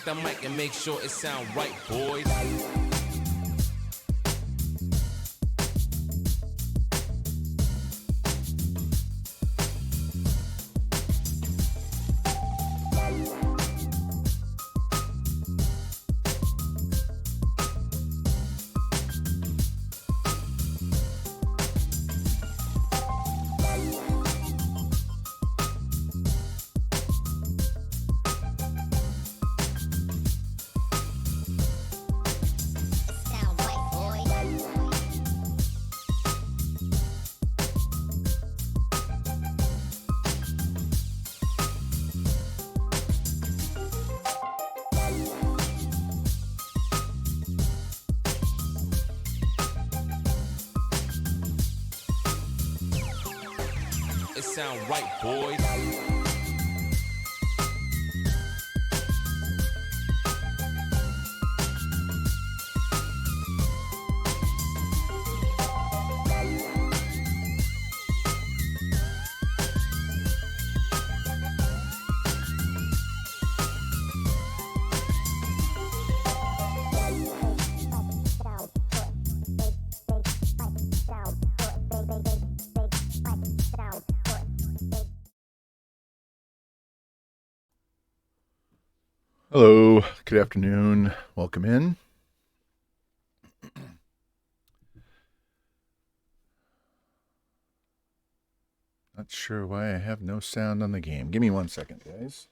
the mic and make sure it sound right, boys. It sound right, boys. Hello, good afternoon. Welcome in. Not sure why I have no sound on the game. Give me 1 second, guys.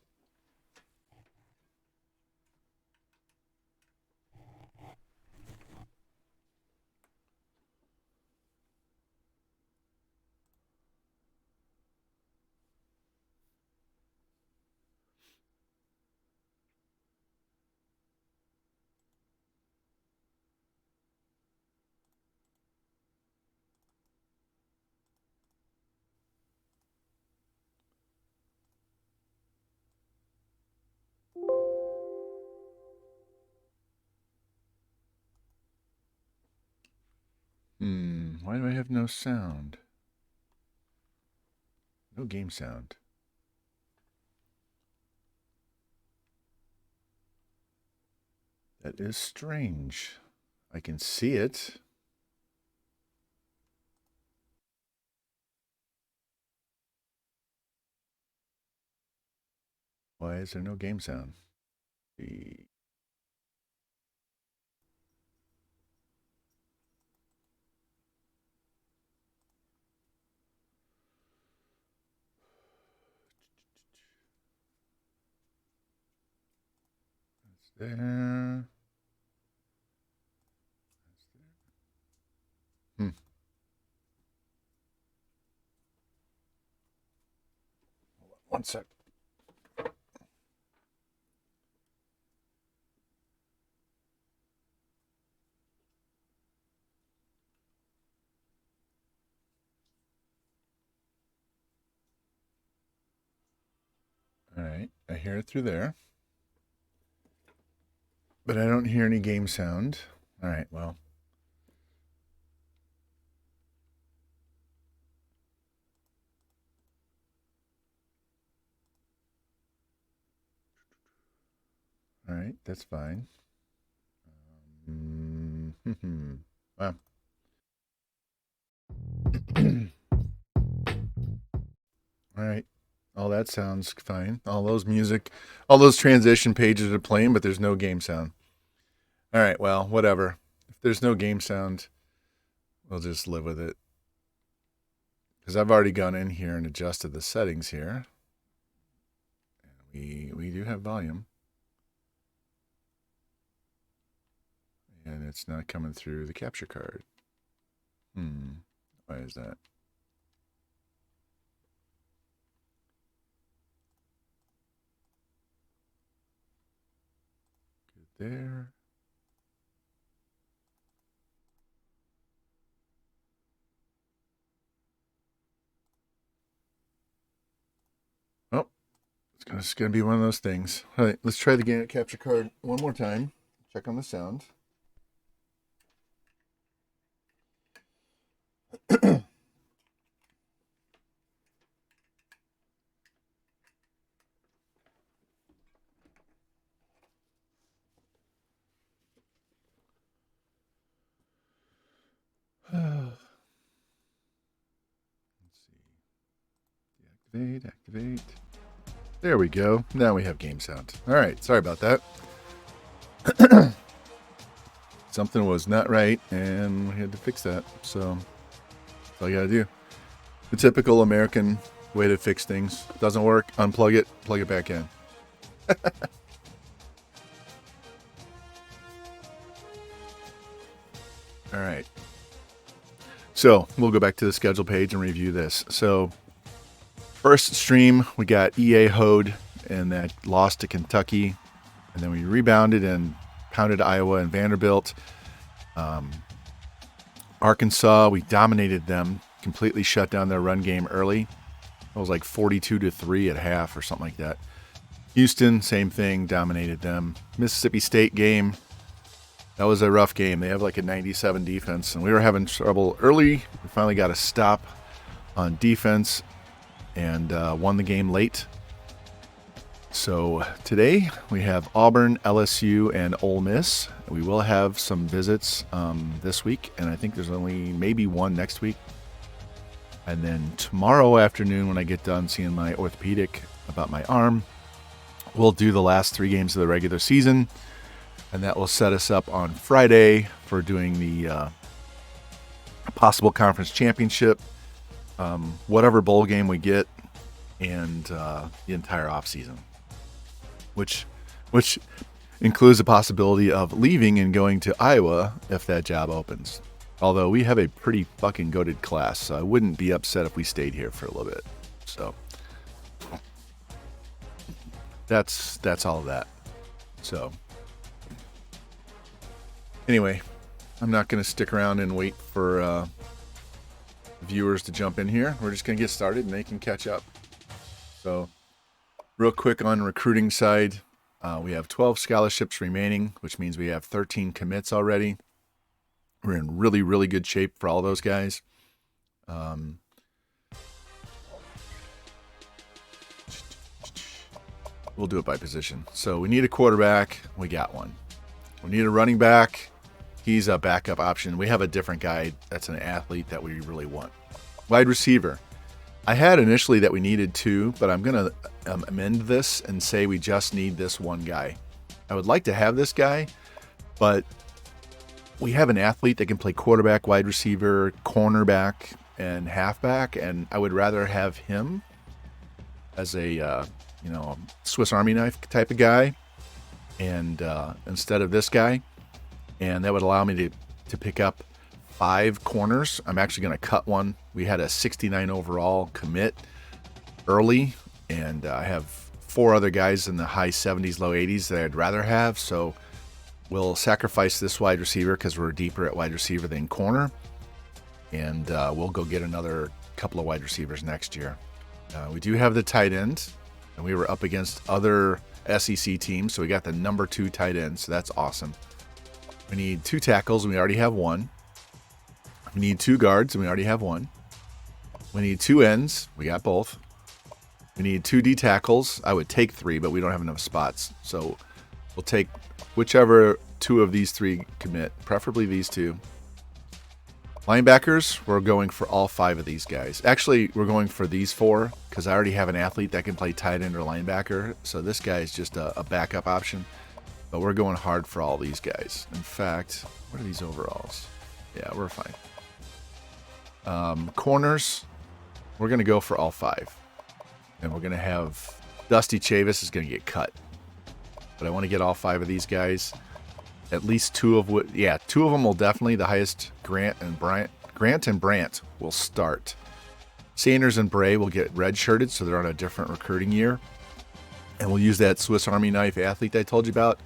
Why do I have no sound? No game sound. That is strange. I can see it. Why is there no game sound? That's there. Hold on 1 sec. All right, I hear it through there. But I don't hear any game sound. All right, well. All right, that's fine. Wow. All right. All that sounds fine. All those transition pages are playing, but there's no game sound. All right, well, whatever. If there's no game sound, we'll just live with it. Because I've already gone in here and adjusted the settings here. We do have volume. And it's not coming through the capture card. Why is that? Good there. Oh, it's going to be one of those things. All right, let's try the game capture card one more time. Check on the sound. Activate. There we go. Now we have game sound. All right. Sorry about that. Something was not right, and we had to fix that. So that's all you gotta do. The typical American way to fix things. Doesn't work, unplug it, plug it back in. All right. So we'll go back to the schedule page and review this. So first stream, we got EA hoed and that lost to Kentucky. And then we rebounded and pounded Iowa and Vanderbilt. Arkansas, we dominated them, completely shut down their run game early. It was like 42-3 at half or something like that. Houston, same thing, dominated them. Mississippi State game, that was a rough game. They have like a 97 defense, and we were having trouble early. We finally got a stop on defense and won the game late. So today we have Auburn, LSU, and Ole Miss. We will have some visits this week, and I think there's only maybe one next week. And then tomorrow afternoon when I get done seeing my orthopedic about my arm, we'll do the last 3 games of the regular season, and that will set us up on Friday for doing the possible conference championship, whatever bowl game we get, and the entire offseason. Which includes the possibility of leaving and going to Iowa if that job opens. Although we have a pretty fucking goated class, so I wouldn't be upset if we stayed here for a little bit. So that's all of that. So anyway, I'm not going to stick around and wait for viewers to jump in here. We're just going to get started and they can catch up. So real quick on recruiting side, we have 12 scholarships remaining, which means we have 13 commits already. We're in really, really good shape for all those guys. We'll do it by position. So we need a quarterback. We got one. We need a running back. He's a backup option. We have a different guy that's an athlete that we really want. Wide receiver. I had initially that we needed 2, but I'm going to amend this and say we just need this one guy. I would like to have this guy, but we have an athlete that can play quarterback, wide receiver, cornerback, and halfback, and I would rather have him as a Swiss Army knife type of guy, and instead of this guy, and that would allow me to pick up 5 corners. I'm actually going to cut one. We had a 69 overall commit early, and I have 4 other guys in the high 70s, low 80s that I'd rather have. So we'll sacrifice this wide receiver because we're deeper at wide receiver than corner, and we'll go get another couple of wide receivers next year. We do have the tight end, and we were up against other SEC teams, so we got the number 2 tight end, so that's awesome. We need 2 tackles, and we already have 1. We need 2 guards, and we already have 1. We need 2 ends. We got both. We need 2 D tackles. I would take 3, but we don't have enough spots. So we'll take whichever 2 of these 3 commit, preferably these 2. Linebackers, we're going for all 5 of these guys. Actually, we're going for these 4 because I already have an athlete that can play tight end or linebacker. So this guy is just a backup option. But we're going hard for all these guys. In fact, what are these overalls? Yeah, we're fine. Corners, we're going to go for all 5. And we're going to have Dusty Chavis is going to get cut. But I want to get all 5 of these guys. At least 2 of what, 2 of them will definitely, the highest, Grant and Brandt will start. Sanders and Bray will get redshirted, so they're on a different recruiting year. And we'll use that Swiss Army knife athlete I told you about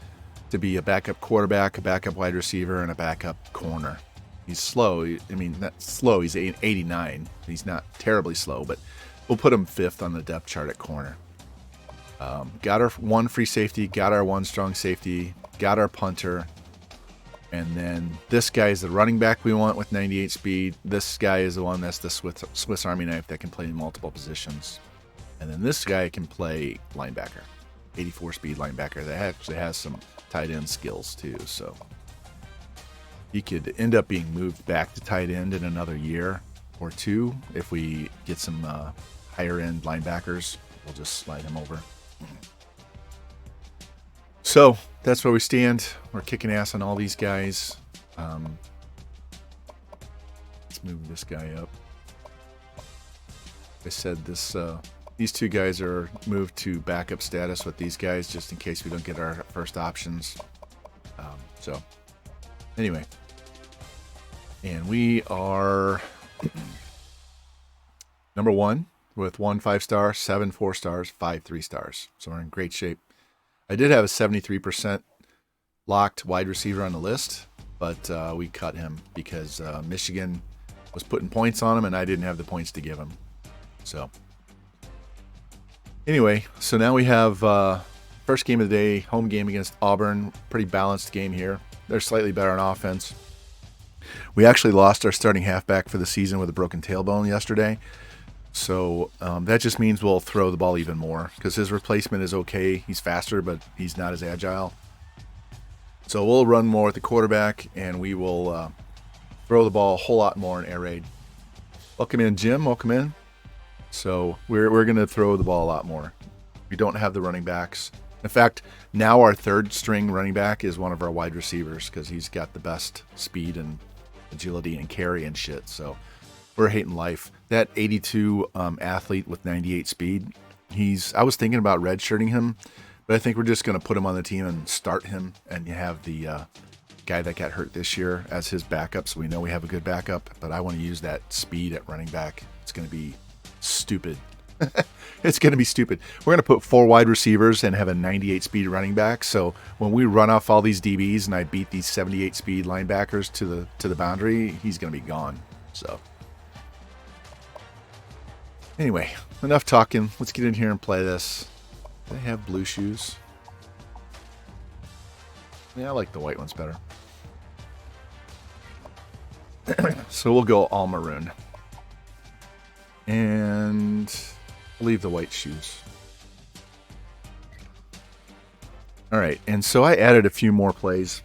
to be a backup quarterback, a backup wide receiver, and a backup corner. He's slow. Not slow. He's 89. He's not terribly slow, but we'll put him 5th on the depth chart at corner. Got our 1 free safety, got our 1 strong safety, got our punter, and then this guy is the running back we want with 98 speed. This guy is the one that's the Swiss Army knife that can play in multiple positions. And then this guy can play linebacker, 84 speed linebacker that actually has some tight end skills too. So he could end up being moved back to tight end in another year or 2 if we get some higher end linebackers. We'll just slide him over. So that's where we stand. We're kicking ass on all these guys. Let's move this guy up. I said these two guys are moved to backup status with these guys just in case we don't get our first options. So anyway, and we are number 1 with 1 5-star, 7 4-stars, 5 3-stars. So we're in great shape. I did have a 73% locked wide receiver on the list, but we cut him because Michigan was putting points on him and I didn't have the points to give him. So anyway, so now we have first game of the day, home game against Auburn. Pretty balanced game here. They're slightly better on offense. We actually lost our starting halfback for the season with a broken tailbone yesterday. So that just means we'll throw the ball even more because his replacement is okay. He's faster, but he's not as agile. So we'll run more with the quarterback, and we will throw the ball a whole lot more in air raid. Welcome in, Jim. Welcome in. So we're going to throw the ball a lot more. We don't have the running backs. In fact, now our third string running back is one of our wide receivers because he's got the best speed and agility and carry and shit. So we're hating life. That 82 athlete with 98 speed, I was thinking about redshirting him, but I think we're just going to put him on the team and start him and have the guy that got hurt this year as his backup. So we know we have a good backup, but I want to use that speed at running back. It's going to be stupid. It's going to be stupid. We're going to put 4 wide receivers and have a 98 speed running back. So when we run off all these DBs and I beat these 78 speed linebackers to the boundary, he's going to be gone. So anyway, enough talking. Let's get in here and play this. Do they have blue shoes? Yeah, I like the white ones better. So we'll go all maroon. And leave the white shoes. All right, and so I added a few more plays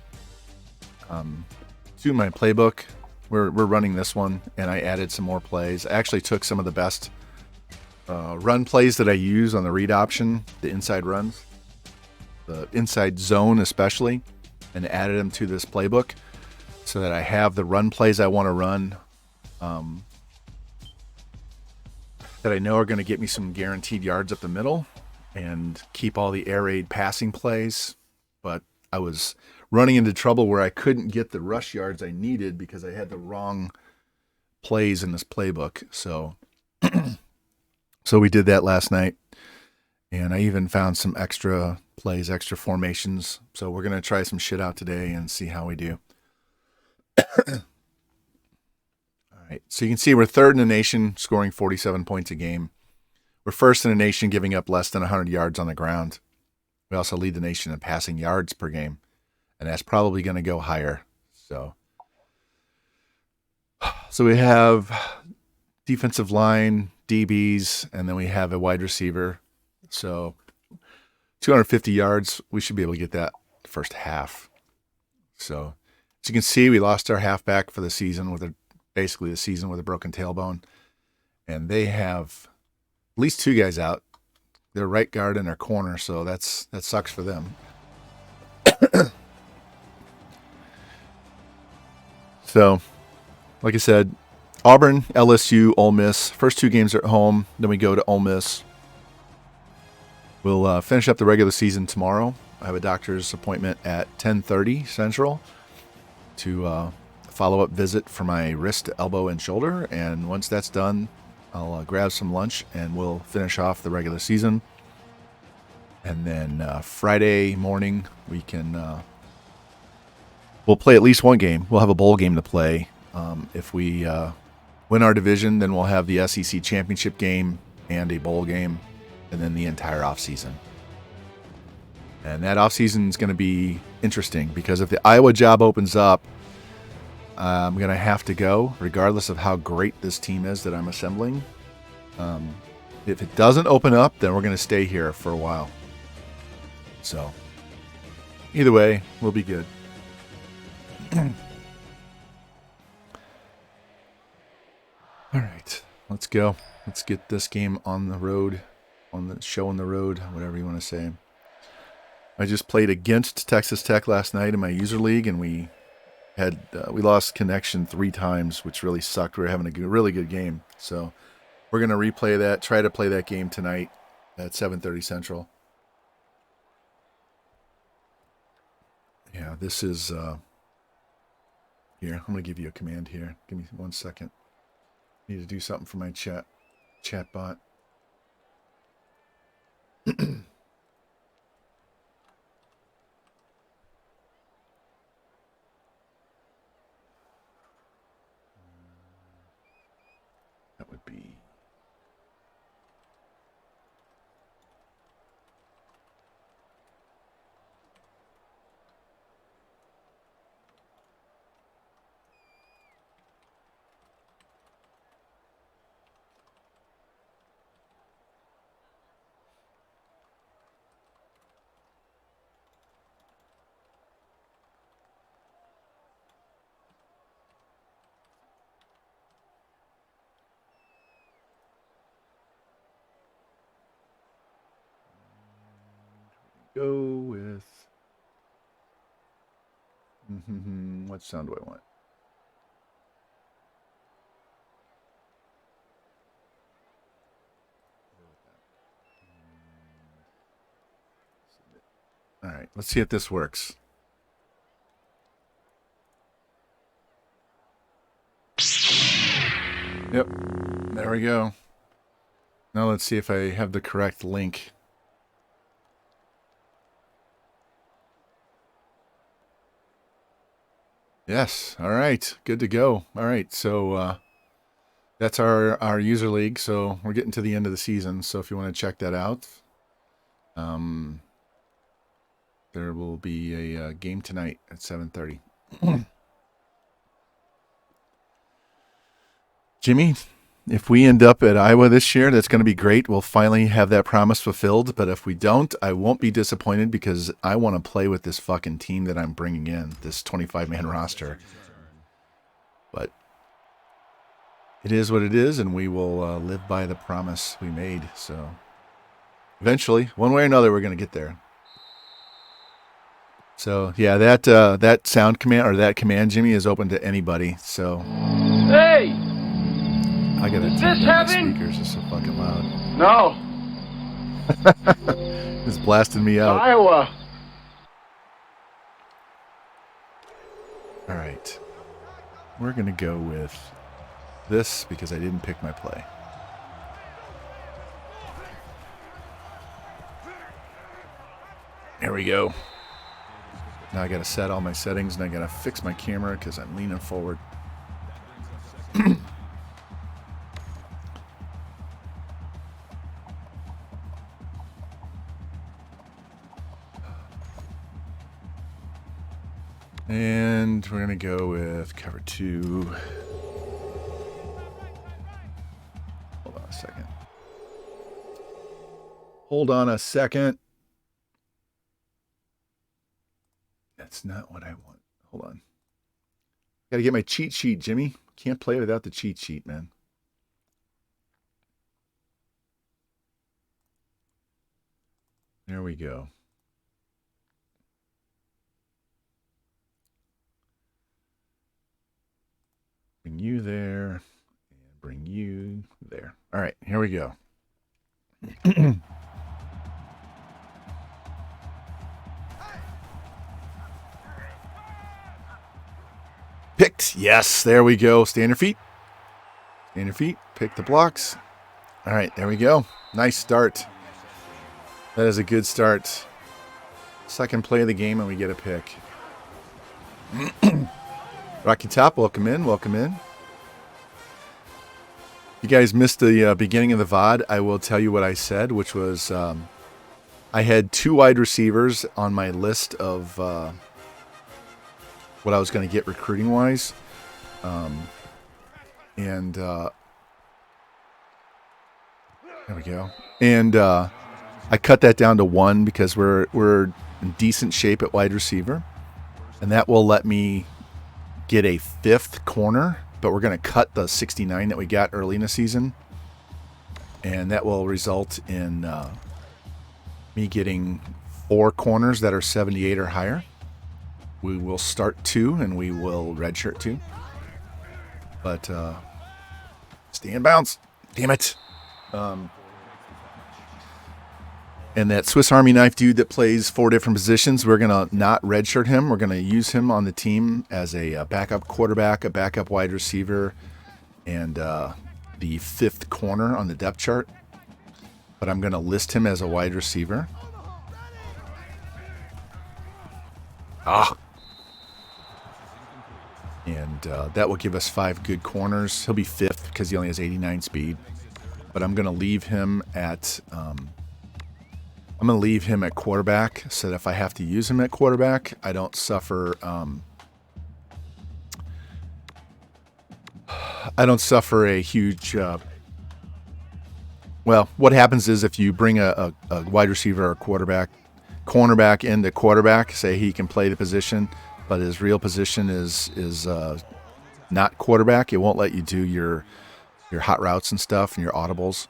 to my playbook. We're running this one, and I added some more plays. I actually took some of the best run plays that I use on the read option, the inside runs, the inside zone especially, and added them to this playbook so that I have the run plays I want to run that I know are going to get me some guaranteed yards up the middle and keep all the air raid passing plays. But I was running into trouble where I couldn't get the rush yards I needed because I had the wrong plays in this playbook. So we did that last night, and I even found some extra plays, extra formations. So we're going to try some shit out today and see how we do. All right, so you can see we're third in the nation, scoring 47 points a game. We're first in the nation, giving up less than 100 yards on the ground. We also lead the nation in passing yards per game, and that's probably going to go higher. So we have defensive line, DBs, and then we have a wide receiver. So 250 yards, we should be able to get that first half. So as you can see, we lost our halfback for the season basically the season with a broken tailbone. And they have at least 2 guys out. Their right guard and their corner, so that sucks for them. So, like I said, Auburn, LSU, Ole Miss. First 2 games are at home. Then we go to Ole Miss. We'll finish up the regular season tomorrow. I have a doctor's appointment at 10:30 Central to follow-up visit for my wrist, elbow, and shoulder. And once that's done, I'll grab some lunch and we'll finish off the regular season. And then Friday morning, we'll play at least one game. We'll have a bowl game to play. If we win our division, then we'll have the SEC championship game and a bowl game, and then the entire offseason. And that offseason is going to be interesting because if the Iowa job opens up, I'm going to have to go, regardless of how great this team is that I'm assembling. If it doesn't open up, then we're going to stay here for a while. So, either way, we'll be good. All right, let's go. Let's get this game on the road, on the show on the road, whatever you want to say. I just played against Texas Tech last night in my user league, and we lost connection 3 times, which really sucked. We were having a really good game. So we're going to replay that, try to play that game tonight at 7:30 Central. Yeah, this is, here, I'm going to give you a command here. Give me 1 second. I need to do something for my chat bot. That would be... Go with... what sound do I want? All right, let's see if this works. Yep, there we go. Now let's see if I have the correct link. Yes, all right, good to go. All right, so that's our user league, so we're getting to the end of the season, so if you want to check that out, there will be a game tonight at 7:30. Jimmy, if we end up at Iowa this year, that's going to be great. We'll finally have that promise fulfilled. But if we don't, I won't be disappointed because I want to play with this fucking team that I'm bringing in, this 25-man roster. But it is what it is, and we will live by the promise we made. So eventually, one way or another, we're going to get there. So yeah, that sound command or that command, Jimmy, is open to anybody. So hey. I gotta turn down my speakers. It's so fucking loud. No. It's blasting me out. Iowa. All right. We're going to go with this because I didn't pick my play. There we go. Now I got to set all my settings and I got to fix my camera because I'm leaning forward. And we're going to go with cover 2. Hold on a second. Hold on a second. That's not what I want. Hold on. Got to get my cheat sheet, Jimmy. Can't play without the cheat sheet, man. There we go. Bring you there, and bring you there. All right, here we go. Picked. Yes, there we go. Stand your feet. Stand your feet. Pick the blocks. All right, there we go. Nice start. That is a good start. Second play of the game, and we get a pick. Rocky Top, welcome in. Welcome in. You guys missed the beginning of the VOD. I will tell you what I said, which was I had 2 wide receivers on my list of what I was going to get recruiting-wise. And there we go. And I cut that down to 1 because we're in decent shape at wide receiver. And that will let me get a 5th corner, but we're going to cut the 69 that we got early in the season. and that will result in me getting 4 corners that are 78 or higher. We will start 2, and we will redshirt 2. But stay in bounds. Damn it. And that Swiss Army knife dude that plays 4 different positions, we're going to not redshirt him. We're going to use him on the team as a backup quarterback, a backup wide receiver, and the 5th corner on the depth chart. But I'm going to list him as a wide receiver. And that will give us 5 good corners. He'll be 5th because he only has 89 speed. But I'm going to leave him at quarterback, so that if I have to use him at quarterback, I don't suffer a huge. Well, what happens is if you bring a wide receiver or cornerback into quarterback, say he can play the position, but his real position is not quarterback, it won't let you do your hot routes and stuff and your audibles,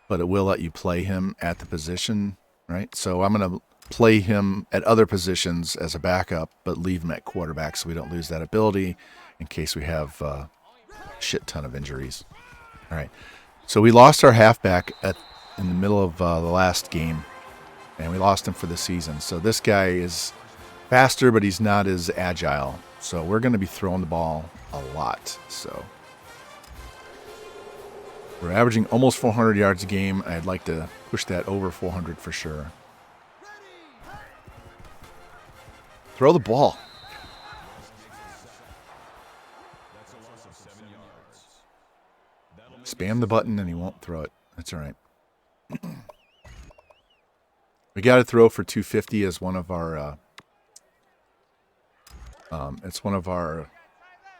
but it will let you play him at the position, right? So I'm going to play him at other positions as a backup, but leave him at quarterback so we don't lose that ability in case we have a shit ton of injuries. All right. So we lost our halfback in the middle of the last game, and we lost him for the season. So this guy is faster, but he's not as agile. So we're going to be throwing the ball a lot. So we're averaging almost 400 yards a game. I'd like to push that over 400 for sure. Throw the ball. Spam the button and he won't throw it. That's all right. We got to throw for 250 as one of our it's one of our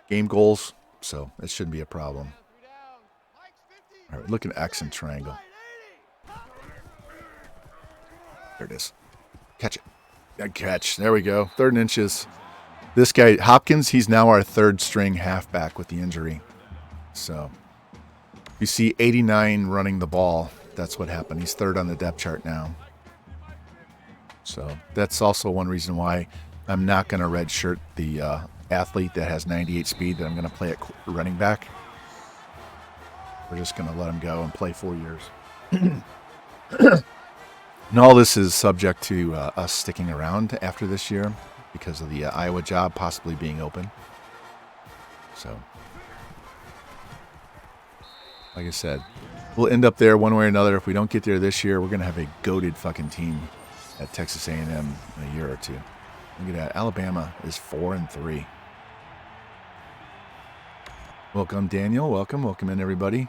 game goals, so it shouldn't be a problem. All right, look at X and triangle. There it is. Catch it. Good catch. There we go. 3rd and inches. This guy, Hopkins, he's now our 3rd string halfback with the injury. So you see 89 running the ball. That's what happened. He's 3rd on the depth chart now. So that's also one reason why I'm not going to redshirt the athlete that has 98 speed that I'm going to play at running back. We're just going to let him go and play 4 years. And all this is subject to us sticking around after this year because of the Iowa job possibly being open. So, like I said, we'll end up there one way or another. If we don't get there this year, we're going to have a goated fucking team at Texas A&M in a year or 2. Look at that. Alabama is 4-3. Welcome, Daniel. Welcome in, everybody.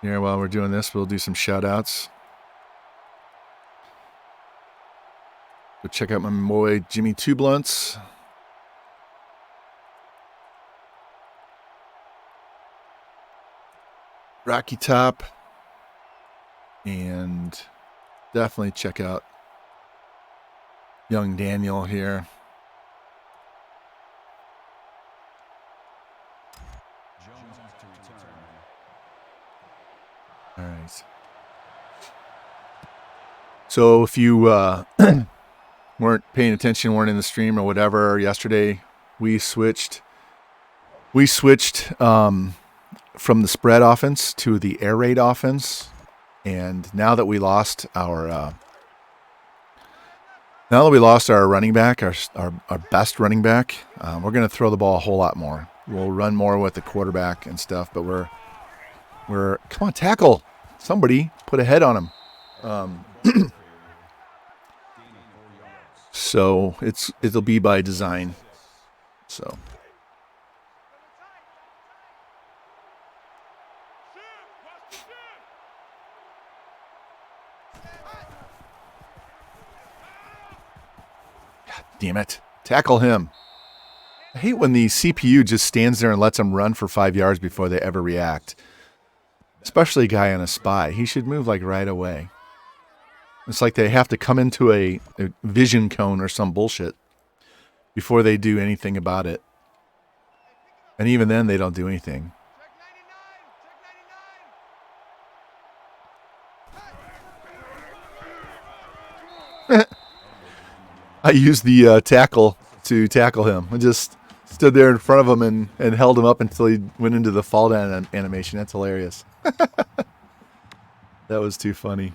Here, while we're doing this, we'll do some shout-outs. Go check out my boy Jimmy Two Blunts. Rocky Top. And definitely check out young Daniel here. All right. So if you weren't paying attention, weren't in the stream or whatever yesterday, we switched from the spread offense to the air raid offense. And now that we lost our running back, our best running back, we're going to throw the ball a whole lot more. We'll run more with the quarterback and stuff, but we're come on, tackle. Somebody put a head on him. So it'll be by design. So God damn it. Tackle him. I hate when the CPU just stands there and lets them run for 5 yards before they ever react. Especially a guy on a spy. He should move like right away. It's like they have to come into a vision cone or some bullshit before they do anything about it. And even then, they don't do anything. used the tackle to tackle him. I just stood there in front of him and held him up until he went into the fall down animation. That's hilarious. That was too funny.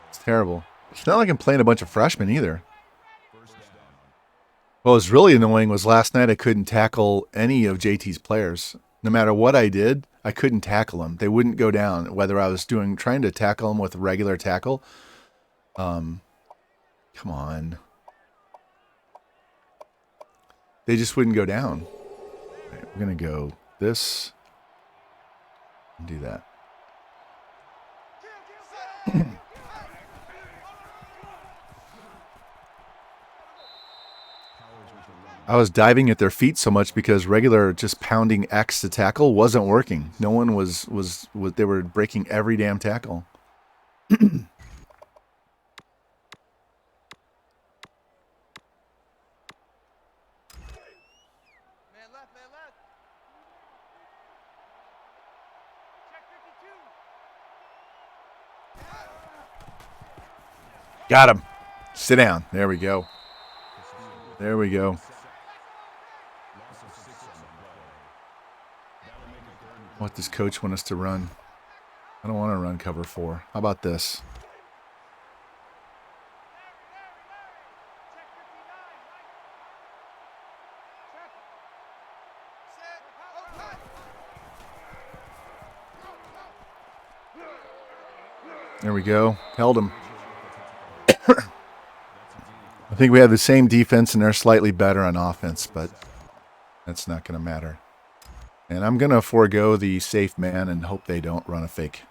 It's terrible. It's not like I'm playing a bunch of freshmen either. What was really annoying was last night I couldn't tackle any of JT's players. No matter what I did, I couldn't tackle them. They wouldn't go down. Whether I was trying to tackle them with regular tackle. Come on. They just wouldn't go down. All right, we're going to go this. And do that. I was diving at their feet so much because regular just pounding X to tackle wasn't working. No one was they were breaking every damn tackle. Man left. Check 52. Got him. Sit down. There we go. There we go. What does coach want us to run? I don't want to run cover 4. How about this? There we go. Held him. I think we have the same defense and they're slightly better on offense, but that's not going to matter. And I'm going to forego the safe man and hope they don't run a fake.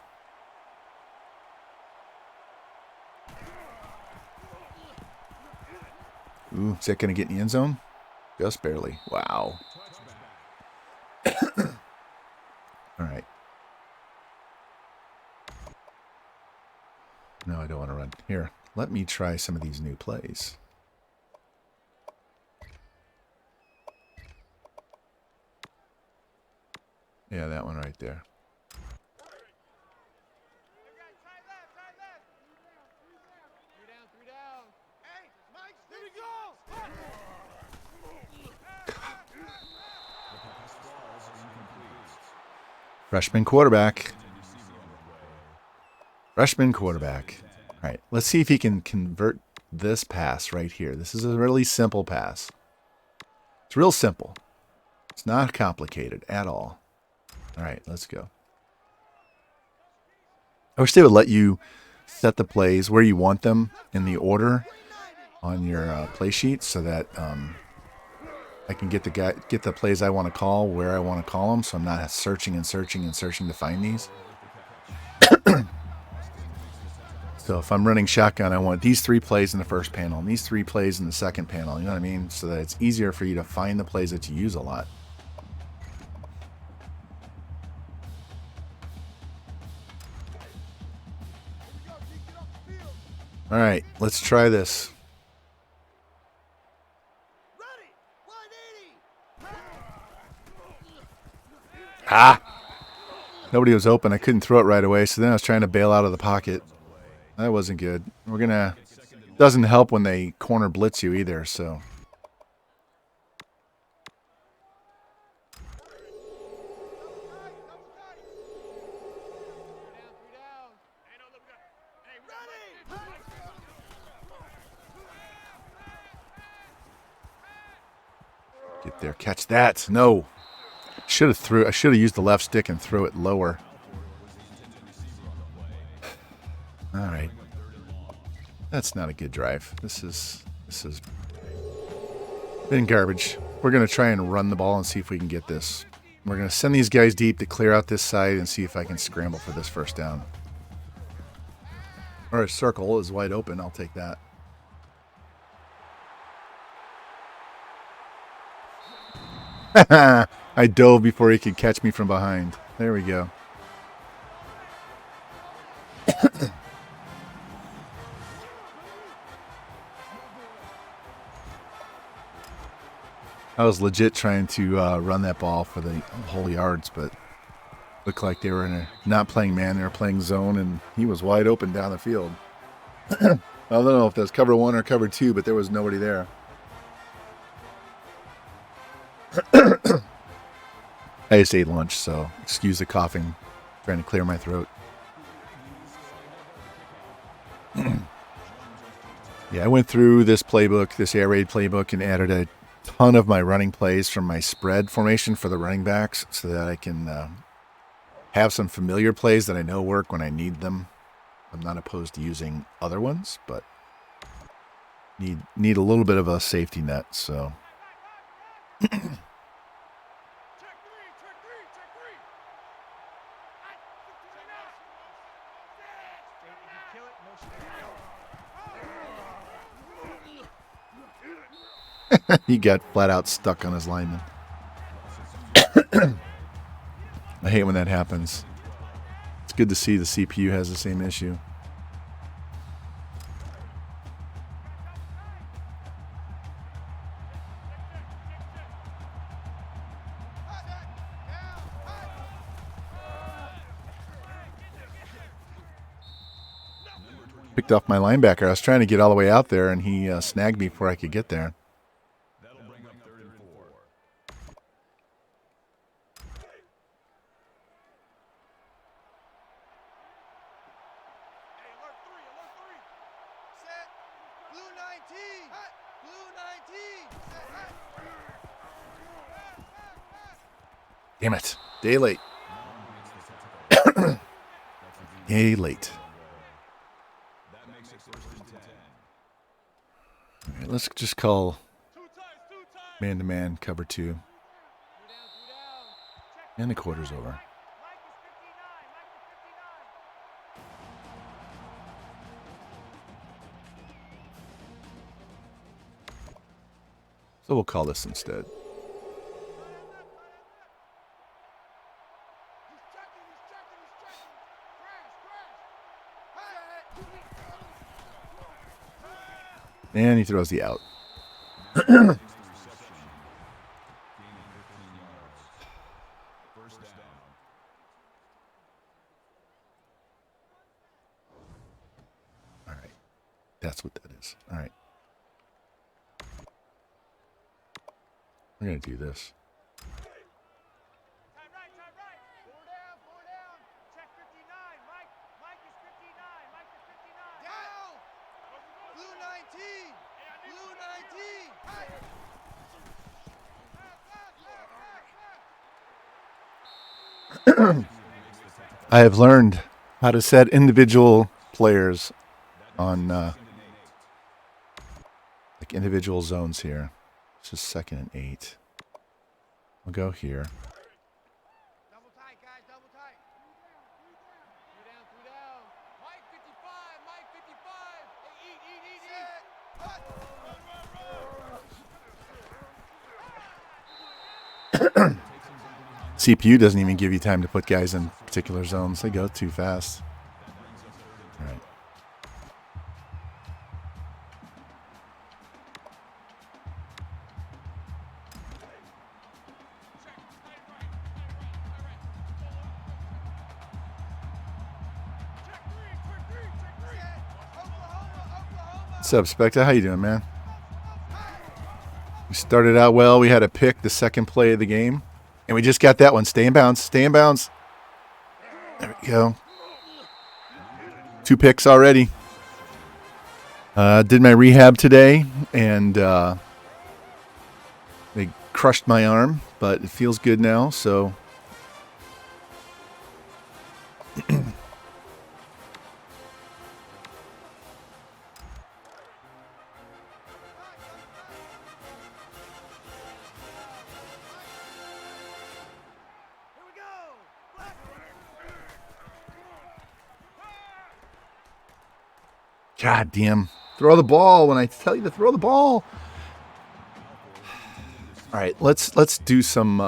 Ooh, is that going to get in the end zone? Just barely. Wow. All right. No, I don't want to run. Here, let me try some of these new plays. Yeah, that one right there. Freshman quarterback. Freshman quarterback. All right, let's see if he can convert this pass right here. This is a really simple pass. It's real simple. It's not complicated at all. All right, let's go. I wish they would let you set the plays where you want them in the order on your play sheet, so that I can get the plays I want to call where I want to call them, so I'm not searching to find these. So if I'm running shotgun, I want these 3 plays in the first panel and these 3 plays in the second panel. You know what I mean? So that it's easier for you to find the plays that you use a lot. All right, let's try this. Ah! Nobody was open. I couldn't throw it right away, so then I was trying to bail out of the pocket. That wasn't good. Doesn't help when they corner blitz you either, so. Get there, catch that. No. I should have used the left stick and threw it lower. All right. That's not a good drive. This is been garbage. We're going to try and run the ball and see if we can get this. We're going to send these guys deep to clear out this side and see if I can scramble for this first down. Or a circle is wide open. I'll take that. I dove before he could catch me from behind. There we go. I was legit trying to run that ball for the whole yards, but looked like they were not playing man, they were playing zone, and he was wide open down the field. I don't know if that's cover 1 or cover 2, but there was nobody there. I just ate lunch, so excuse the coughing. Trying to clear my throat. Yeah, I went through this playbook, this air raid playbook, and added a ton of my running plays from my spread formation for the running backs so that I can have some familiar plays that I know work when I need them. I'm not opposed to using other ones, but need a little bit of a safety net, so... He got flat out stuck on his lineman. I hate when that happens. It's good to see the CPU has the same issue. Picked off my linebacker. I was trying to get all the way out there, and he snagged me before I could get there. Damn it. Day late. Day late. All right, let's just call man-to-man cover 2. And the quarter's over. So we'll call this instead. And he throws the out. All right. That's what that is. All right. We're going to do this. I have learned how to set individual players on like individual zones here. It's just 2nd and 8. We'll go here. Double tight, guys, double tight. Two down. Mike 55, Mike 55. Hey, eat. CPU doesn't even give you time to put guys in particular zones. They go too fast. All right. What's up, Spectre? How you doing, man? We started out well. We had a pick the second play of the game. And we just got that one. Stay in bounds. Stay in bounds. There we go. 2 picks already. Did my rehab today, and they crushed my arm, but it feels good now, so... God damn. Throw the ball when I tell you to throw the ball. All right, let's do some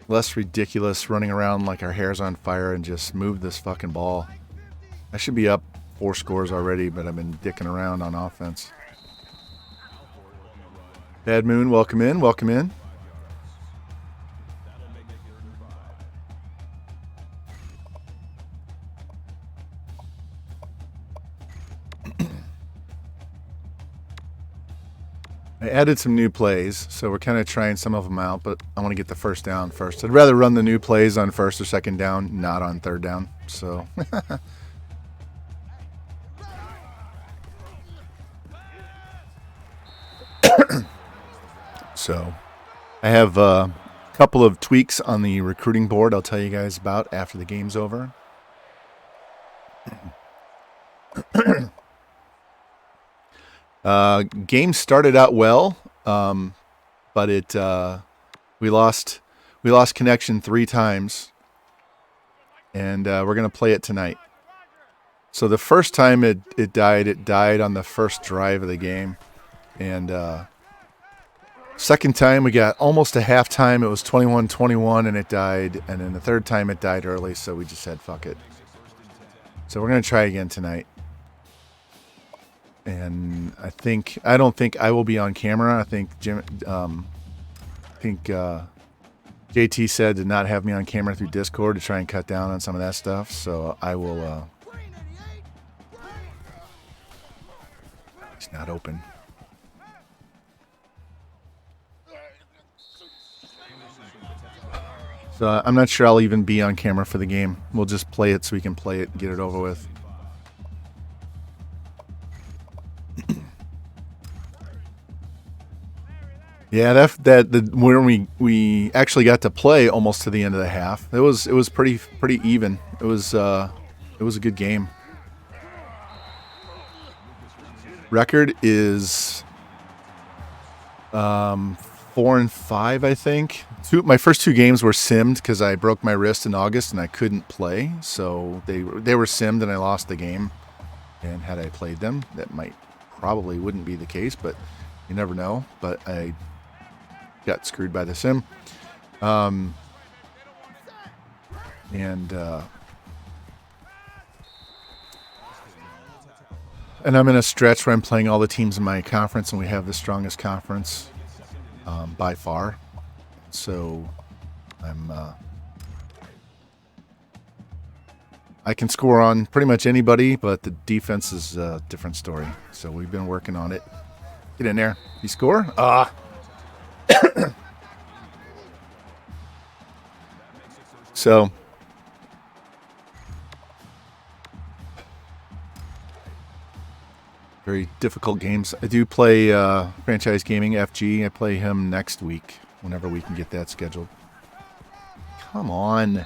less ridiculous running around like our hair's on fire and just move this fucking ball. I should be up 4 scores already, but I've been dicking around on offense. Bad Moon, welcome in, welcome in. I added some new plays, so we're kind of trying some of them out, but I want to get the first down first. I'd rather run the new plays on first or second down, not on third down. So, so I have a couple of tweaks on the recruiting board I'll tell you guys about after the game's over. Game started out well, but we lost connection 3 times, and we're gonna play it tonight. So the first time it died on the first drive of the game, and second time we got almost a halftime. It was 21-21, and it died, and then the third time it died early, so we just said fuck it. So we're gonna try again tonight. And I don't think I will be on camera. I think JT said to not have me on camera through Discord to try and cut down on some of that stuff. So I will. It's not open. So I'm not sure I'll even be on camera for the game. We'll just play it so we can play it and get it over with. Yeah, when we actually got to play almost to the end of the half. It was pretty even. It was a good game. Record is 4-5, I think. My first 2 games were simmed because I broke my wrist in August and I couldn't play. So they were simmed and I lost the game. And had I played them, that probably wouldn't be the case, but you never know. But I got screwed by the sim. And I'm in a stretch where I'm playing all the teams in my conference, and we have the strongest conference by far. So I can score on pretty much anybody, but the defense is a different story. So we've been working on it. Get in there. You score? So very difficult games. I do play Franchise Gaming FG. I play him next week whenever we can get that scheduled. Come on.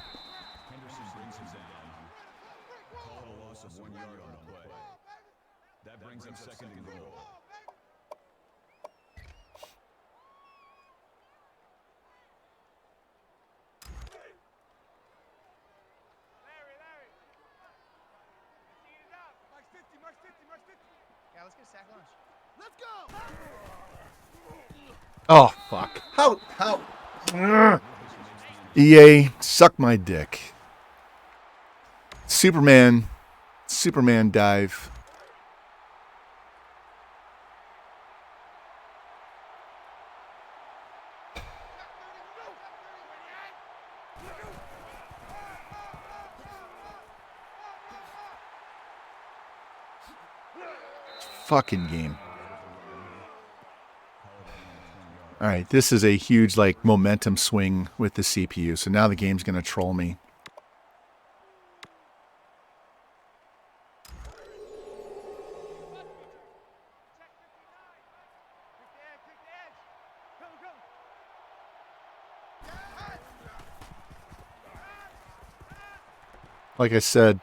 Yeah, let's get a sack lunch. Let's go! Oh, fuck. How? Ugh. EA, suck my dick. Superman dive. Fucking game. All right, this is a huge momentum swing with the CPU. So now the game's going to troll me. Like I said,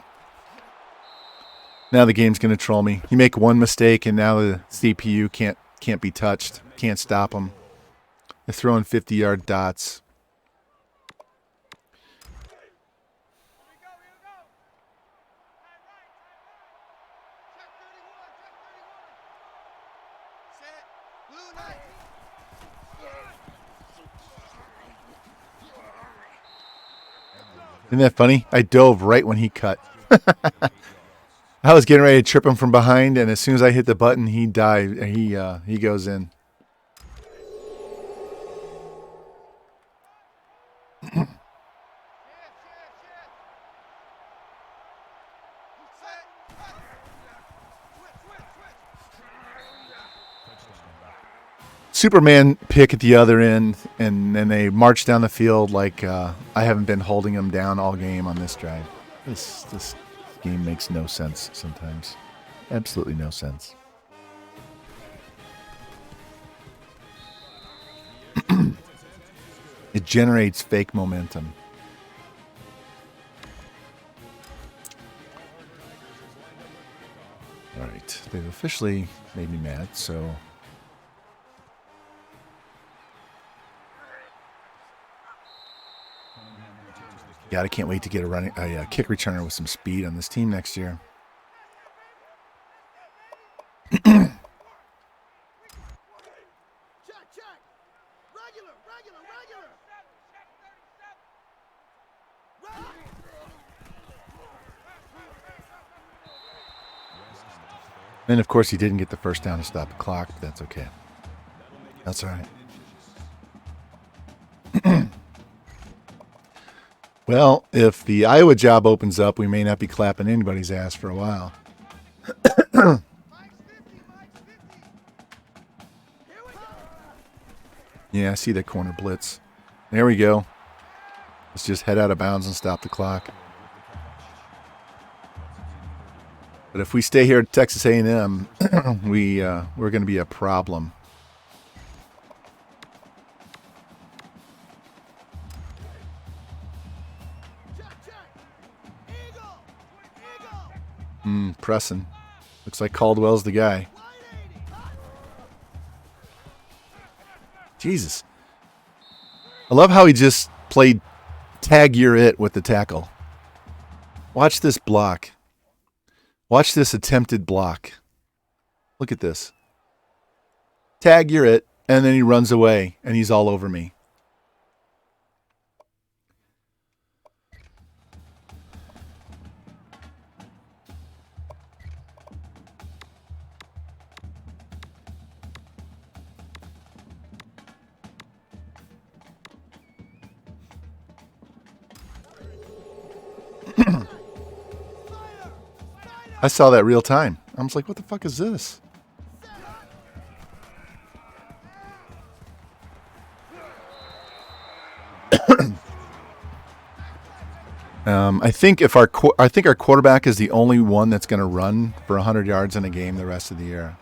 now the game's going to troll me. You make one mistake, and now the CPU can't be touched. Can't stop them. They're throwing 50-yard dots. Isn't that funny? I dove right when he cut. I was getting ready to trip him from behind, and as soon as I hit the button, he died. He goes in. Superman pick at the other end, and then they march down the field like I haven't been holding them down all game on this drive. This game makes no sense sometimes. Absolutely no sense. It generates fake momentum. All right, they've officially made me mad, so... God, I can't wait to get a kick returner with some speed on this team next year. And of course, he didn't get the first down to stop the clock, but that's okay. That's all right. Well, if the Iowa job opens up, we may not be clapping anybody's ass for a while. Yeah, I see that corner blitz. There we go. Let's just head out of bounds and stop the clock. But if we stay here at Texas A&M, we're going to be a problem. Pressing. Looks like Caldwell's the guy. Jesus. I love how he just played tag you're it with the tackle. Watch this block. Watch this attempted block. Look at this. Tag you're it, and then he runs away, and he's all over me. I saw that real time. I was like, what the fuck is this? I think our quarterback is the only one that's going to run for 100 yards in a game the rest of the year.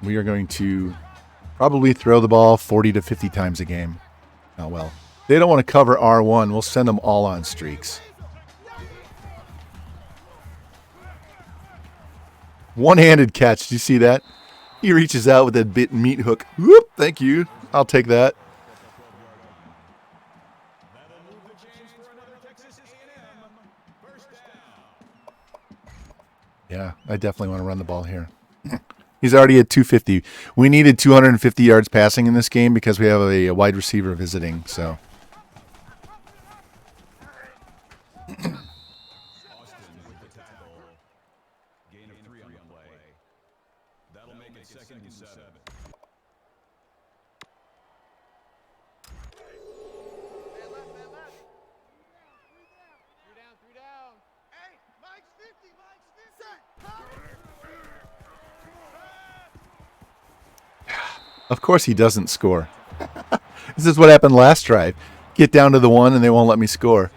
We are going to probably throw the ball 40 to 50 times a game. Oh, well. They don't want to cover R1. We'll send them all on streaks. One-handed catch. Do you see that? He reaches out with that bit meat hook. Whoop, thank you. I'll take that. Yeah, I definitely want to run the ball here. He's already at 250. We needed 250 yards passing in this game because we have a wide receiver visiting, so... Of course he doesn't score. This is what happened last drive. Get down to the one and they won't let me score.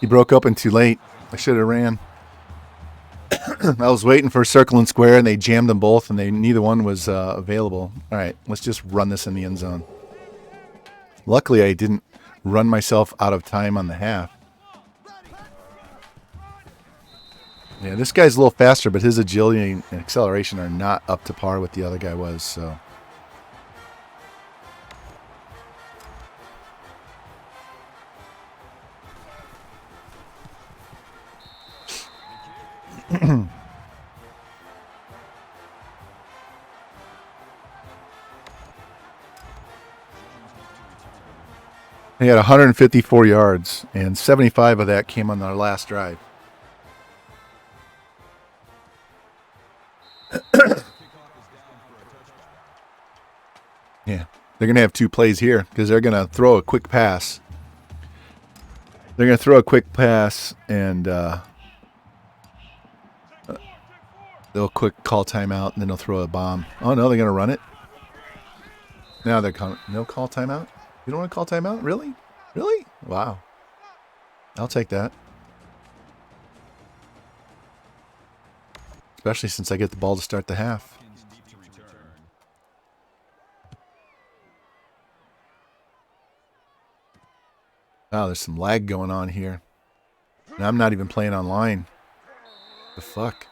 He broke open too late. I should have ran. I was waiting for circle and square, and they jammed them both, and neither one was available. All right, let's just run this in the end zone. Luckily, I didn't run myself out of time on the half. Yeah, this guy's a little faster, but his agility and acceleration are not up to par with the other guy was. So He had 154 yards, and 75 of that came on our last drive. Yeah, they're going to have 2 plays here because they're going to throw a quick pass. They're going to throw a quick pass, and they'll quick call timeout, and then they'll throw a bomb. Oh, no, they're going to run it? Now they're calling. No call timeout? You don't want to call timeout? Really? Really? Wow. I'll take that. Especially since I get the ball to start the half. Wow, there's some lag going on here. And I'm not even playing online. The fuck?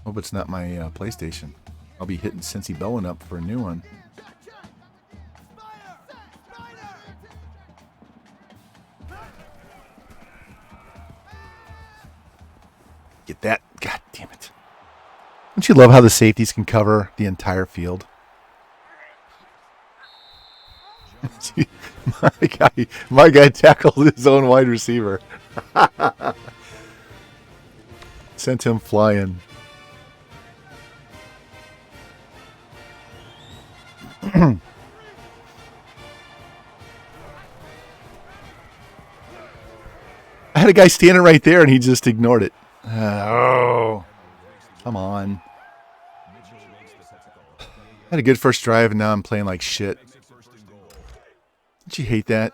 Hope it's not my PlayStation. I'll be hitting Cincy Bowen up for a new one. Get that. God damn it. Don't you love how the safeties can cover the entire field? my guy tackled his own wide receiver. Sent him flying. I had a guy standing right there and he just ignored it. Oh, come on. I had a good first drive and now I'm playing like shit. Don't you hate that?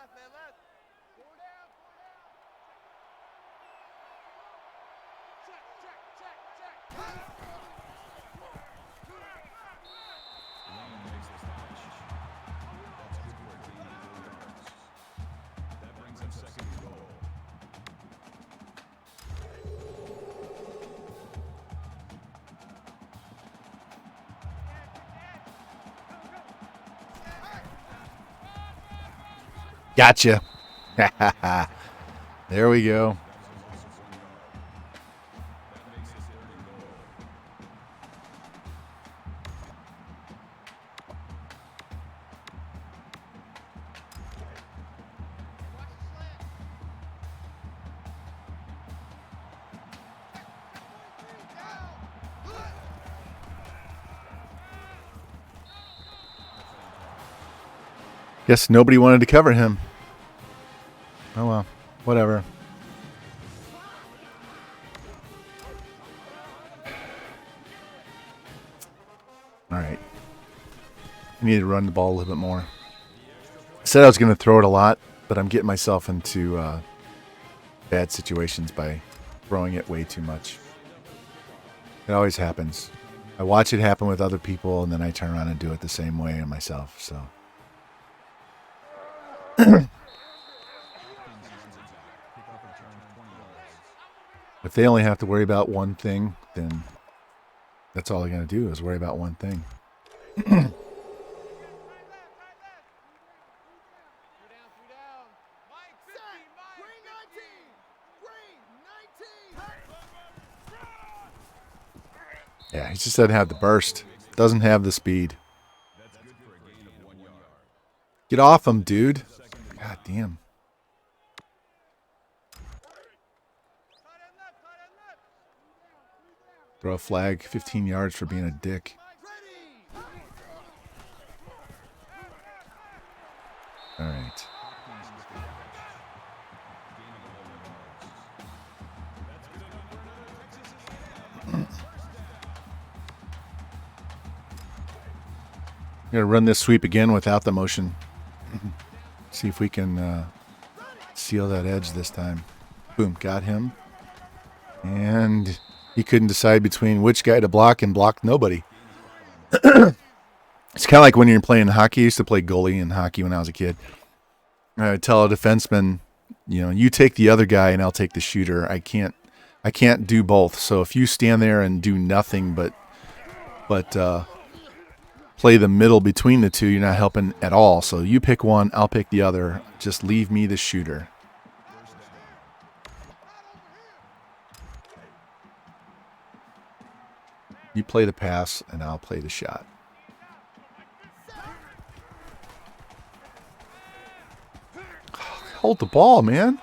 Gotcha. There we go. Guess nobody wanted to cover him. Oh well, whatever. All right. I need to run the ball a little bit more. I said I was going to throw it a lot, but I'm getting myself into bad situations by throwing it way too much. It always happens. I watch it happen with other people, and then I turn around and do it the same way on myself. So. If they only have to worry about one thing, then that's all they're going to do is worry about one thing. Yeah, he just doesn't have the burst. Doesn't have the speed. Get off him, dude. God damn. Throw a flag, 15 yards for being a dick. All right. I'm going to run this sweep again without the motion. See if we can seal that edge this time. Boom, got him. And he couldn't decide between which guy to block and blocked nobody. It's kind of like when you're playing hockey. I used to play goalie in hockey when I was a kid. I would tell a defenseman, you know, you take the other guy and I'll take the shooter. I can't do both. So if you stand there and do nothing but play the middle between the two, you're not helping at all. So you pick one, I'll pick the other. Just leave me the shooter. You play the pass, and I'll play the shot. Hold the ball, man.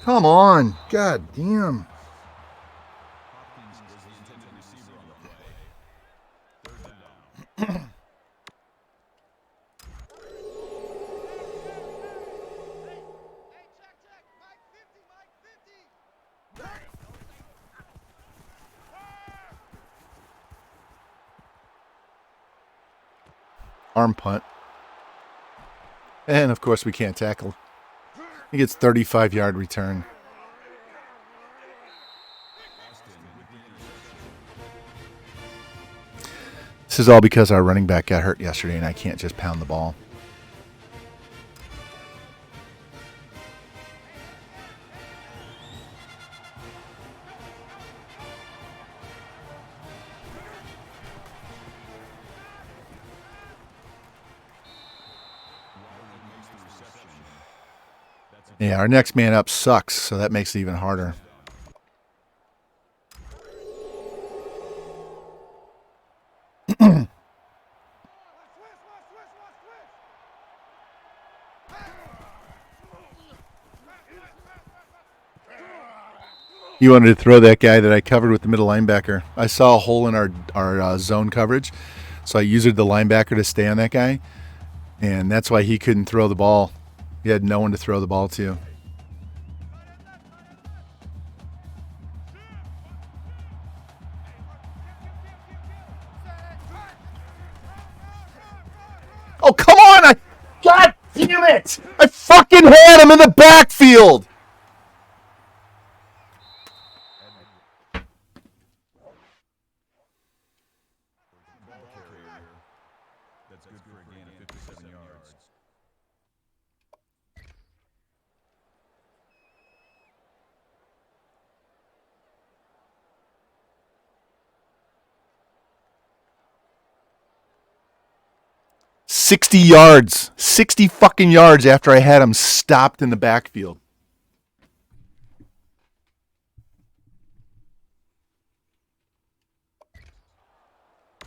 Come on. God damn. Arm punt. And, of course, we can't tackle. He gets 35-yard return. This is all because our running back got hurt yesterday, and I can't just pound the ball. Yeah, our next man up sucks, so that makes it even harder. You wanted to throw that guy that I covered with the middle linebacker. I saw a hole in our zone coverage, so I used the linebacker to stay on that guy, and that's why he couldn't throw the ball. He had no one to throw the ball to. Oh, come on! God damn it! I fucking had him in the backfield! That's good for a gain of 57 yards. $60 60 fucking yards after I had him stopped in the backfield.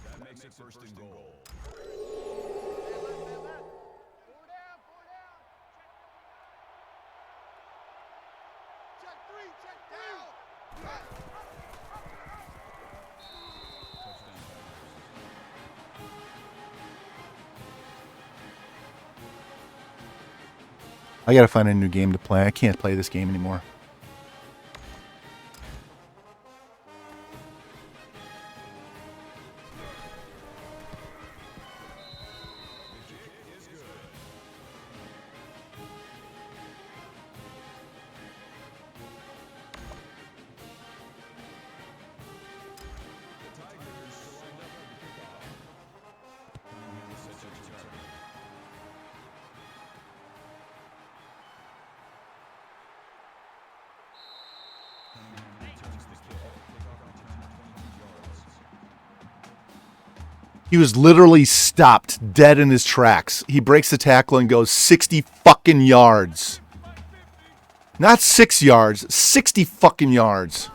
That makes it first and goal. Check three, check down. I gotta find a new game to play. I can't play this game anymore. He was literally stopped dead in his tracks. He breaks the tackle and goes 60 fucking yards. Not 6 yards, 60 fucking yards.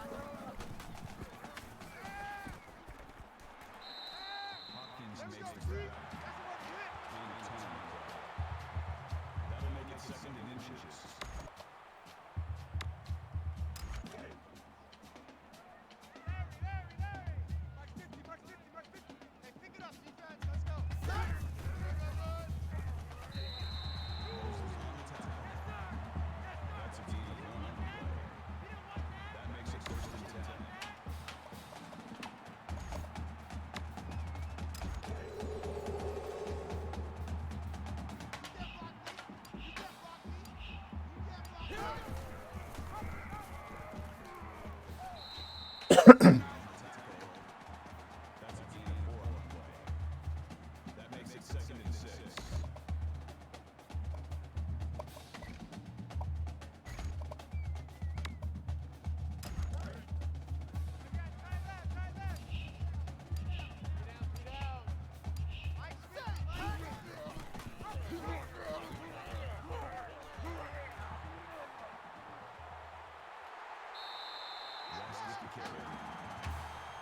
Skip the carry.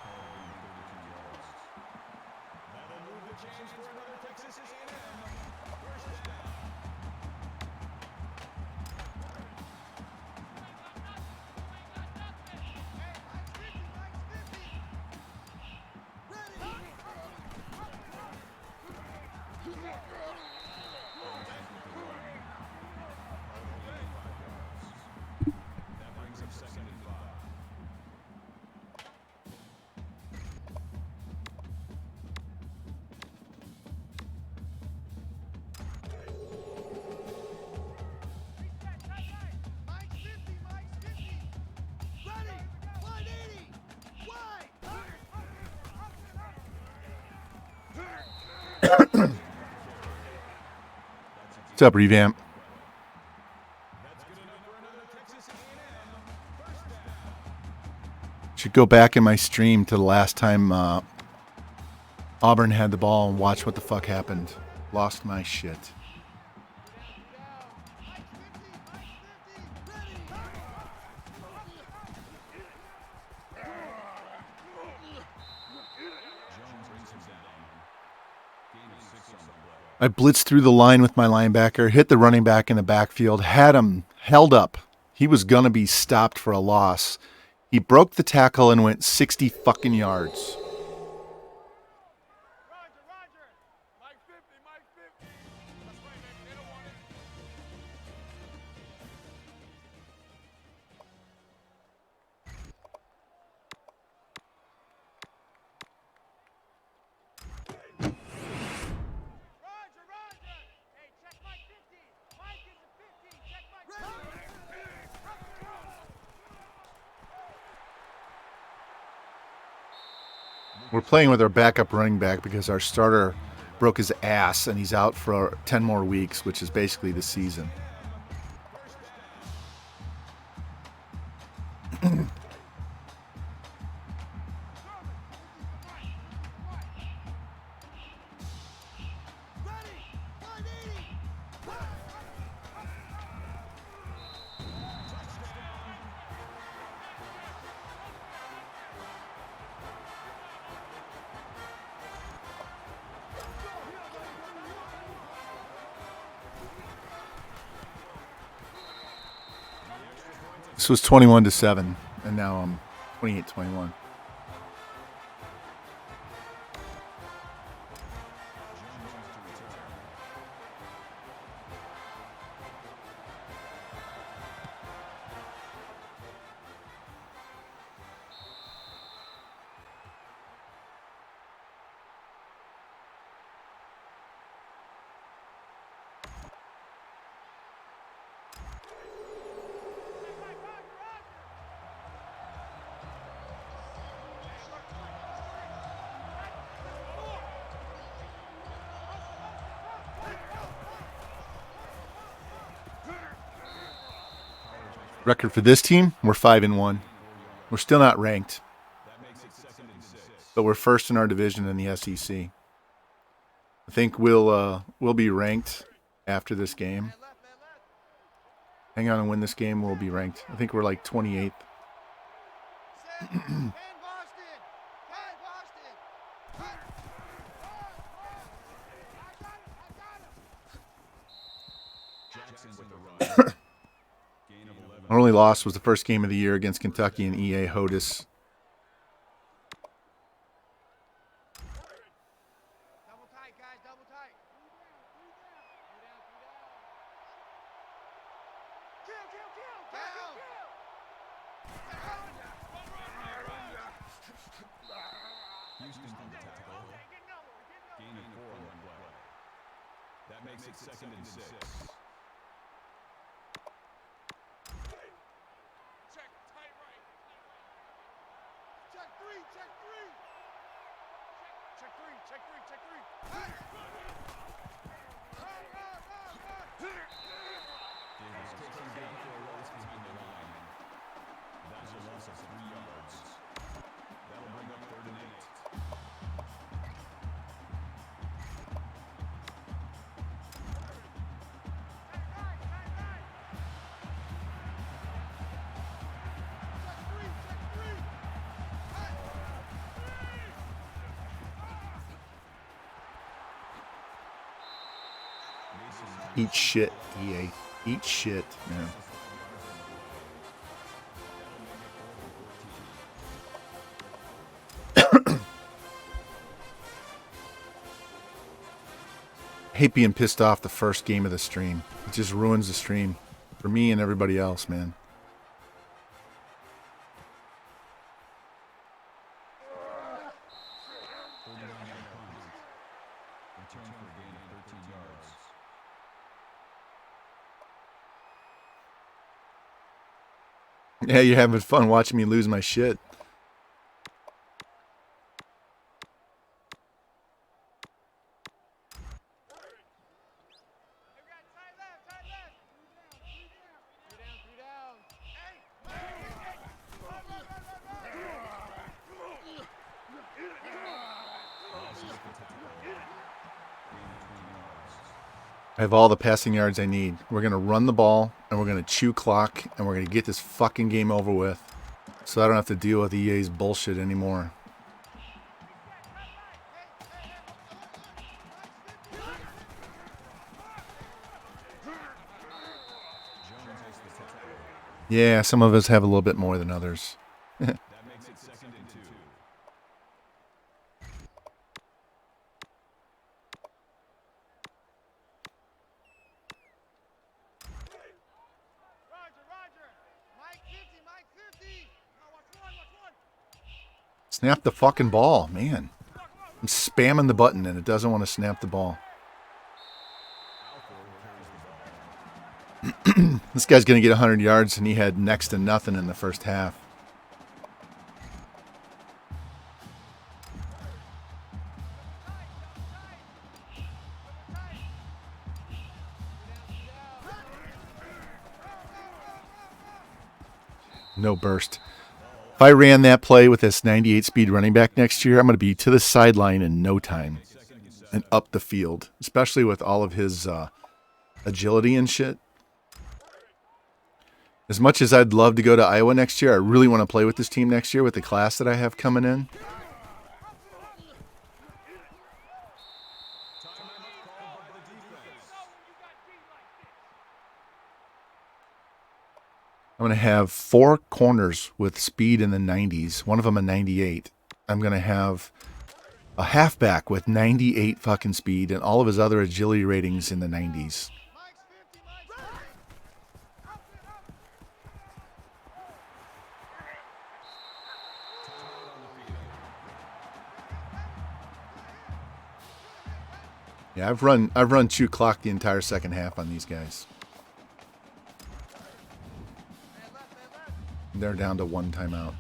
Call it gain of 32 yards. That'll move the chains for another Texas A&M. First down. That brings up 2nd and 5. Mike's 50, Mike's 50. Ready, 180, wide. What's up, Revamp? That's good enough for another Texas A&M. First down. Should go back in my stream to the last time Auburn had the ball and watch what the fuck happened. Lost my shit. Mike's 50, Mike's 50. Ready. Jones brings him down. Gain of 6 on the play. I blitzed through the line with my linebacker, hit the running back in the backfield, had him held up. He was going to be stopped for a loss. He broke the tackle and went 60 fucking yards. Roger, Roger. Mike 50, Mike 50. That's right, baby. They don't want it. Roger, Roger. Hey, check Mike 50. Mike is a 50. Check Mike 50. We're playing with our backup running back because our starter broke his ass and he's out for 10 more weeks, which is basically the season. Ready, 180. This was 21-7, and now I'm 28-21. Record for this team, we're 5-1. We're still not ranked, That makes it 2nd and 6. but we're first in our division in the SEC. I think we'll be ranked after this game. Hang on and win this game, we'll be ranked. I think we're like 28th. Set. Fan Boston. Fan Boston. Cut. I got him. Jackson with the run. Gain of 11. Our only loss was the first game of the year against Kentucky and EA Hodis. Double tight, guys. Double tight. Houston from the tackle. Gain of 4 on the play. That makes it 2nd and 6. Check tight right. Check three. Check three. Check three. Check three. Check three. Run. Davis takes him down for a loss behind the line. That's a loss of 3 yards. That'll bring up 3rd and 8. Check three. Check three. Eat shit, EA. Eat shit. Yeah. Hate being pissed off the first game of the stream. It just ruins the stream for me and everybody else, man. Return for a gain of 13 yards. Yeah, you're having fun watching me lose my shit. Hey, we got tight left, tight left. Three down. Hey, run, run, run, run, Losses the tackle. Gain of 20 yards. I have all the passing yards I need. We're going to run the ball, and we're going to chew clock, and we're going to get this fucking game over with so I don't have to deal with EA's bullshit anymore. Jones has the tackle. Yeah, some of us have a little bit more than others. That makes it 2nd and 2. Roger. Mike 50, Mike 50. Now watch one. Snap the fucking ball, man. I'm spamming the button, and it doesn't want to snap the ball. This guy's going to get 100 yards, and he had next to nothing in the first half. No burst. If I ran that play with this 98 speed running back next year, I'm going to be to the sideline in no time and up the field, especially with all of his agility and shit. As much as I'd love to go to Iowa next year, I really want to play with this team next year with the class that I have coming in. I'm going to have 4 corners with speed in the 90s, one of them a 98. I'm going to have a halfback with 98 fucking speed and all of his other agility ratings in the 90s. Mike's 50, Mike's 50. Yeah, I've run chew clock the entire second half on these guys. Man left. They're down to 1 timeout.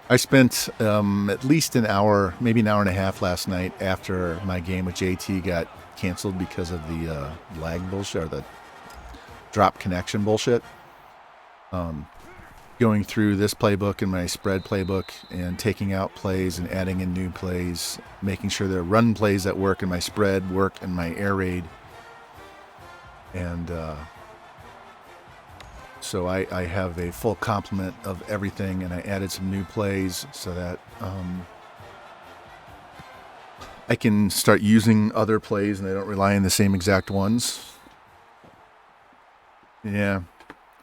I spent at least an hour, maybe an hour and a half last night after my game with JT got canceled because of the lag bullshit or the drop connection bullshit. Going through this playbook and my spread playbook and taking out plays and adding in new plays, making sure there are run plays that work in my spread, work in my air raid. And so I have a full complement of everything, and I added some new plays so that I can start using other plays and I don't rely on the same exact ones. Yeah.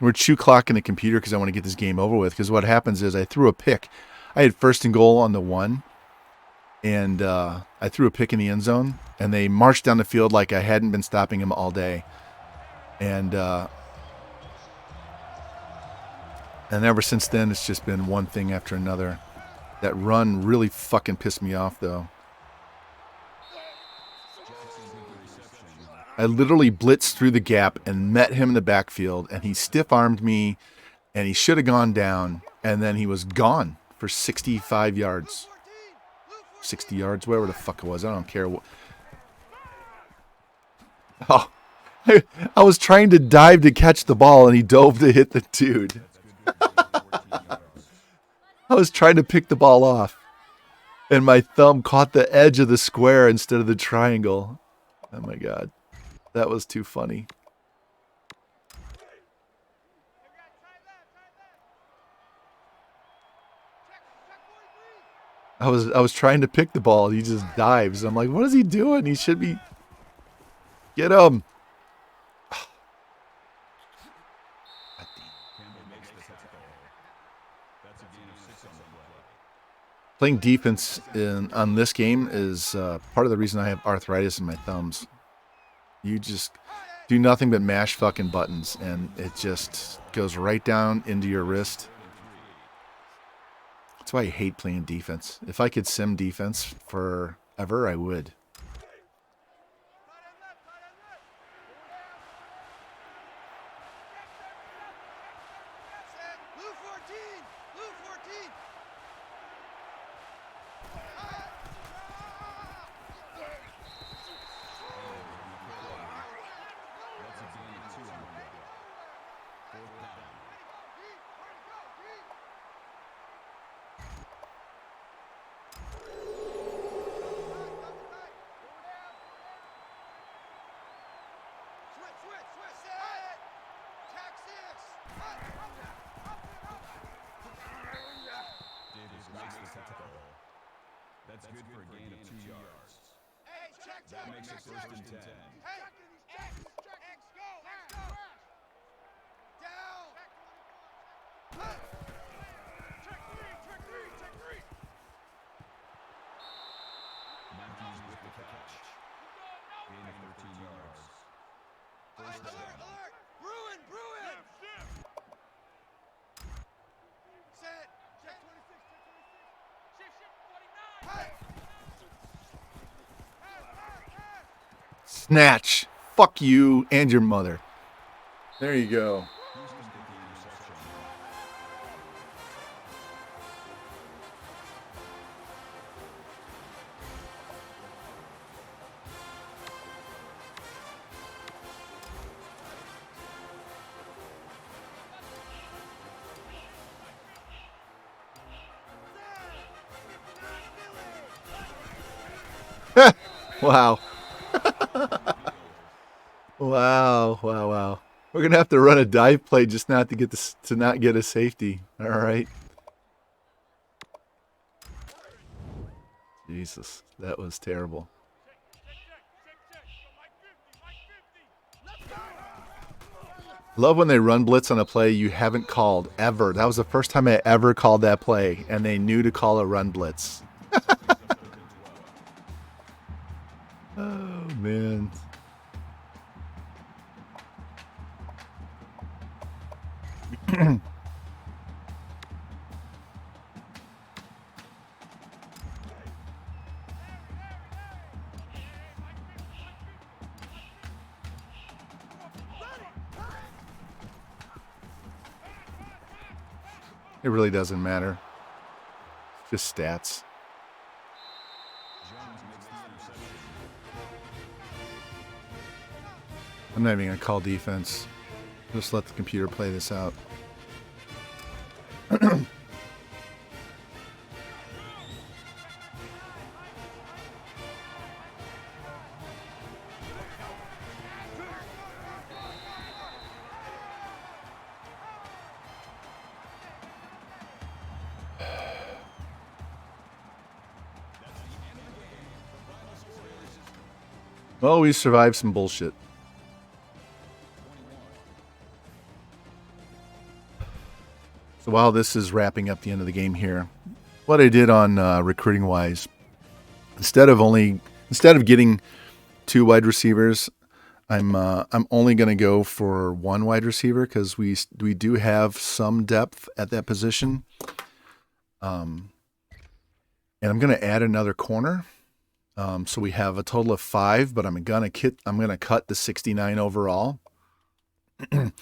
We're chew clocking the computer because I want to get this game over with. Because what happens is I threw a pick. I had 1st and goal on the 1. And I threw a pick in the end zone. And they marched down the field like I hadn't been stopping them all day. And ever since then, it's just been one thing after another. That run really fucking pissed me off, though. I literally blitzed through the gap and met him in the backfield, and he stiff-armed me, and he should have gone down, and then he was gone for 65 yards. 60 yards, wherever the fuck it was. I don't care. Oh, I was trying to dive to catch the ball, and he dove to hit the dude. I was trying to pick the ball off, and my thumb caught the edge of the square instead of the triangle. Oh, my God. That was too funny. I was trying to pick the ball. He just dives. I'm like, what is he doing? He should be. Get him. Campbell makes the tackle. That's a gain of 6 on the play. Playing defense on this game is part of the reason I have arthritis in my thumbs. You just do nothing but mash fucking buttons, and it just goes right down into your wrist. That's why I hate playing defense. If I could sim defense forever, I would. Set. Blue 14. Blue 14. That's a gain of 2 on the play. 4th down. Switch. Set. Texas. Davis makes the tackle. That's good for a gain of 2 yards. Hey, check. That makes it 1st and 10. Hey, X, go. Down. Check three. Matthews with the catch. Gain of 13 yards. 1st down. Alert. Bruin. Set. Check 26. Shift 49. Snatch. Fuck you and your mother. There you go. Houston with the interception. Wow. Wow. We're gonna have to run a dive play just not to get this to not get a safety. All right. Jesus, that was terrible. Love when they run blitz on a play you haven't called ever. That was the first time I ever called that play, and they knew to call a run blitz. Oh man. It really doesn't matter. It's just stats. Jones makes the interception. I'm not even going to call defense. Just let the computer play this out. Well, we survived some bullshit. So while this is wrapping up the end of the game here, what I did on recruiting wise, instead of getting 2 wide receivers, I'm only going to go for 1 wide receiver because we do have some depth at that position. And I'm going to add another corner. So we have a total of 5, but I'm gonna cut the 69 overall, and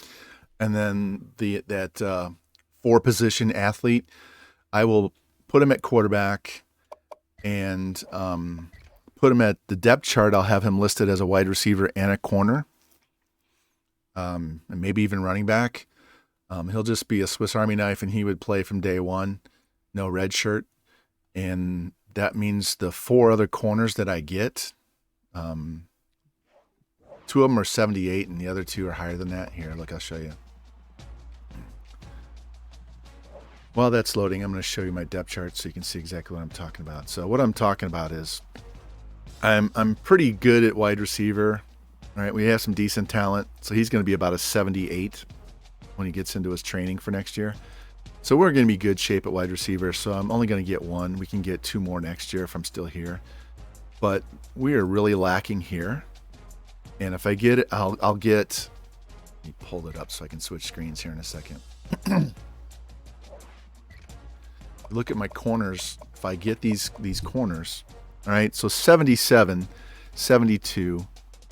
then that 4 position athlete, I will put him at quarterback, and put him at the depth chart. I'll have him listed as a wide receiver and a corner, and maybe even running back. He'll just be a Swiss Army knife, and he would play from day one, no red shirt, and that means the 4 other corners that I get, 2 of them are 78 and the other 2 are higher than that. Here, look, I'll show you. While that's loading, I'm going to show you my depth chart so you can see exactly what I'm talking about. So what I'm talking about is I'm pretty good at wide receiver. All right, we have some decent talent. So he's going to be about a 78 when he gets into his training for next year. So we're going to be good shape at wide receiver. So I'm only going to get one. We can get 2 more next year if I'm still here. But we are really lacking here. And if I get it, I'll get... Let me pull it up so I can switch screens here in a second. Look at my corners. If I get these corners, all right, so 77, 72,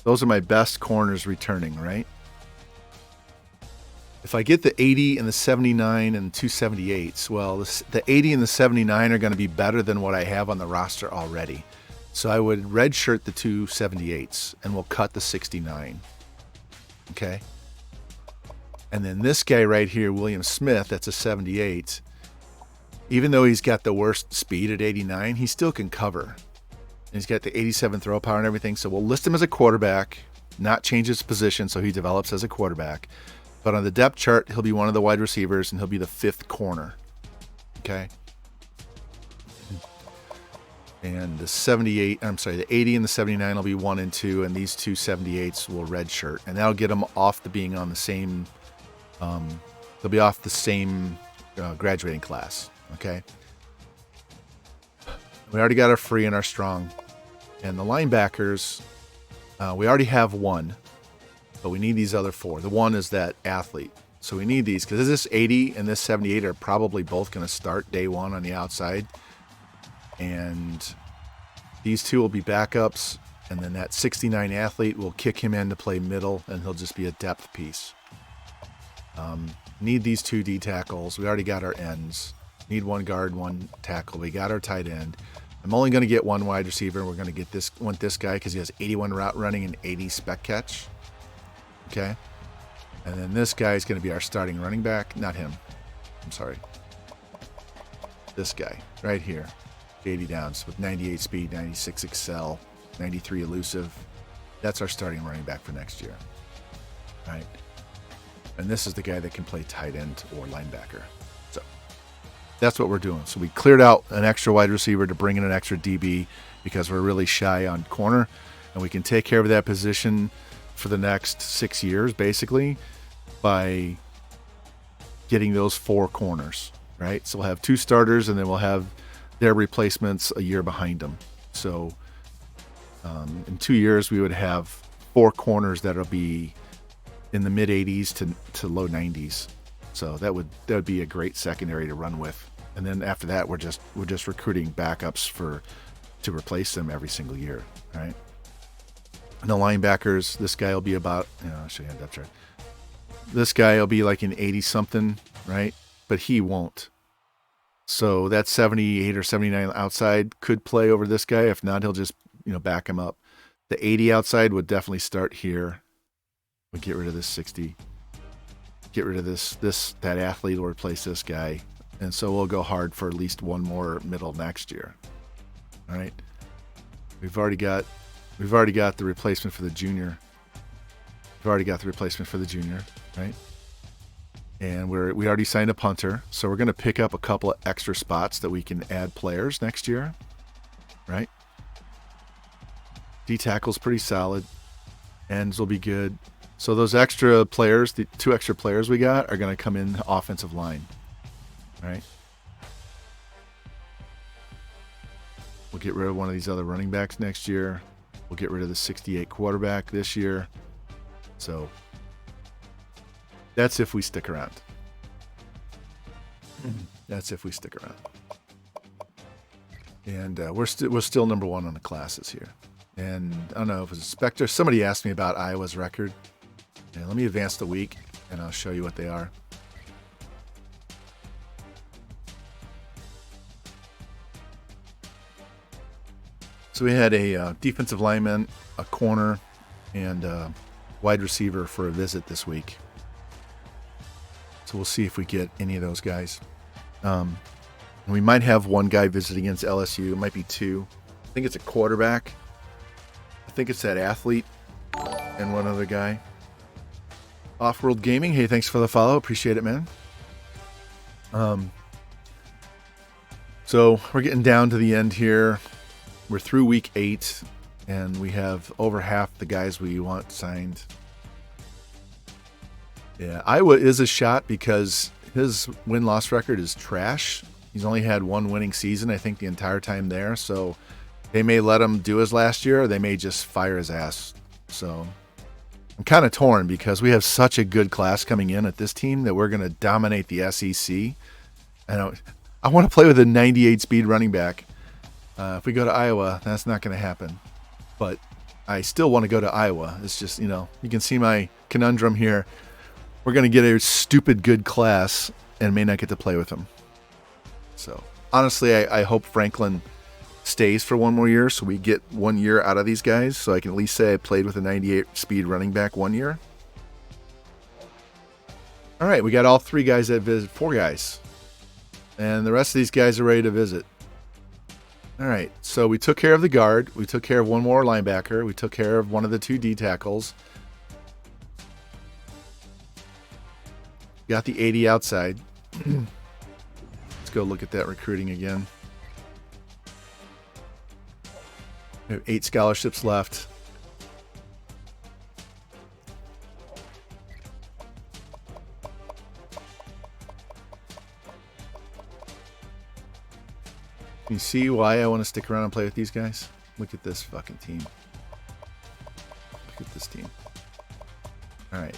those are my best corners returning, right? If I get the 80 and the 79 and 278s, well, the 80 and the 79 are going to be better than what I have on the roster already. So I would redshirt the 278s and we'll cut the 69. Okay? And then this guy right here, William Smith, that's a 78. Even though he's got the worst speed at 89, he still can cover. And he's got the 87 throw power and everything. So we'll list him as a quarterback, not change his position so he develops as a quarterback. But on the depth chart, he'll be one of the wide receivers, and he'll be the 5th corner. Okay? And the 80 and the 79 will be 1 and 2, and these two 78s will redshirt. And that'll get them off the being on the same, they'll be off the same graduating class. Okay? We already got our free and our strong. And the linebackers, we already have one. But we need these other 4. The one is that athlete. So we need these because this 80 and this 78 are probably both going to start day 1 on the outside. And these 2 will be backups. And then that 69 athlete will kick him in to play middle, and he'll just be a depth piece. Need these 2 D tackles. We already got our ends. Need 1 guard, 1 tackle. We got our tight end. I'm only going to get 1 wide receiver. We're going to want this guy because he has 81 route running and 80 spec catch. Okay, and then this guy is going to be our starting running back. Not him. I'm sorry. This guy right here. 80 downs with 98 speed, 96 excel, 93 elusive. That's our starting running back for next year. All right. And this is the guy that can play tight end or linebacker. So that's what we're doing. So we cleared out an extra wide receiver to bring in an extra DB because we're really shy on corner. And we can take care of that position for the next 6 years, basically, by getting those 4 corners, right? So we'll have 2 starters, and then we'll have their replacements a year behind them. So in 2 years, we would have 4 corners that'll be in the mid 80s to low 90s. So that would be a great secondary to run with. And then after that, we're just recruiting backups to replace them every single year, right? And the linebackers, this guy will be about, I'll show you the depth chart. This guy will be like an 80-something, right? But he won't. So that 78 or 79 outside could play over this guy. If not, he'll just, back him up. The 80 outside would definitely start here. We'll get rid of this 60. Get rid of that athlete will replace this guy. And so we'll go hard for at least 1 more middle next year. All right. We've already got the replacement for the junior. Right? And we already signed a punter, so we're going to pick up a couple of extra spots that we can add players next year, right? D tackle's pretty solid. Ends will be good. So those extra players, the 2 extra players we got, are going to come in the offensive line, right? We'll get rid of one of these other running backs next year. We'll get rid of the 68 quarterback this year. So that's if we stick around. And we're still number 1 on the classes here. And I don't know if it was Spectre. Somebody asked me about Iowa's record. Yeah, let me advance the week, and I'll show you what they are. So we had a defensive lineman, a corner, and a wide receiver for a visit this week. So we'll see if we get any of those guys. We might have 1 guy visit against LSU. It might be 2. I think it's a quarterback. I think it's that athlete and 1 other guy. Off-World Gaming, hey, thanks for the follow. Appreciate it, man. So we're getting down to the end here. We're through week 8, and we have over half the guys we want signed. Yeah, Iowa is a shot because his win-loss record is trash. He's only had one winning season, I think, the entire time there. So they may let him do his last year, or they may just fire his ass. So I'm kind of torn because we have such a good class coming in at this team that we're going to dominate the SEC. And I want to play with a 98 speed running back. If we go to Iowa, that's not going to happen. But I still want to go to Iowa. It's just, you can see my conundrum here. We're going to get a stupid good class and may not get to play with them. So honestly, I hope Franklin stays for one more year so we get 1 year out of these guys, so I can at least say I played with a 98 speed running back 1 year. All right, we got all 3 guys that visit, 4 guys. And the rest of these guys are ready to visit. All right, so we took care of the guard. We took care of one more linebacker. We took care of one of the 2 D tackles. Got the 80 outside. Let's go look at that recruiting again. We have 8 scholarships left. Can you see why I want to stick around and play with these guys? Look at this fucking team. Look at this team. All right.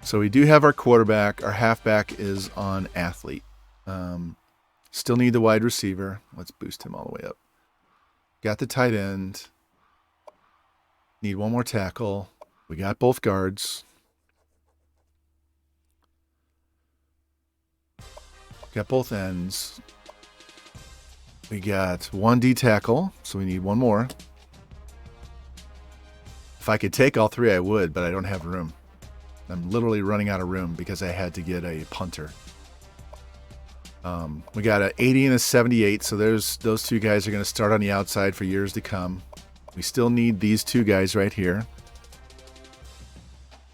So we do have our quarterback. Our halfback is on athlete. Still need the wide receiver. Let's boost him all the way up. Got the tight end. Need one more tackle. We got both guards. Got both ends. We got 1 D tackle, so we need 1 more. If I could take all 3, I would, but I don't have room. I'm literally running out of room because I had to get a punter. We got an 80 and a 78, so those 2 guys are going to start on the outside for years to come. We still need these 2 guys right here.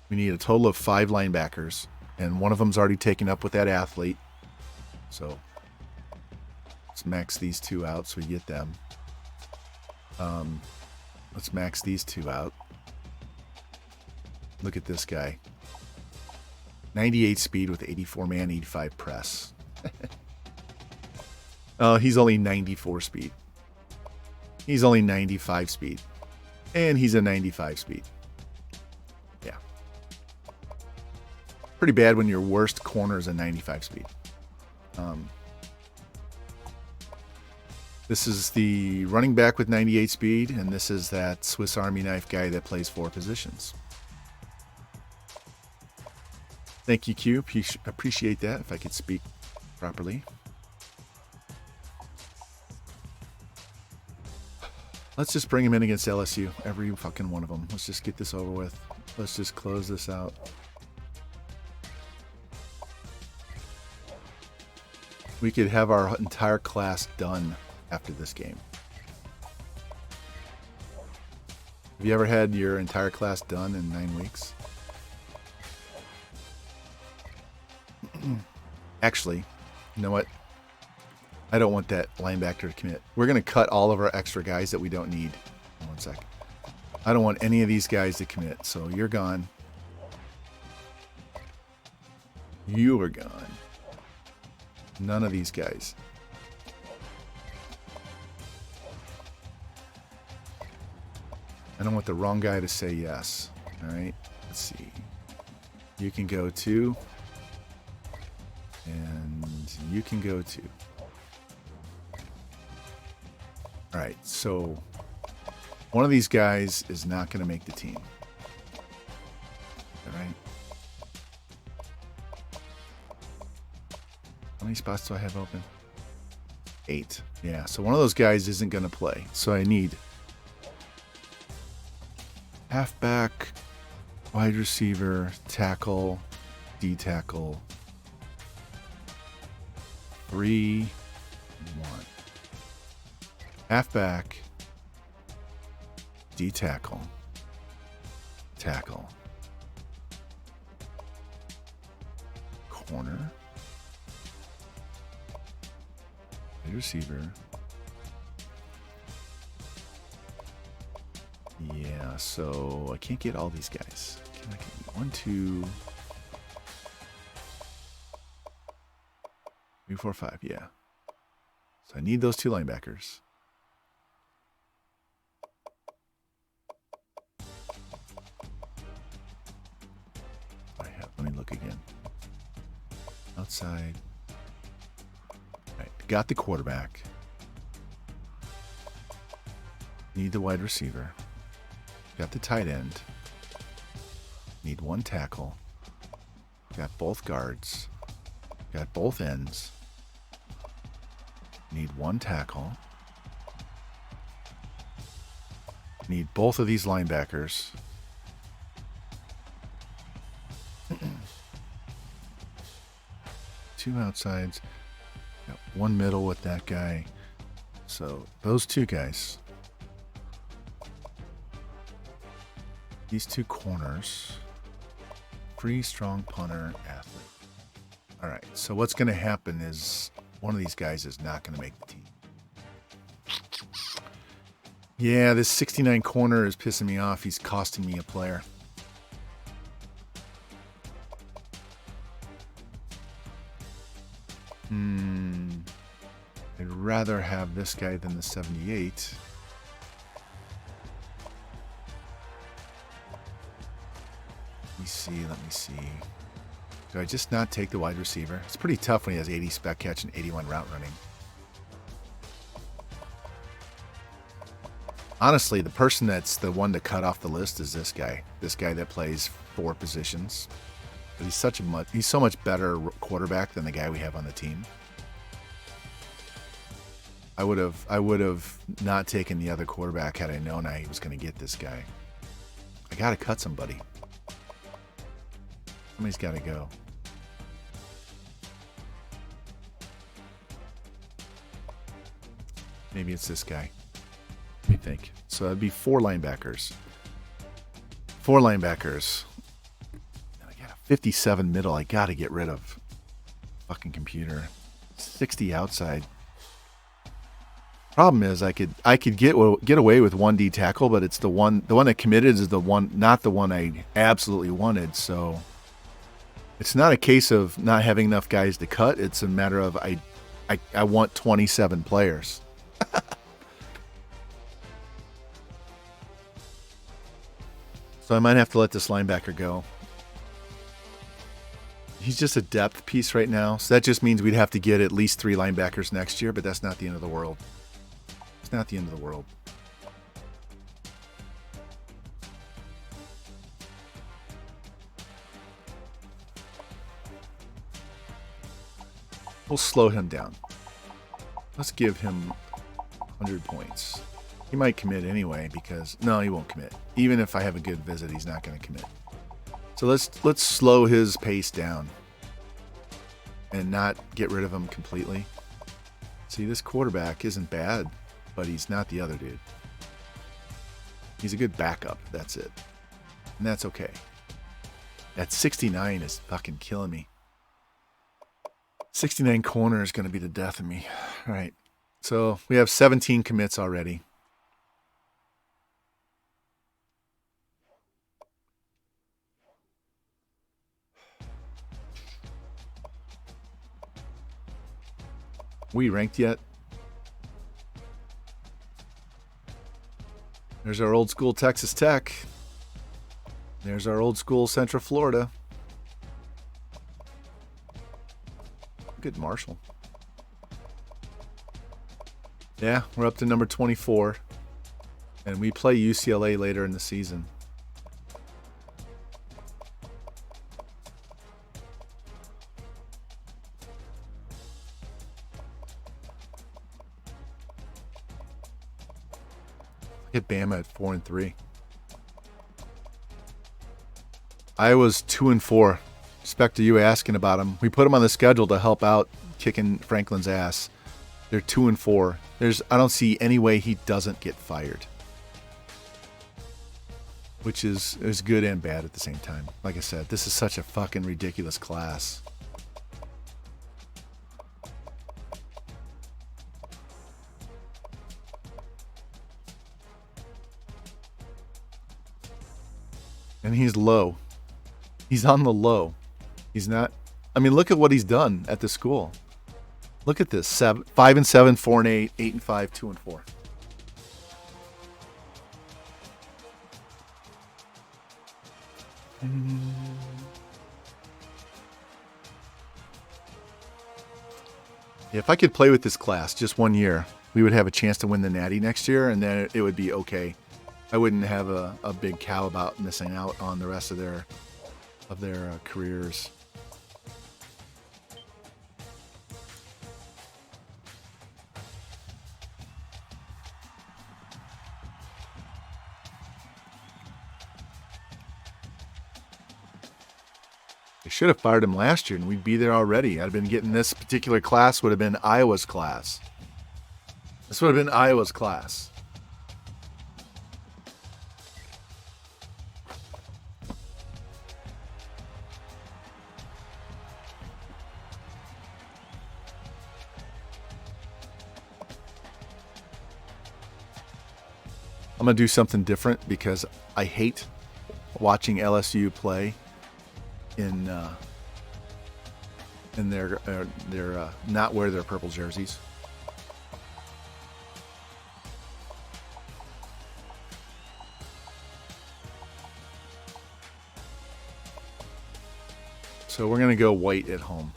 We need a total of 5 linebackers, and one of them's already taken up with that athlete. So let's max these 2 out so we get them. Let's max these 2 out. Look at this guy. 98 speed with 84 man, 85 press. Oh, he's only 94 speed. He's only 95 speed. And he's a 95 speed. Yeah. Pretty bad when your worst corner is a 95 speed. This is the running back with 98 speed, and this is that Swiss Army knife guy that plays 4 positions. Thank you, Q. Appreciate that, if I could speak properly. Let's just bring him in against LSU. Every fucking one of them. Let's just get this over with. Let's just close this out. We could have our entire class done after this game. Have you ever had your entire class done in 9 weeks? Actually, you know what? I don't want that linebacker to commit. We're going to cut all of our extra guys that we don't need. One sec. I don't want any of these guys to commit, so you're gone. You are gone. None of these guys. I don't want the wrong guy to say yes. All right, let's see. You can go too. And you can go too. All right, so one of these guys is not going to make the team. All right. How many spots do I have open? 8. Yeah, so one of those guys isn't going to play. So I need halfback, wide receiver, tackle, D tackle, 3, 1. Halfback, D tackle, tackle, corner, Wide receiver. Yeah, so I can't get all these guys. Can I get 1, 2, 3, 4, 5? Yeah. So I need those 2 linebackers. Let me look again. Outside. All right, got the quarterback. Need the wide receiver. Got the tight end. Need 1 tackle. Got both guards. Got both ends. Need 1 tackle. Need both of these linebackers. 2 outsides. Got 1 middle with that guy. So those 2 guys. These 2 corners. Free, strong punter, athlete. All right. So what's going to happen is one of these guys is not going to make the team. Yeah, this 69 corner is pissing me off. He's costing me a player. I'd rather have this guy than the 78. Let me see. Do I just not take the wide receiver? It's pretty tough when he has 80 spec catch and 81 route running. Honestly, the person that's the one to cut off the list is this guy. This guy that plays 4 positions. But he's so much better quarterback than the guy we have on the team. I would have not taken the other quarterback had I known I was going to get this guy. I got to cut somebody. Somebody's got to go. Maybe it's this guy. Let me think. So that'd be 4 linebackers. 4 linebackers. And I got a 57 middle. I got to get rid of. Fucking computer. 60 outside. Problem is, I could get away with 1D tackle, but it's the one that committed is the one, not the one I absolutely wanted. So it's not a case of not having enough guys to cut. It's a matter of I want 27 players. So I might have to let this linebacker go. He's just a depth piece right now, so that just means we'd have to get at least 3 linebackers next year, but that's not the end of the world. It's not the end of the world. We'll slow him down. Let's give him 100 points. He might commit anyway because... No, he won't commit. Even if I have a good visit, he's not going to commit. So let's slow his pace down and not get rid of him completely. See, this quarterback isn't bad, but he's not the other dude. He's a good backup. That's it. And that's okay. That 69 is fucking killing me. 69 corner is going to be the death of me. All right. So we have 17 commits already. We ranked yet? There's our old school Texas Tech. There's our old school Central Florida. Good Marshall. Yeah, we're up to number 24. And we play UCLA later in the season. Hit Bama at 4-3. Iowa's 2-4. Respect to you asking about them. We put them on the schedule to help out kicking Franklin's ass. They're 2-4. I don't see any way he doesn't get fired. Which is good and bad at the same time. Like I said, this is such a fucking ridiculous class. And he's low. He's on the low. He's not. I mean, look at what he's done at the school. Look at this: 5-7, 4-8, 8-5, 2-4. If I could play with this class just 1 year, we would have a chance to win the Natty next year, and then it would be okay. I wouldn't have a big cow about missing out on the rest of their careers. They should have fired him last year, and we'd be there already. I'd have been getting this particular class would have been Iowa's class. This would have been Iowa's class. I'm going to do something different because I hate watching LSU play in their not wear their purple jerseys. So we're going to go white at home.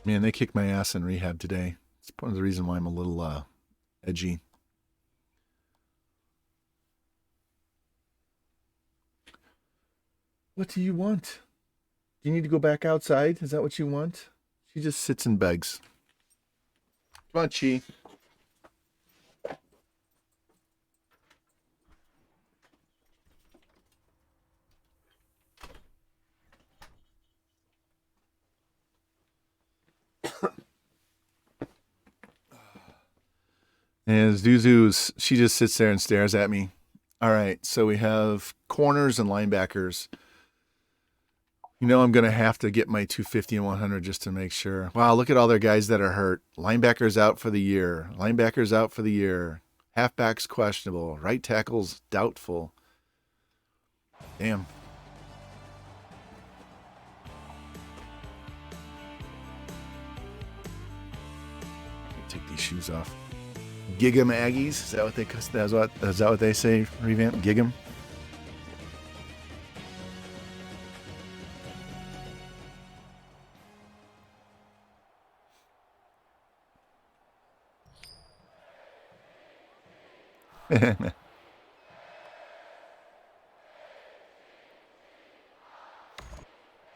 Man, they kicked my ass in rehab today. It's part of the reason why I'm a little edgy. What do you want? Do you need to go back outside? Is that what you want? She just sits and begs. Come on, Chi. And Zuzu's, she just sits there and stares at me. All right, so we have corners and linebackers. You know I'm going to have to get my 250 and 100 just to make sure. Wow, look at all their guys that are hurt. Linebackers out for the year. Linebackers out for the year. Halfbacks questionable. Right tackles doubtful. Damn. Take these shoes off. Gig 'em Aggies. Is that what they say? Revamped. Gig 'em.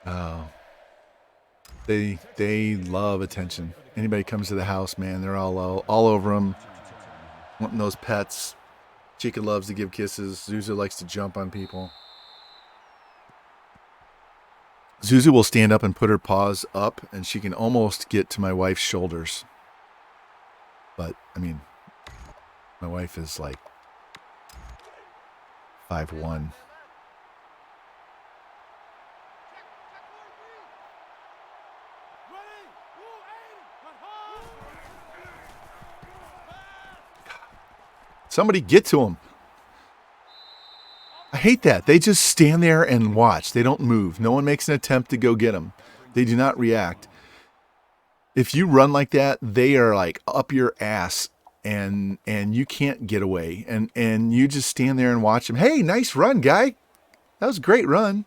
Oh, they love attention. Anybody comes to the house, man, they're all over them, wanting those pets. Chica loves to give kisses. Zuzu likes to jump on people. Zuzu will stand up and put her paws up, and she can almost get to my wife's shoulders. But I mean, my wife is like 5'1". Somebody get to him. I hate that. They just stand there and watch. They don't move. No one makes an attempt to go get them. They do not react. If you run like that, they are like up your ass and you can't get away. And you just stand there and watch them. Hey, nice run, guy. That was a great run.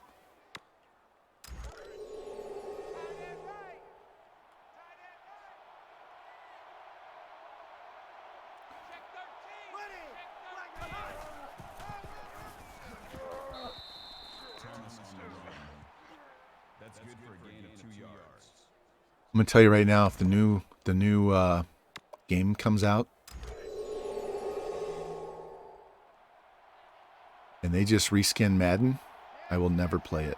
I'm gonna tell you right now, if the new game comes out and they just reskin Madden, I will never play it.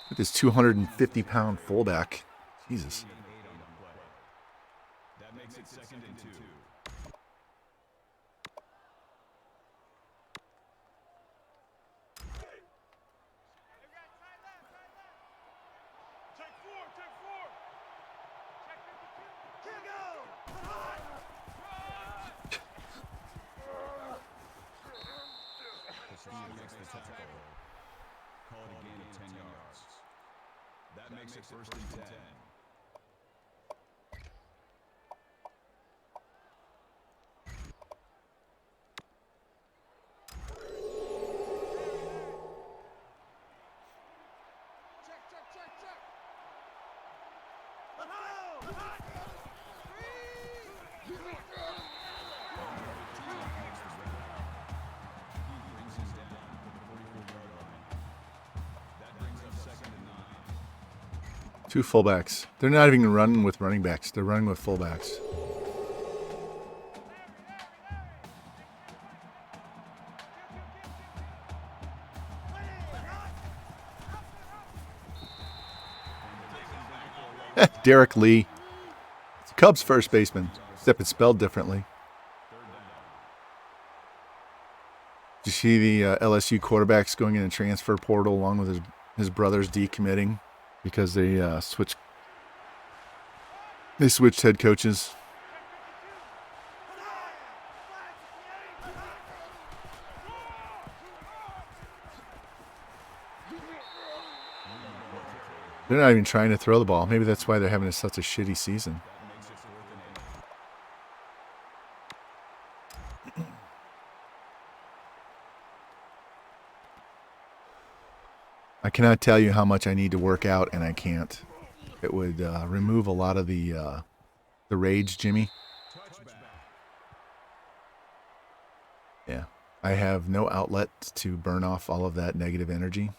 With this 250-pound fullback. Jesus. That makes it 2nd and 2. Take 4, take 4. Check 52. Here we go. Castillo makes the tackle. Call it a gain of 10 yards. That makes it 1st and 10. Check, check, check, check. He brings him down to the 44-yard line. That brings up 2nd and 9. 2 fullbacks. They're not even running with running backs. They're running with fullbacks. Derek Lee. It's Cubs first baseman, except it's spelled differently. Did you see the LSU quarterbacks going in a transfer portal along with his brothers decommitting because they switched head coaches? They're not even trying to throw the ball. Maybe that's why they're having such a shitty season. I cannot tell you how much I need to work out, and I can't. It would remove a lot of the rage, Jimmy. Yeah. I have no outlet to burn off all of that negative energy,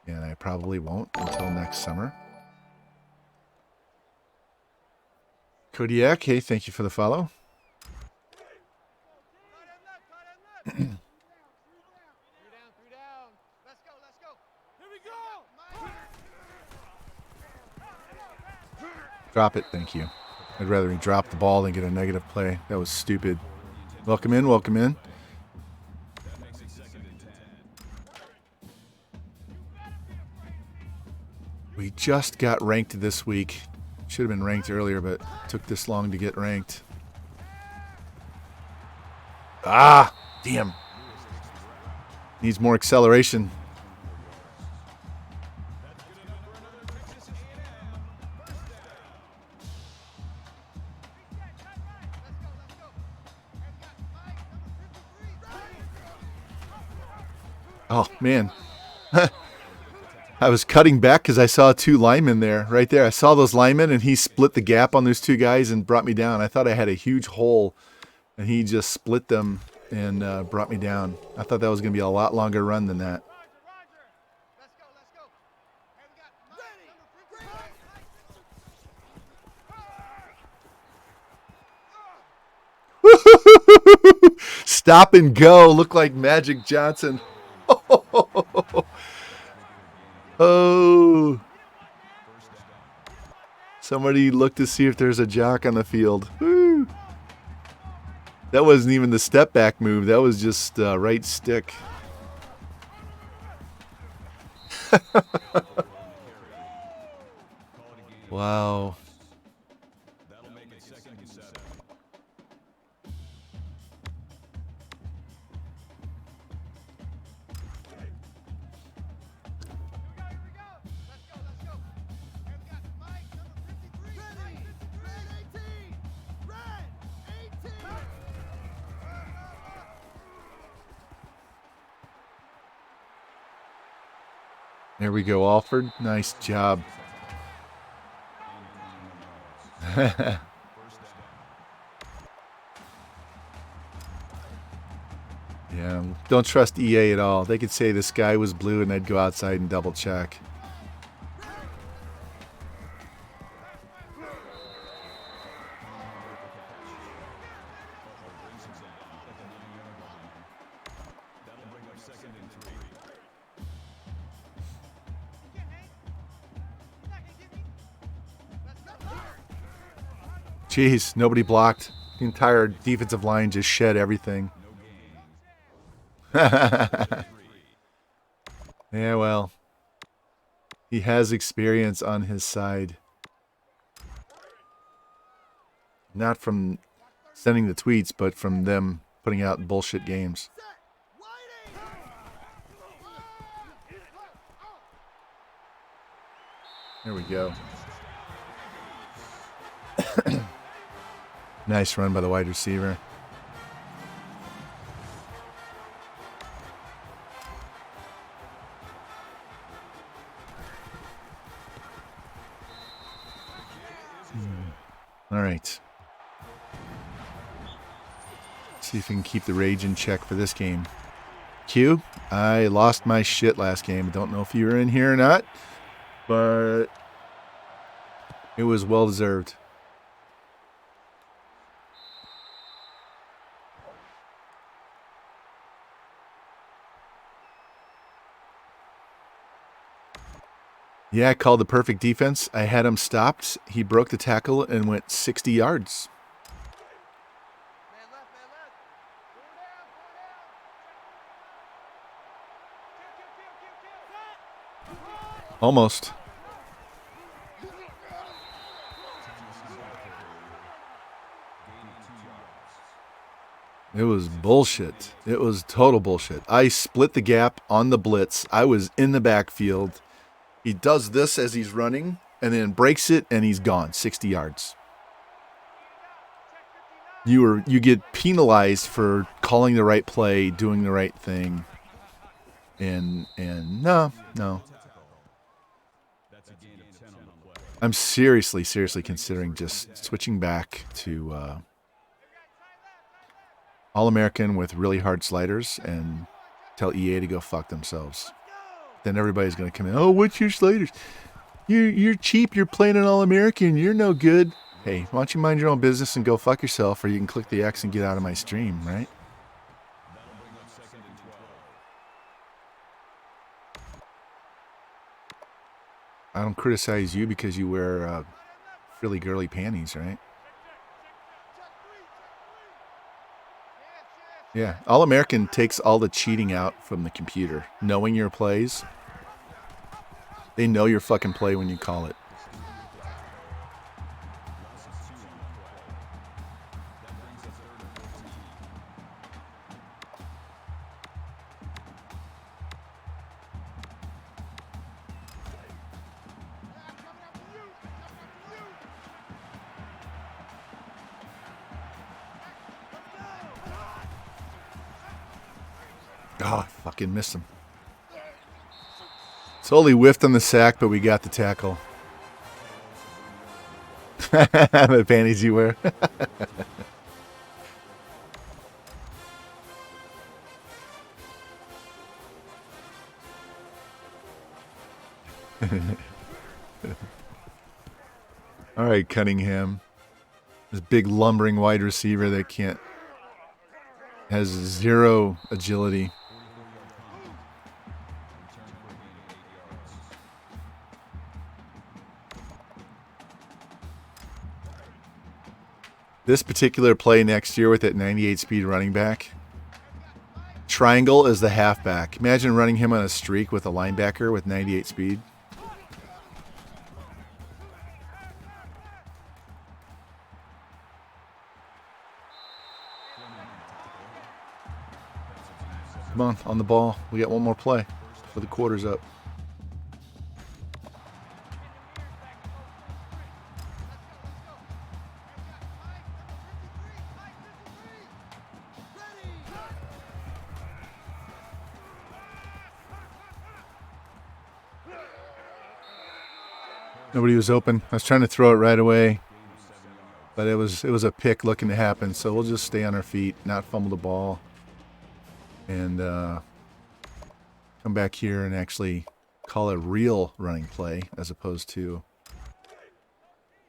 and I probably won't until next summer. Kodiak, hey, thank you for the follow. Tight end left. 3 down. Let's go, let's go. Here we go. Drop it, thank you. I'd rather he drop the ball than get a negative play. That was stupid. Welcome in, welcome in. We just got ranked this week. Should have been ranked earlier, but took this long to get ranked. Ah, damn. Needs more acceleration. Oh, man. I was cutting back because I saw 2 linemen there, right there. I saw those linemen, and he split the gap on those 2 guys and brought me down. I thought I had a huge hole, and he just split them and brought me down. I thought that was going to be a lot longer run than that. Roger. Let's go, let's go. And we got Mike, number 3. Stop and go. Look like Magic Johnson. Oh. Somebody look to see if there's a jock on the field. Woo. That wasn't even the step back move. That was just right stick. Wow. That'll make it 2nd and 7. Here we go. Let's go, let's go. And we got Mike, number 53. Red 18. Red 18. There we go, Alford. Nice job. Yeah, don't trust EA at all. They could say the sky was blue and I'd go outside and double check. That'll bring up 2nd and 3. Jeez, nobody blocked. The entire defensive line just shed everything. Yeah, well, he has experience on his side. Not from sending the tweets, but from them putting out bullshit games. There we go. Nice run by the wide receiver. All right. See if we can keep the rage in check for this game. Q, I lost my shit last game. Don't know if you were in here or not, but it was well deserved. Yeah, I called the perfect defense. I had him stopped. He broke the tackle and went 60 yards. Man left, man left. Four down, four down. Almost. It was bullshit. It was total bullshit. I split the gap on the blitz. I was in the backfield. He does this as he's running and then breaks it and he's gone 60 yards. You get penalized for calling the right play, doing the right thing. And no. I'm seriously considering just switching back to All-American with really hard sliders and tell EA to go fuck themselves. Then everybody's going to come in, oh, what's your sliders? You're cheap, you're playing an All-American, you're no good. Hey, why don't you mind your own business and go fuck yourself, or you can click the X and get out of my stream, right? I don't criticize you because you wear frilly girly panties, right? Yeah, All-American takes all the cheating out from the computer. Knowing your plays. They know your fucking play when you call it. Oh, I fucking missed him. Totally whiffed on the sack, but we got the tackle. The panties you wear. All right, Cunningham. This big lumbering wide receiver that has zero agility. This particular play next year with that 98 speed running back, triangle is the halfback. Imagine running him on a streak with a linebacker with 98 speed. Come on the ball. We got one more play before the quarter's up. Nobody was open. I was trying to throw it right away, but it was a pick looking to happen. So we'll just stay on our feet, not fumble the ball, and come back here and actually call a real running play as opposed to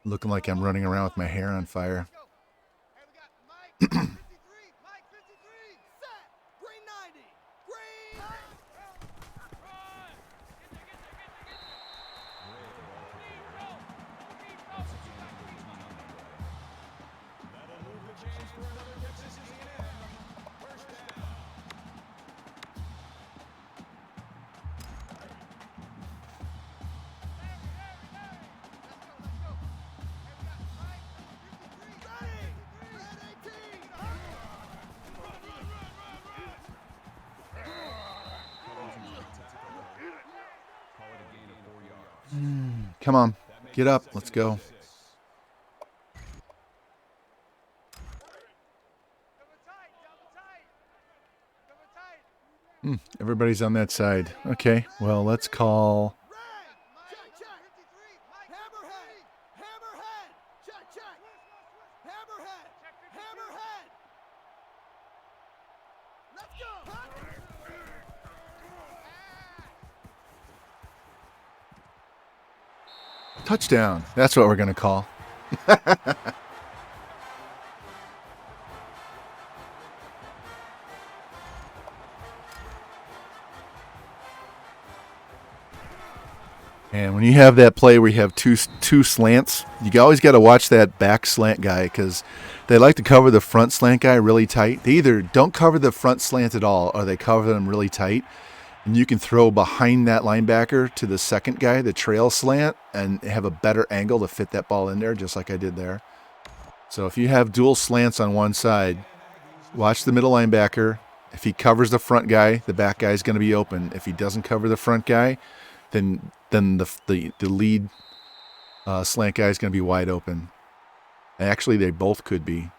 looking like I'm running around with my hair on fire. Hey, we got Mike 53, Mike 53, set, green 90, green. Come on. Get up. Let's go. Double tight, double tight. Double tight. Everybody's on that side. Okay, well, let's call... Red. Check, check. 53. Mike. Hammerhead. Hammerhead. Check, check. Hammerhead. Hammerhead. Let's go. Touchdown. That's what we're going to call. And when you have that play where you have two slants, you always got to watch that back slant guy because they like to cover the front slant guy really tight. They either don't cover the front slant at all or they cover them really tight. And you can throw behind that linebacker to the second guy, the trail slant, and have a better angle to fit that ball in there, just like I did there. So if you have dual slants on one side, watch the middle linebacker. If he covers the front guy, the back guy is going to be open. If he doesn't cover the front guy, then the lead slant guy is going to be wide open. Actually, they both could be.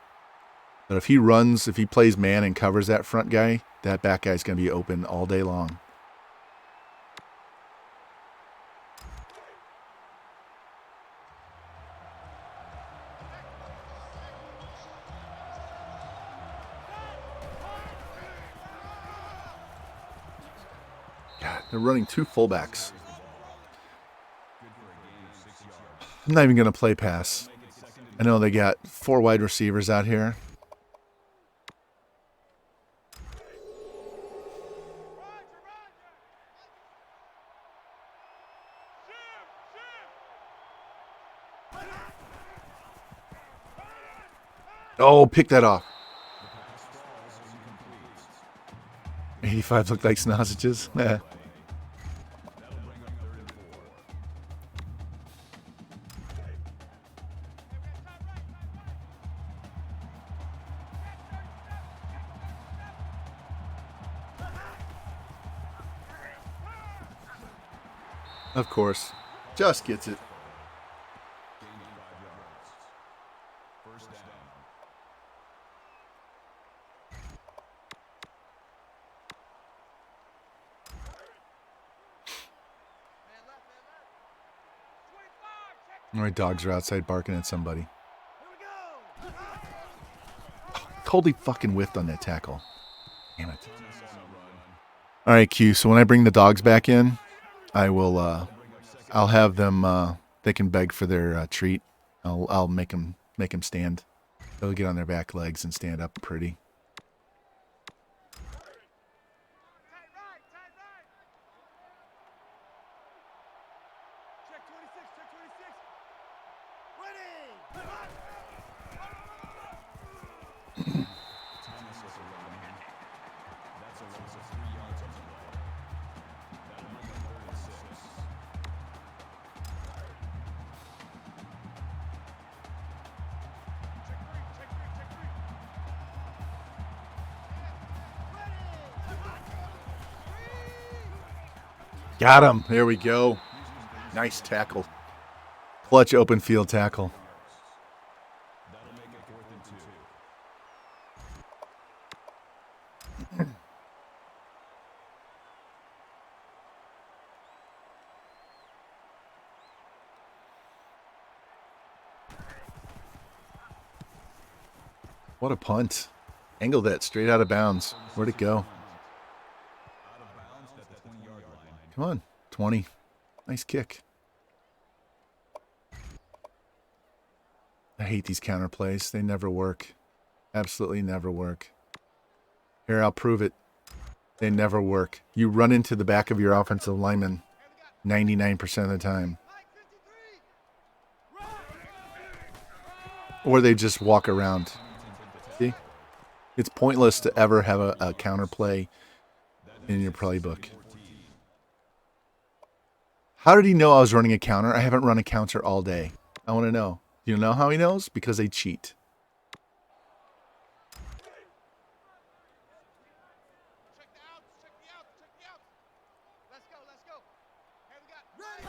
But if he plays man and covers that front guy, that back guy is going to be open all day long. God, they're running two fullbacks. I'm not even going to play pass. I know they got 4 wide receivers out here. Oh, pick that off. 85 look like sausages. Of course. Just gets it. First down. Man left, man left. 25. Check. My dogs are outside barking at somebody. Here we go. Totally fucking whiffed on that tackle. Damn it. All right, Q. So when I bring the dogs back in, I will. I'll have them. They can beg for their treat. I'll make them stand. They'll get on their back legs and stand up pretty. Tight right, tight right. Check 26, check 26. Ready. Thomas is a run. That's a loss of 3 yards on the play. That'll bring up 3rd and 6. Check three, check three, check three. Got him. There we go. Nice tackle. Clutch open field tackle. That'll make it 4th and 2. What a punt. Angled that straight out of bounds. Where'd it go? Out of bounds at the 20-yard line. Come on. 20. Nice kick. I hate these counter plays. They never work. Absolutely never work. Here, I'll prove it. They never work. You run into the back of your offensive lineman 99% of the time. Mike 53. Or they just walk around. See? It's pointless to ever have a counter play in your playbook. How did he know I was running a counter? I haven't run a counter all day. I want to know. Do you know how he knows? Because they cheat. Check the outs, check the outs, check the outs. Let's go, let's go. Here we got. Ready.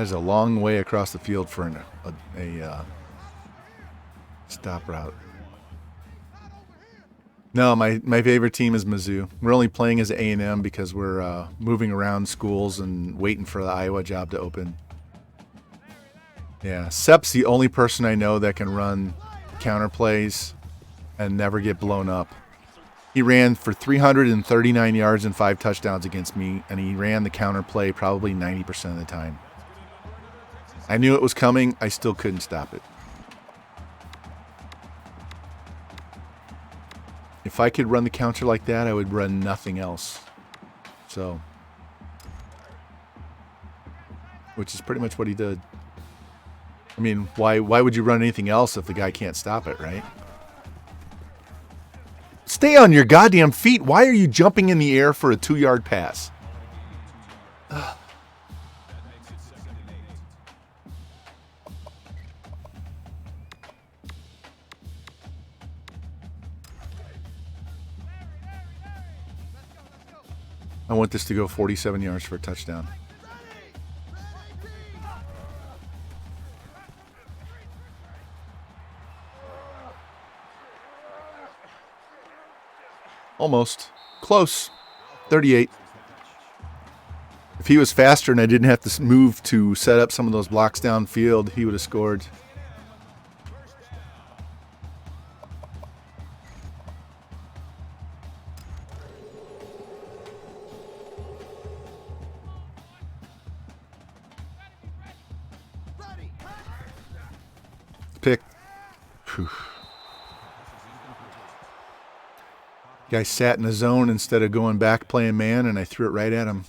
That's a long way across the field for a stop route. No, my favorite team is Mizzou. We're only playing as A&M because we're moving around schools and waiting for the Iowa job to open. Yeah, Sep's the only person I know that can run counter plays and never get blown up. He ran for 339 yards and 5 touchdowns against me, and he ran the counter play probably 90% of the time. I knew it was coming. I still couldn't stop it. If I could run the counter like that, I would run nothing else. So, which is pretty much what he did. I mean, why would you run anything else if the guy can't stop it, right? Stay on your goddamn feet. Why are you jumping in the air for a 2-yard pass? Ugh. I want this to go 47 yards for a touchdown. Almost. Close. 38. If he was faster and I didn't have to move to set up some of those blocks downfield, he would have scored. Pick. Whew. Guy sat in the zone instead of going back playing man, and I threw it right at him.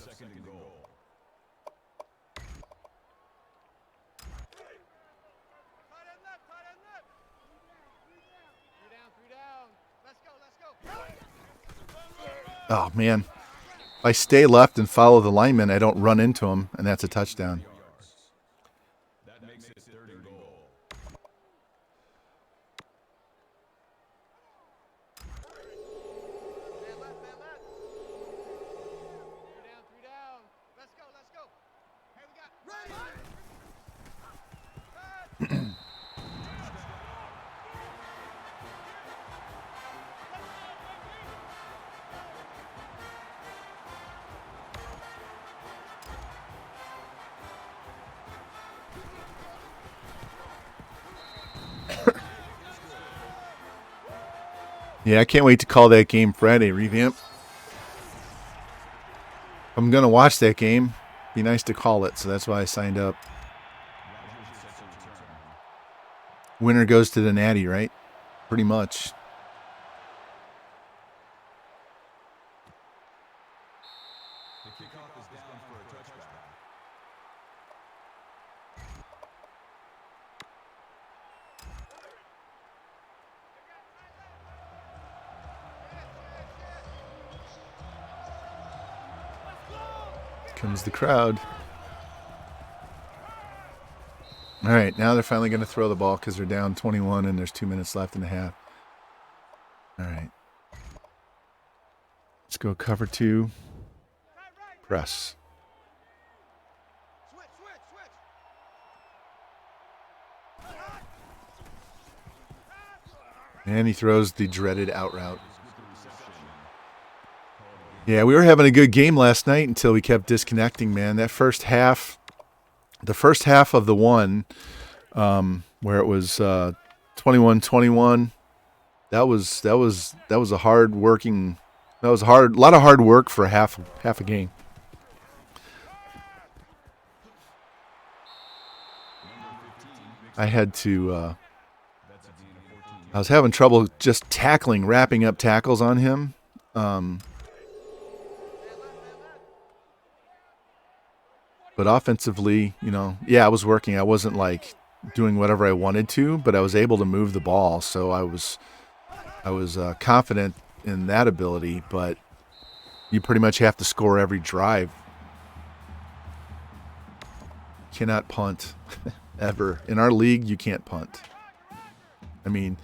Oh, man. If I stay left and follow the lineman, I don't run into him, and that's a touchdown. That makes it 3rd and goal. Three down. Let's go. Hey, we got ready. Yeah, I can't wait to call that game Friday, Revamp. I'm going to watch that game. Be nice to call it, so that's why I signed up. Winner goes to the Natty, right? Pretty much. The kickoff is down for a touchback. Comes the crowd. All right, now they're finally going to throw the ball because they're down 21 and there's 2 minutes left in the half. All right. Let's go cover 2. Press. Switch. And he throws the dreaded out route. Yeah, we were having a good game last night until we kept disconnecting, man. That first half, the first half of the one, where it was 21-21, that was a hard working, a lot of hard work for half a game. I had to, I was having trouble just wrapping up tackles on him. But offensively, I was working. I wasn't like doing whatever I wanted to, but I was able to move the ball. So I was confident in that ability, but you pretty much have to score every drive. Cannot punt ever. In our league, you can't punt. I mean,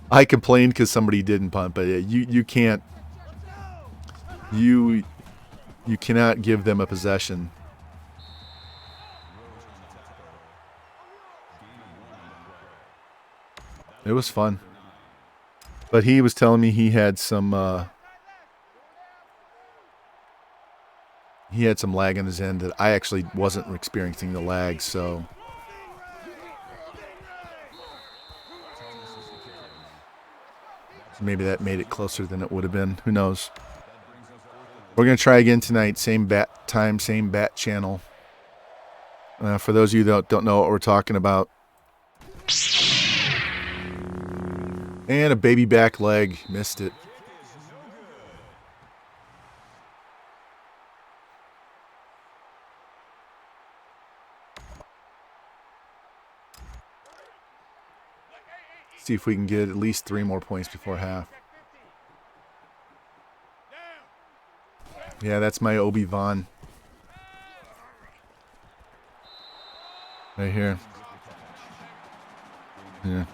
I complained because somebody didn't punt, but you can't. You cannot give them a possession. It was fun. But he was telling me he had some lag on his end that I actually wasn't experiencing the lag, so maybe that made it closer than it would have been. Who knows? We're going to try again tonight. Same bat time, same bat channel. For those of you that don't know what we're talking about. And a baby back leg. Missed it. See if we can get at least 3 more points before half. Yeah, that's my Obi-Wan. Right here. Yeah.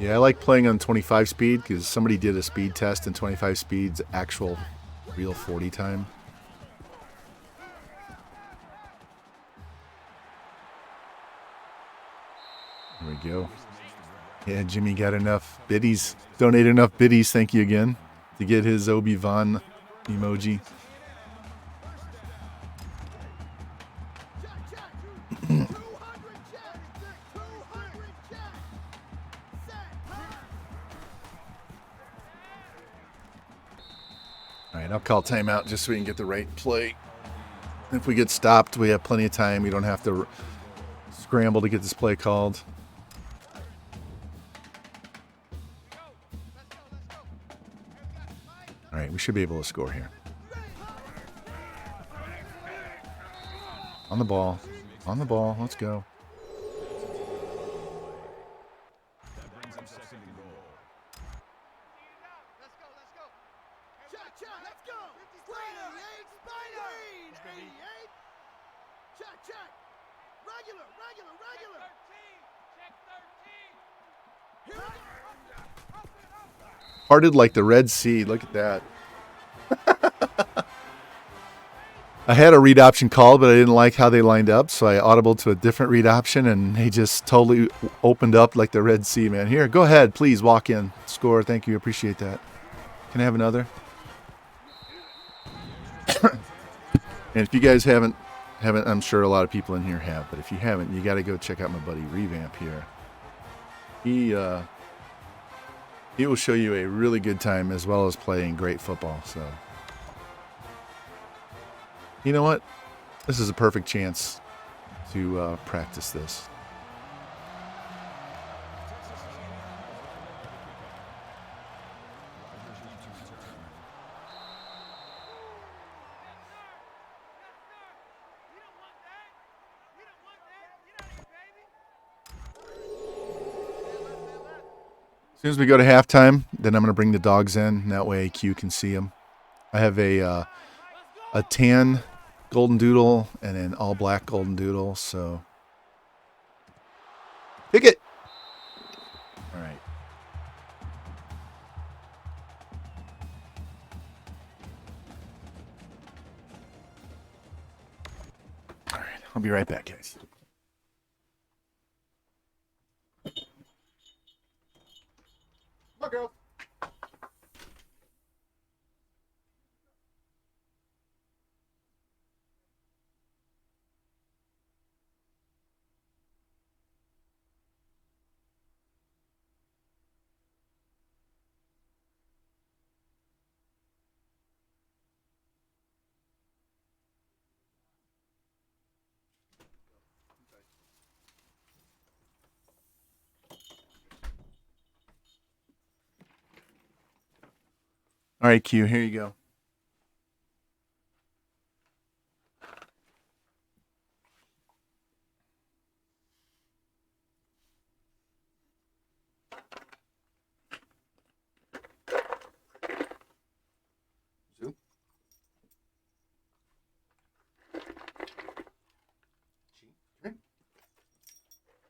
Yeah, I like playing on 25 speed because somebody did a speed test and 25 speed's actual real 40 time. There we go. Yeah, Jimmy got enough biddies. Donated enough biddies, thank you again, to get his Obi-Wan emoji. All right, I'll call timeout just so we can get the right play. If we get stopped, we have plenty of time. We don't have to scramble to get this play called. All right, we should be able to score here. On the ball. On the ball. Let's go. Parted like the Red Sea. Look at that. I had a read option called, but I didn't like how they lined up, so I audibled to a different read option, and they just totally opened up like the Red Sea, man. Here, go ahead. Please walk in. Score. Thank you. Appreciate that. Can I have another? And if you guys haven't, I'm sure a lot of people in here have, but if you haven't, you got to go check out my buddy Revamped here. He will show you a really good time as well as playing great football. So, you know what? This is a perfect chance to practice this. As soon as we go to halftime, then I'm going to bring the dogs in. And that way Q can see them. I have a tan golden doodle and an all black golden doodle. So pick it. All right. All right. I'll be right back, guys. Girl. All right, Q, here you go.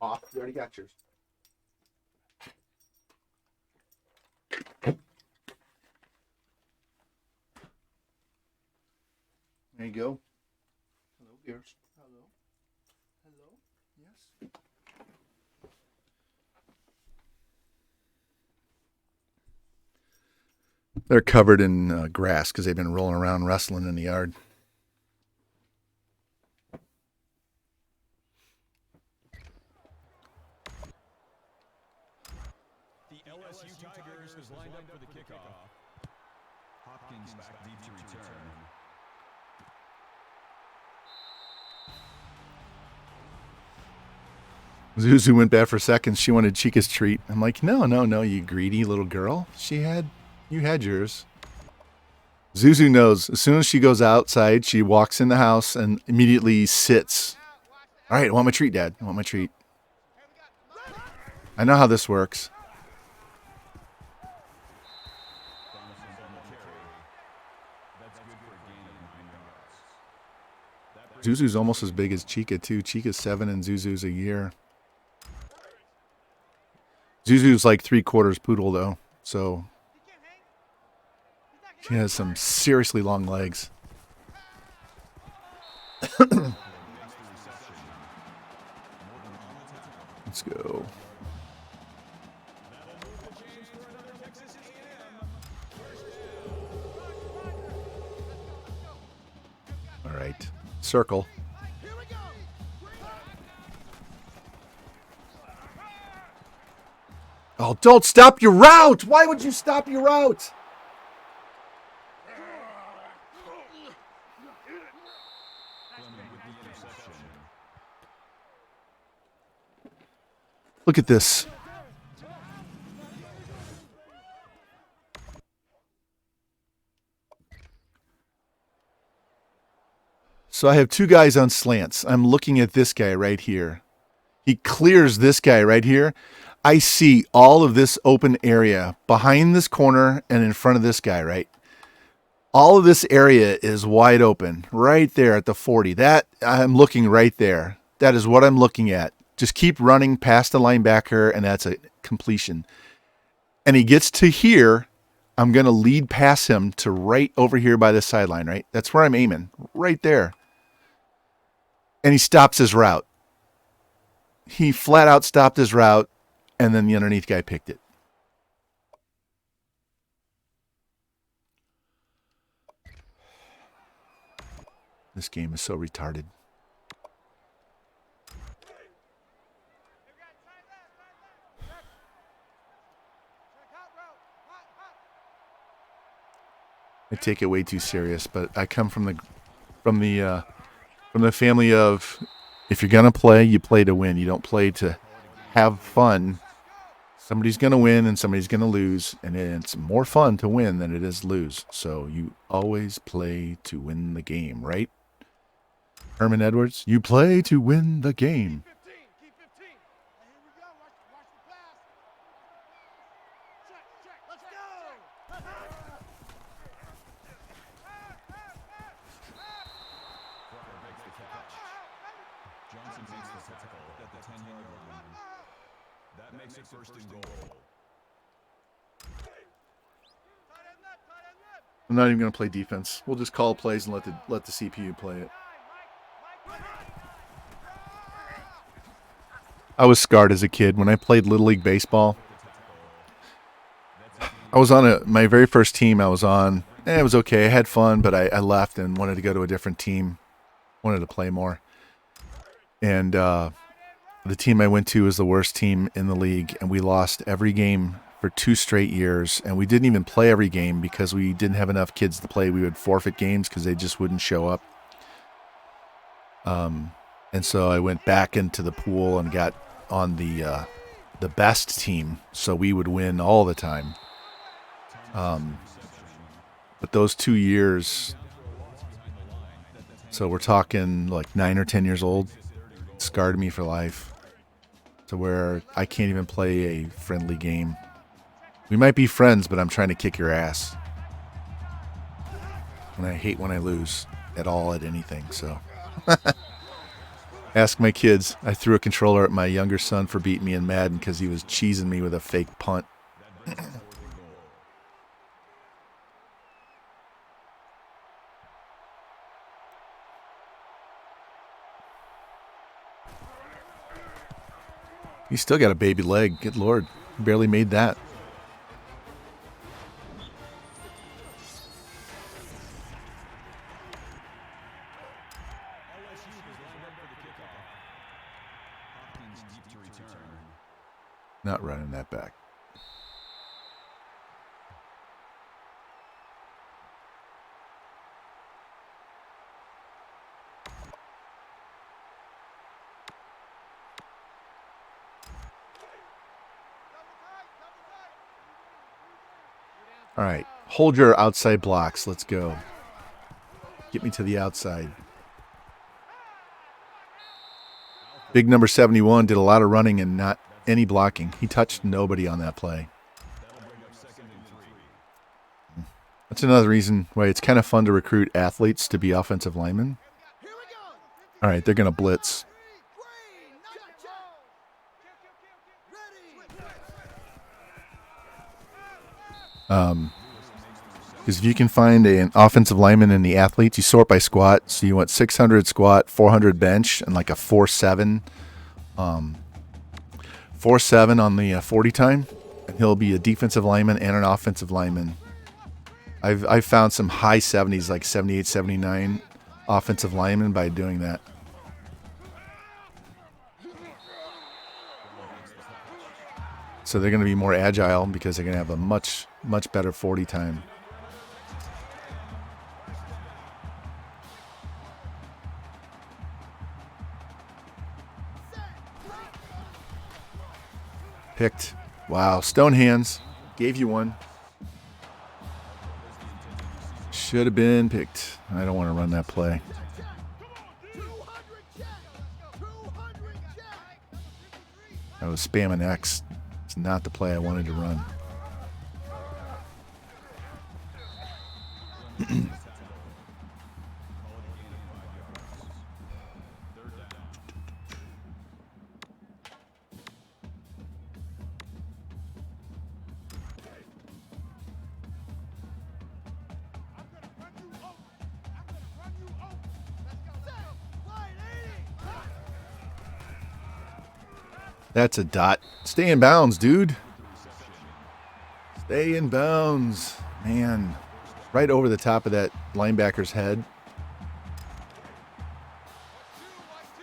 Off. You already got yours. There you go. Hello, ears. Hello. Hello. Yes. They're covered in grass because they've been rolling around wrestling in the yard. The LSU Tigers is lined up for the kickoff. Hopkins back deep to return. Zuzu went back for seconds. She wanted Chica's treat. I'm like, no, you greedy little girl. You had yours. Zuzu knows. As soon as she goes outside, she walks in the house and immediately sits. All right, I want my treat, Dad. I want my treat. I know how this works. Zuzu's almost as big as Chica, too. Chica's 7 and Zuzu's a year. Zuzu's like 3/4 poodle, though. So she has some seriously long legs. Let's go. All right. Circle. Oh, don't stop your route! Why would you stop your route? Look at this. So I have two guys on slants. I'm looking at this guy right here. He clears this guy right here. I see all of this open area behind this corner and in front of this guy, right? All of this area is wide open right there at the 40. That I'm looking right there. That is what I'm looking at. Just keep running past the linebacker, and that's a completion. And he gets to here. I'm going to lead past him to right over here by the sideline, right? That's where I'm aiming, right there. And he stops his route. He flat out stopped his route, and then the underneath guy picked it. This game is so retarded. I take it way too serious, but I come from the family of, if you're gonna play, you play to win. You don't play to have fun. Somebody's gonna win and somebody's gonna lose, and it's more fun to win than it is lose. So you always play to win the game, right? Herman Edwards, you play to win the game. Keep 15. Here we go. Watch the pass. Check. Let's go. Johnson takes the tackle at the 10-yard line. That makes it first and goal. I'm not even gonna play defense. We'll just call plays and let the CPU play it. I was scarred as a kid when I played Little League Baseball. I was on my very first team I was on. It was okay. I had fun, but I left and wanted to go to a different team. Wanted to play more. And the team I went to was the worst team in the league, and we lost every game for 2 straight years. And we didn't even play every game because we didn't have enough kids to play. We would forfeit games because they just wouldn't show up. And so I went back into the pool and got on the best team, so we would win all the time. But those 2 years, so we're talking like 9 or 10 years old, scarred me for life, to where I can't even play a friendly game. We might be friends, but I'm trying to kick your ass. And I hate when I lose at all at anything, so. Ask my kids. I threw a controller at my younger son for beating me in Madden because he was cheesing me with a fake punt. He's still got a baby leg. Good Lord. Barely made that. LSU is lined up for the kickoff. Hopkins deep to return. Not running that back. All right. Hold your outside blocks. Let's go. Get me to the outside. Big number 71 did a lot of running and not any blocking. He touched nobody on that play. That's another reason why it's kind of fun to recruit athletes to be offensive linemen. All right, they're going to blitz. Because if you can find an offensive lineman in the athletes, you sort by squat. So you want 600 squat, 400 bench, and like a 4.7. 4.7 on the 40 time. And he'll be a defensive lineman and an offensive lineman. I've found some high 70s, like 78, 79 offensive linemen by doing that. So they're going to be more agile because they're going to have a much better 40 time. Picked. Wow. Stone hands. Gave you one. Should have been picked. I don't want to run that play. I was spamming X. It's not the play I wanted to run. That's a dot. Stay in bounds, dude. Stay in bounds. Man. Right over the top of that linebacker's head.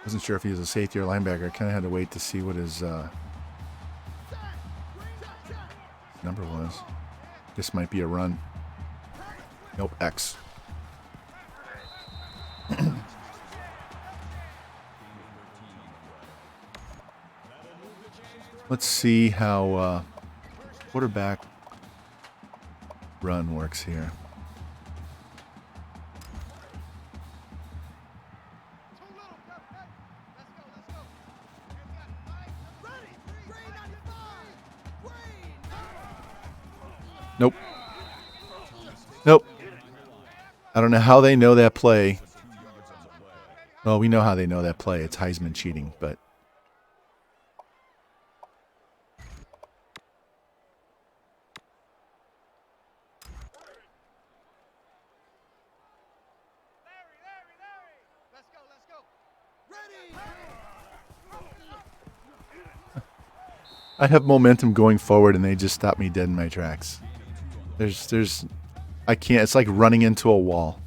Wasn't sure if he was a safety or linebacker. I kind of had to wait to see what his number was. This might be a run. Nope, X. Let's see how quarterback run works here. Nope. Nope. I don't know how they know that play. Well, we know how they know that play. It's Heisman cheating, but I have momentum going forward, and they just stop me dead in my tracks. I can't. It's like running into a wall.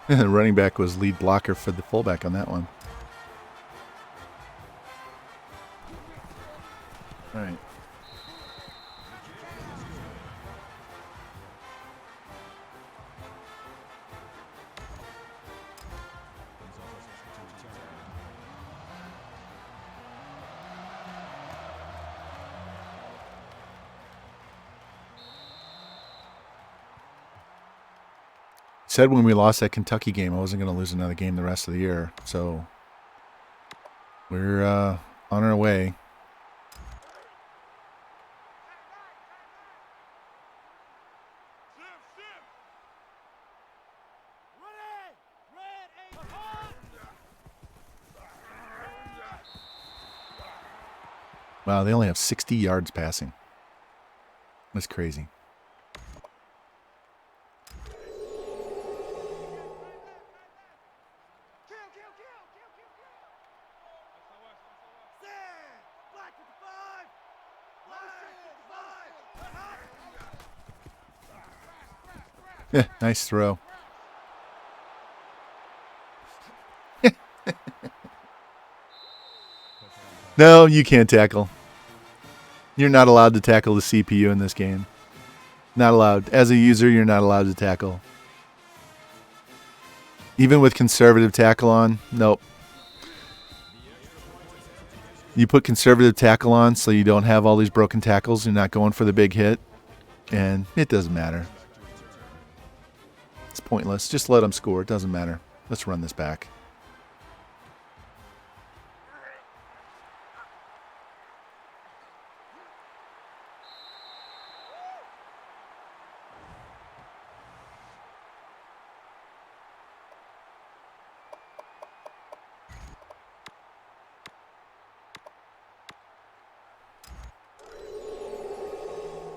The running back was lead blocker for the fullback on that one. All right. Said when we lost that Kentucky game, I wasn't going to lose another game the rest of the year. So we're on our way. Wow, they only have 60 yards passing. That's crazy. Yeah, nice throw. No, you can't tackle. You're not allowed to tackle the CPU in this game. Not allowed. As a user, you're not allowed to tackle. Even with conservative tackle on, nope. You put conservative tackle on so you don't have all these broken tackles. You're not going for the big hit. And it doesn't matter. It's pointless. Just let them score. It doesn't matter. Let's run this back.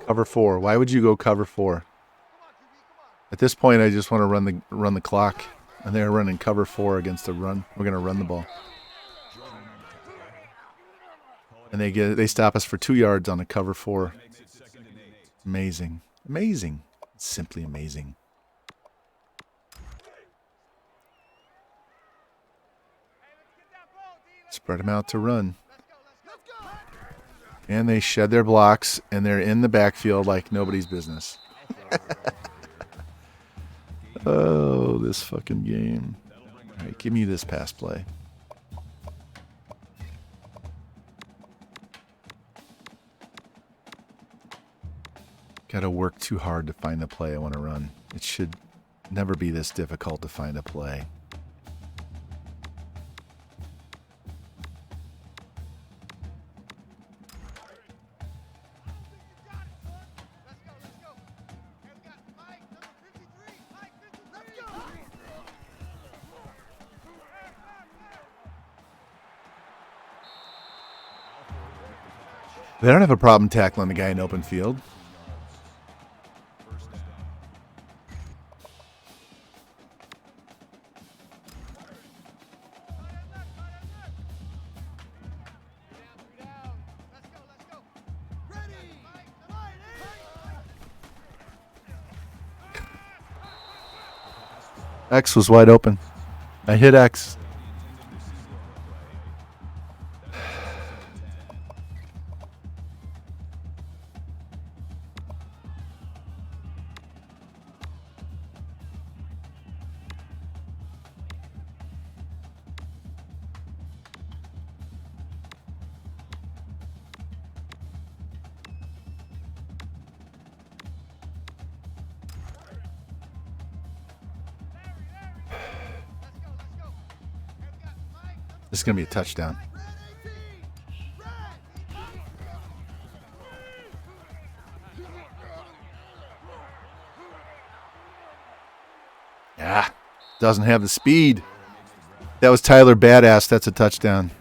Cover 4. Why would you go cover 4? At this point, I just want to run the clock, and they're running cover 4 against the run. We're going to run the ball, and they stop us for 2 yards on a cover 4. Amazing, amazing, simply amazing. Spread them out to run. And they shed their blocks, and they're in the backfield like nobody's business. Oh, this fucking game. All right, give me this pass play. Gotta work too hard to find the play I want to run. It should never be this difficult to find a play. They don't have a problem tackling the guy in open field. X was wide open. I hit X. This is going to be a touchdown. Yeah, doesn't have the speed. That was Tyler Badass. That's a touchdown.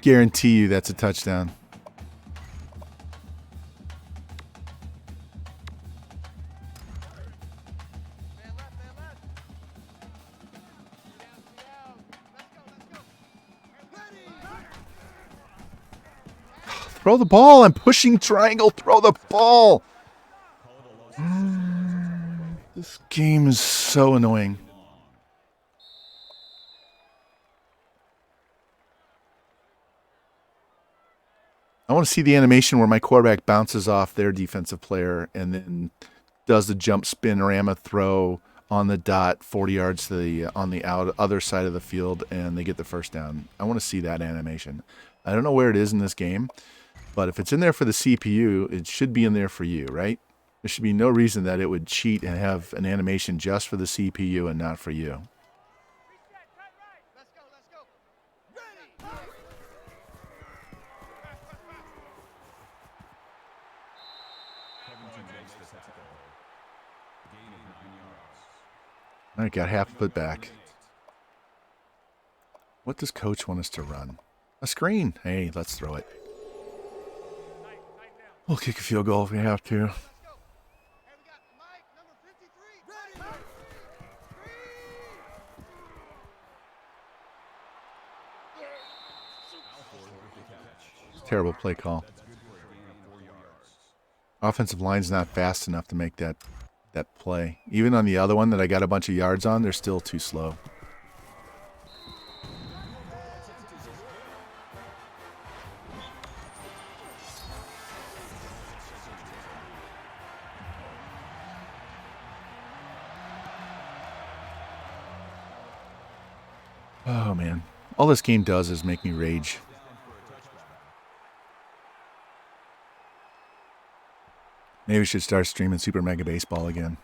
Guarantee you that's a touchdown. Throw the ball. I'm pushing triangle. Throw the ball. This game is so annoying. I want to see the animation where my quarterback bounces off their defensive player and then does the jump spin rama throw on the dot 40 yards to the on the other side of the field, and they get the first down. I want to see that animation. I don't know where it is in this game, but if it's in there for the CPU, it should be in there for you, right? There should be no reason that it would cheat and have an animation just for the CPU and not for you. Reset, cut right. Let's go, let's go. Ready. Covington makes the tackle. Gain of 9 yards. All right, got half a foot back. What does coach want us to run? A screen. Hey, let's throw it. We'll kick a field goal if we have to. Let's go. Hey, we got Mike, number 53. Ready. Alford with the catch. Terrible play call. That's good for a gain of 4 yards. Offensive line's not fast enough to make that play. Even on the other one that I got a bunch of yards on, they're still too slow. Oh man, all this game does is make me rage. Maybe we should start streaming Super Mega Baseball again.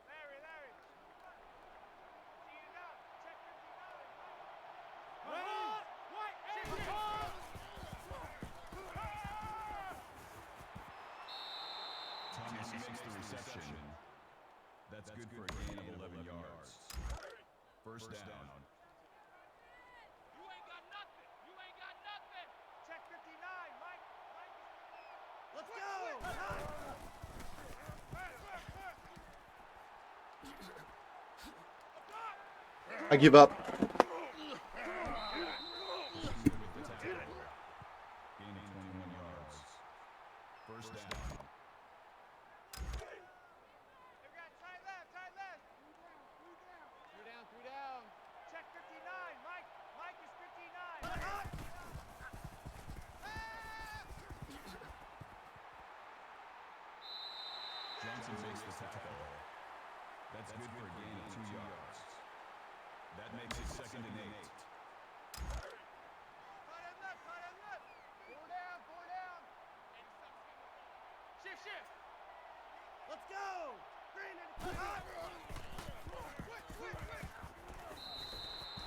Larry. See it up. Check 59. White, shift it. Thomas makes the reception. That's good for a gain of 11 yards. First down. You ain't got nothing. You ain't got nothing. Check 59, Mike. Let's go. I give up. With the tackle. Gain of 21 yards. First down. We got try left. Three down. Check 59, Mike. Mike is 59. Johnson makes the tackle. That's good for a gain of 2 yards. That makes it 2nd and 8. Tight end left. Four down. Shift. Let's go. Green and Switch.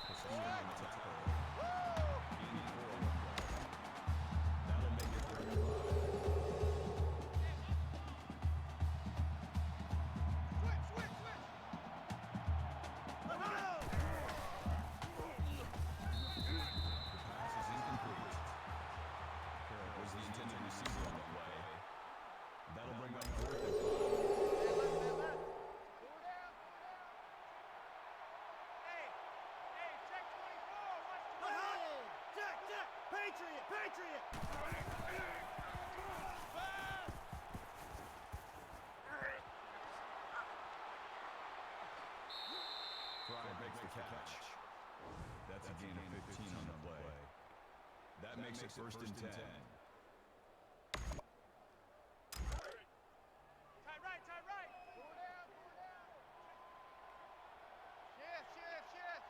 Pursuing on the tackle. Gaining 4 on the play. That'll make it 35. Switch. Let's go. Pass is incomplete. Carroll was the intended receiver on the play. That'll bring up 4th and 5. Four down. Hey, check 24. Watch the Check. Patriot. Fry makes the catch. That's a gain of 15 on the play. That makes it 1st and 10. Tight right. Four down. Shift.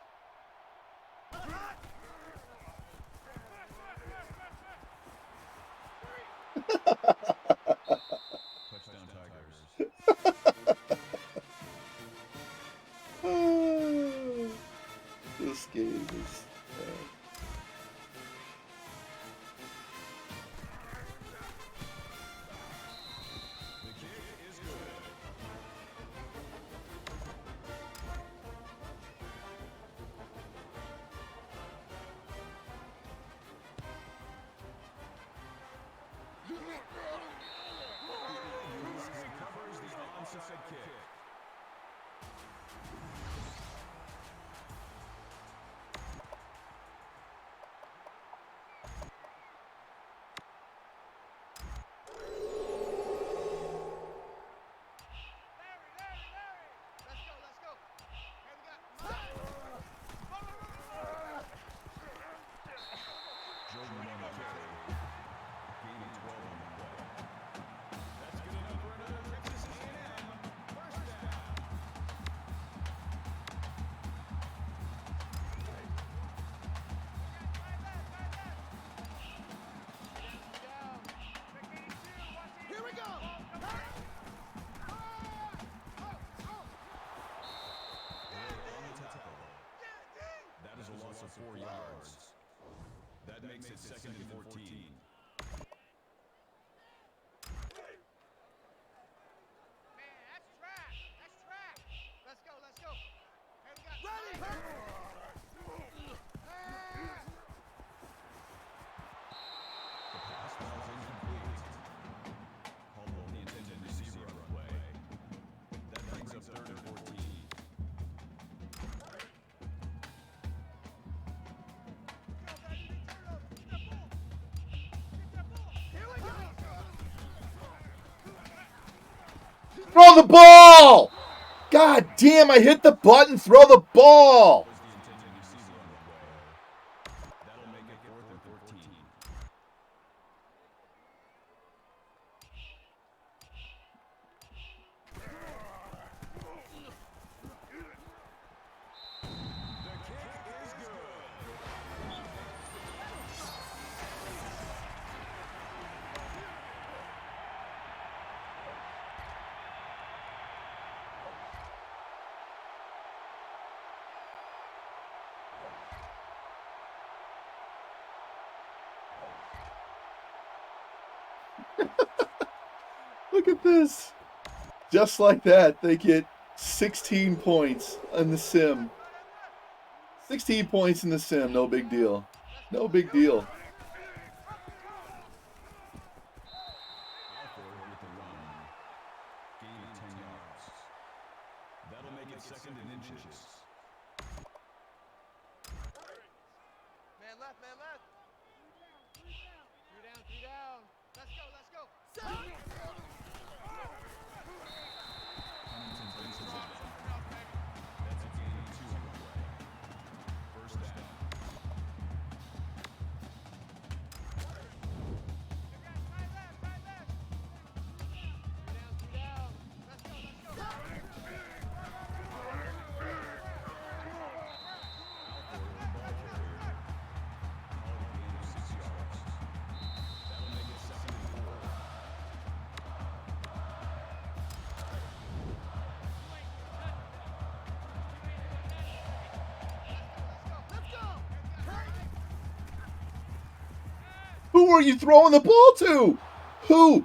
Touchdown Tigers. This game is. Throw the ball! God damn, I hit the button. Throw the ball. Was the intended receiver on the play. That'll make it 4th and 14. The kick is good. Look at this. Just like that, they get 16 points in the sim. 16 points in the sim, no big deal. No big deal. Alford with the run. Gain of 10 yards. That'll make it 2nd and inches. Man left, man left. 3 down. Let's go, let's go. Huntington places it down. That's a gain of 2 on the play. 1st down. Right left, right left. 3 down. Let's go, let's go. Alford with the ball carrier. Called a gain of 6 yards. That'll make it 2nd and 4. Let's go. Who are you throwing the ball to? Who?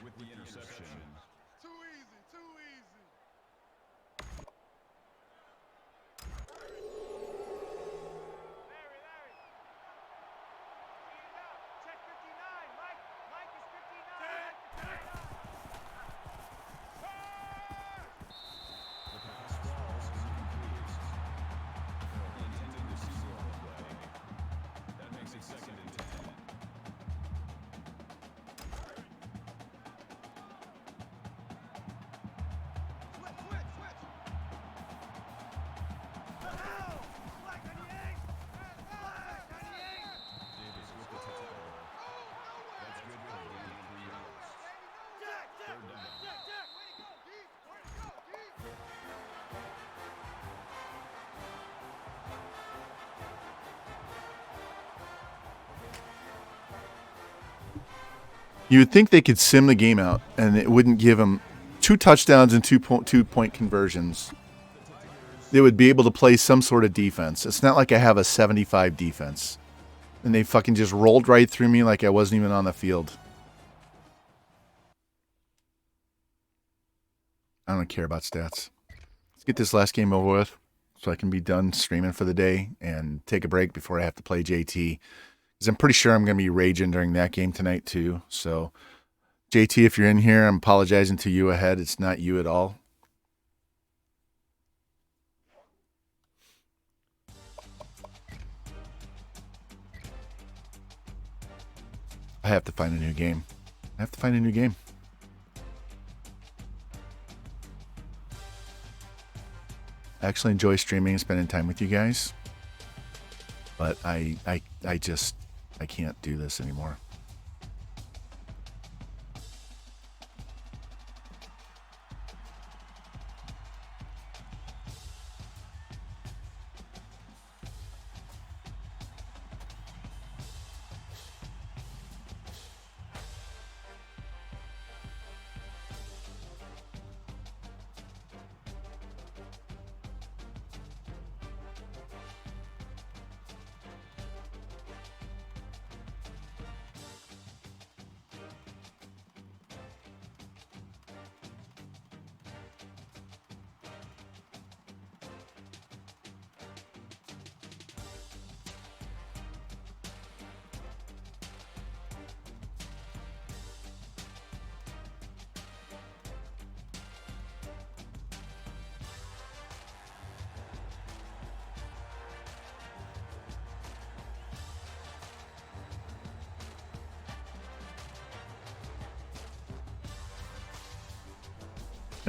With the interception. Too easy, too easy. Larry. Speed it up. Check 59. Mike is 59. The pass falls incomplete. The intended receiver on the play. That makes it 2nd and 10. Switch. Black 98. Black 98. Davis with the tackle. That's good for a gain of 3 yards. Jack. 3rd down. Jack. Way to go, D. Way to go, D. You would think they could sim the game out and it wouldn't give them 2 touchdowns and 2-point conversions. They would be able to play some sort of defense. It's not like I have a 75 defense. And they fucking just rolled right through me like I wasn't even on the field. I don't care about stats. Let's get this last game over with so I can be done streaming for the day and take a break before I have to play JT. Because I'm pretty sure I'm going to be raging during that game tonight too. So, JT, if you're in here, I'm apologizing to you ahead. It's not you at all. I have to find a new game. I actually enjoy streaming and spending time with you guys. But I can't do this anymore.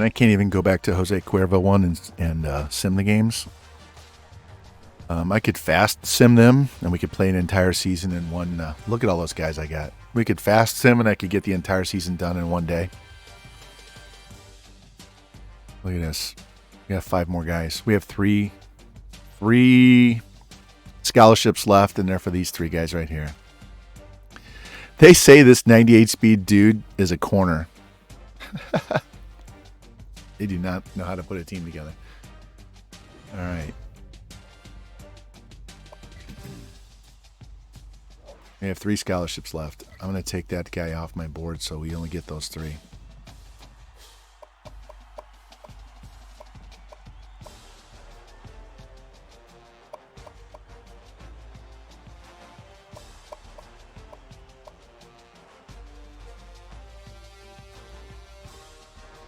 And I can't even go back to Jose Cuervo one and sim the games. I could fast sim them, and we could play an entire season in one. Look at all those guys I got. We could fast sim, and I could get the entire season done in one day. Look at this. We have 5 more guys. We have three scholarships left, and they're for these 3 guys right here. They say this 98 speed dude is a corner. They do not know how to put a team together. All right. We have 3 scholarships left. I'm going to take that guy off my board so we only get those 3.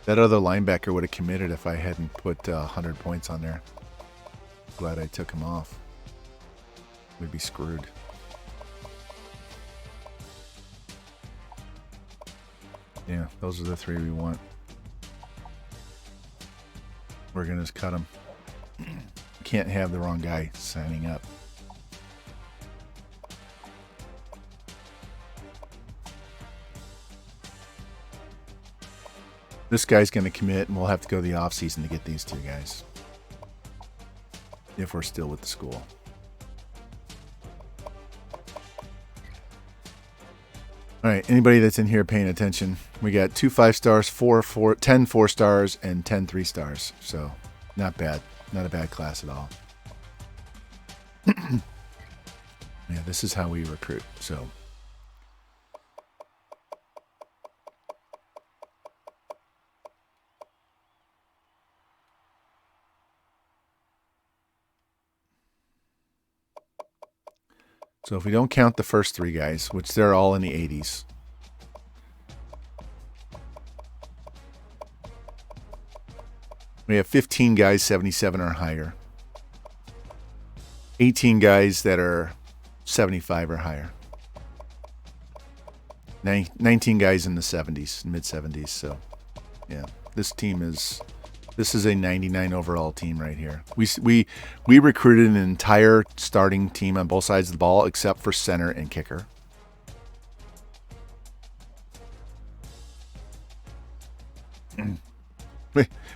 That other linebacker would have committed if I hadn't put 100 points on there. Glad I took him off. We'd be screwed. Yeah, those are the 3 we want. We're going to just cut them. Can't have the wrong guy signing up. This guy's going to commit, and we'll have to go the off season to get these 2 guys. If we're still with the school. All right, anybody that's in here paying attention, we got 2 5-stars, 10 4-stars, and 10 3-stars. So, not bad. Not a bad class at all. Yeah, this is how we recruit. So, if we don't count the first 3 guys, which they're all in the 80s. We have 15 guys 77 or higher. 18 guys that are 75 or higher. 19 guys in the 70s, mid 70s. So, yeah, this is a 99 overall team right here. We recruited an entire starting team on both sides of the ball except for center and kicker.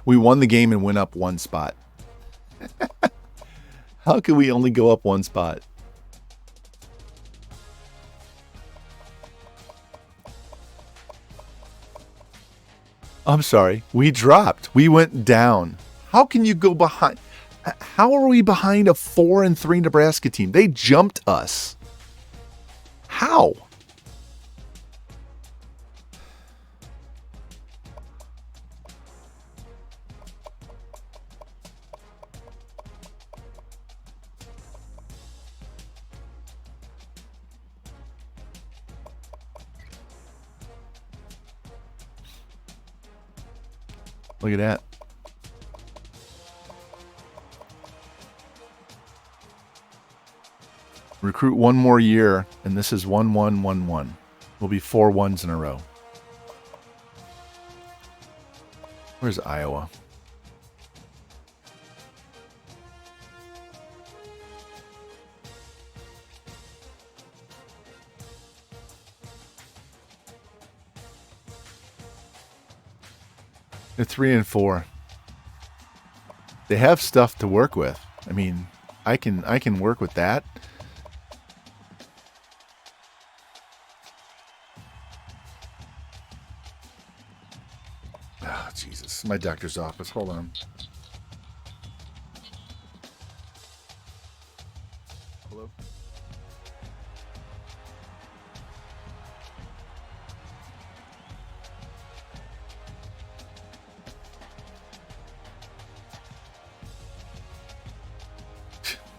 We won the game and went up 1 spot. How can we only go up 1 spot? I'm sorry. We dropped. We went down. How can you go behind? How are we behind a 4-3 Nebraska team? They jumped us. How? Look at that. Recruit 1 more year, and this is 1-1-1-1. We'll be 4 1s in a row. Where's Iowa? They're 3-4. They have stuff to work with. I mean, I can work with that. Oh, Jesus. My doctor's office. Hold on. Hello?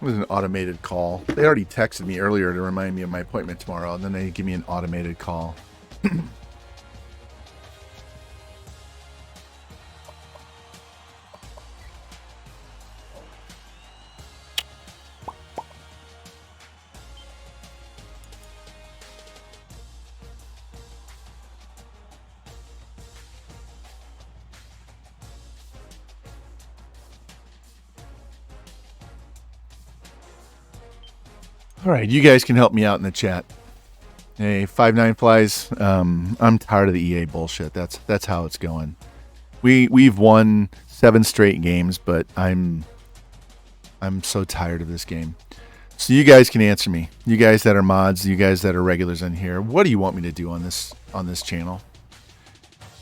It was an automated call. They already texted me earlier to remind me of my appointment tomorrow, and then they give me an automated call. All right, you guys can help me out in the chat. Hey, 5-9 flies. I'm tired of the EA bullshit. That's how it's going. We've won 7 straight games, but I'm so tired of this game. So you guys can answer me. You guys that are mods, you guys that are regulars in here. What do you want me to do on this channel?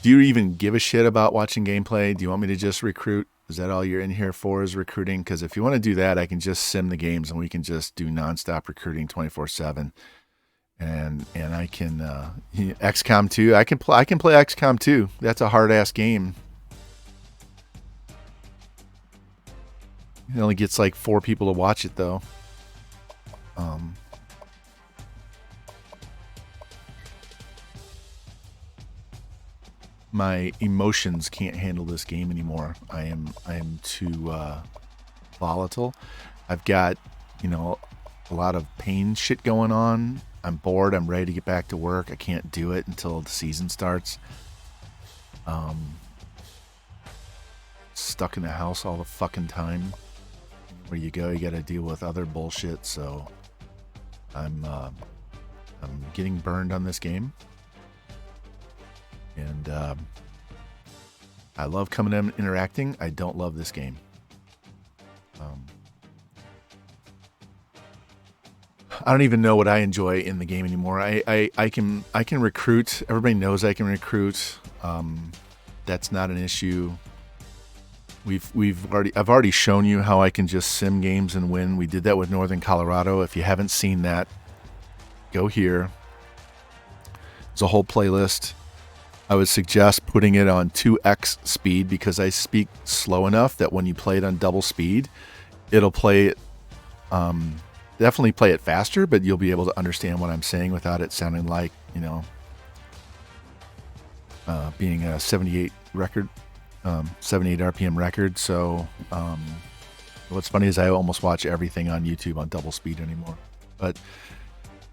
Do you even give a shit about watching gameplay? Do you want me to just recruit? Is that all you're in here for, is recruiting? Because if you want to do that, I can just sim the games and we can just do nonstop recruiting 24/7. And I can XCOM 2. I can play XCOM 2. That's a hard ass game. It only gets like 4 people to watch it though. My emotions can't handle this game anymore. I am too volatile. I've got, a lot of pain shit going on. I'm bored. I'm ready to get back to work. I can't do it until the season starts. Stuck in the house all the fucking time. Where you go, you got to deal with other bullshit. So I'm getting burned on this game. And I love coming in and interacting. I don't love this game. I don't even know what I enjoy in the game anymore. I can recruit. Everybody knows I can recruit. That's not an issue. I've already shown you how I can just sim games and win. We did that with Northern Colorado. If you haven't seen that, go here. There's a whole playlist. I would suggest putting it on 2x speed because I speak slow enough that when you play it on double speed, it'll play it, definitely play it faster, but you'll be able to understand what I'm saying without it sounding like, being a 78 record, 78 RPM record. So what's funny is I almost watch everything on YouTube on double speed anymore. But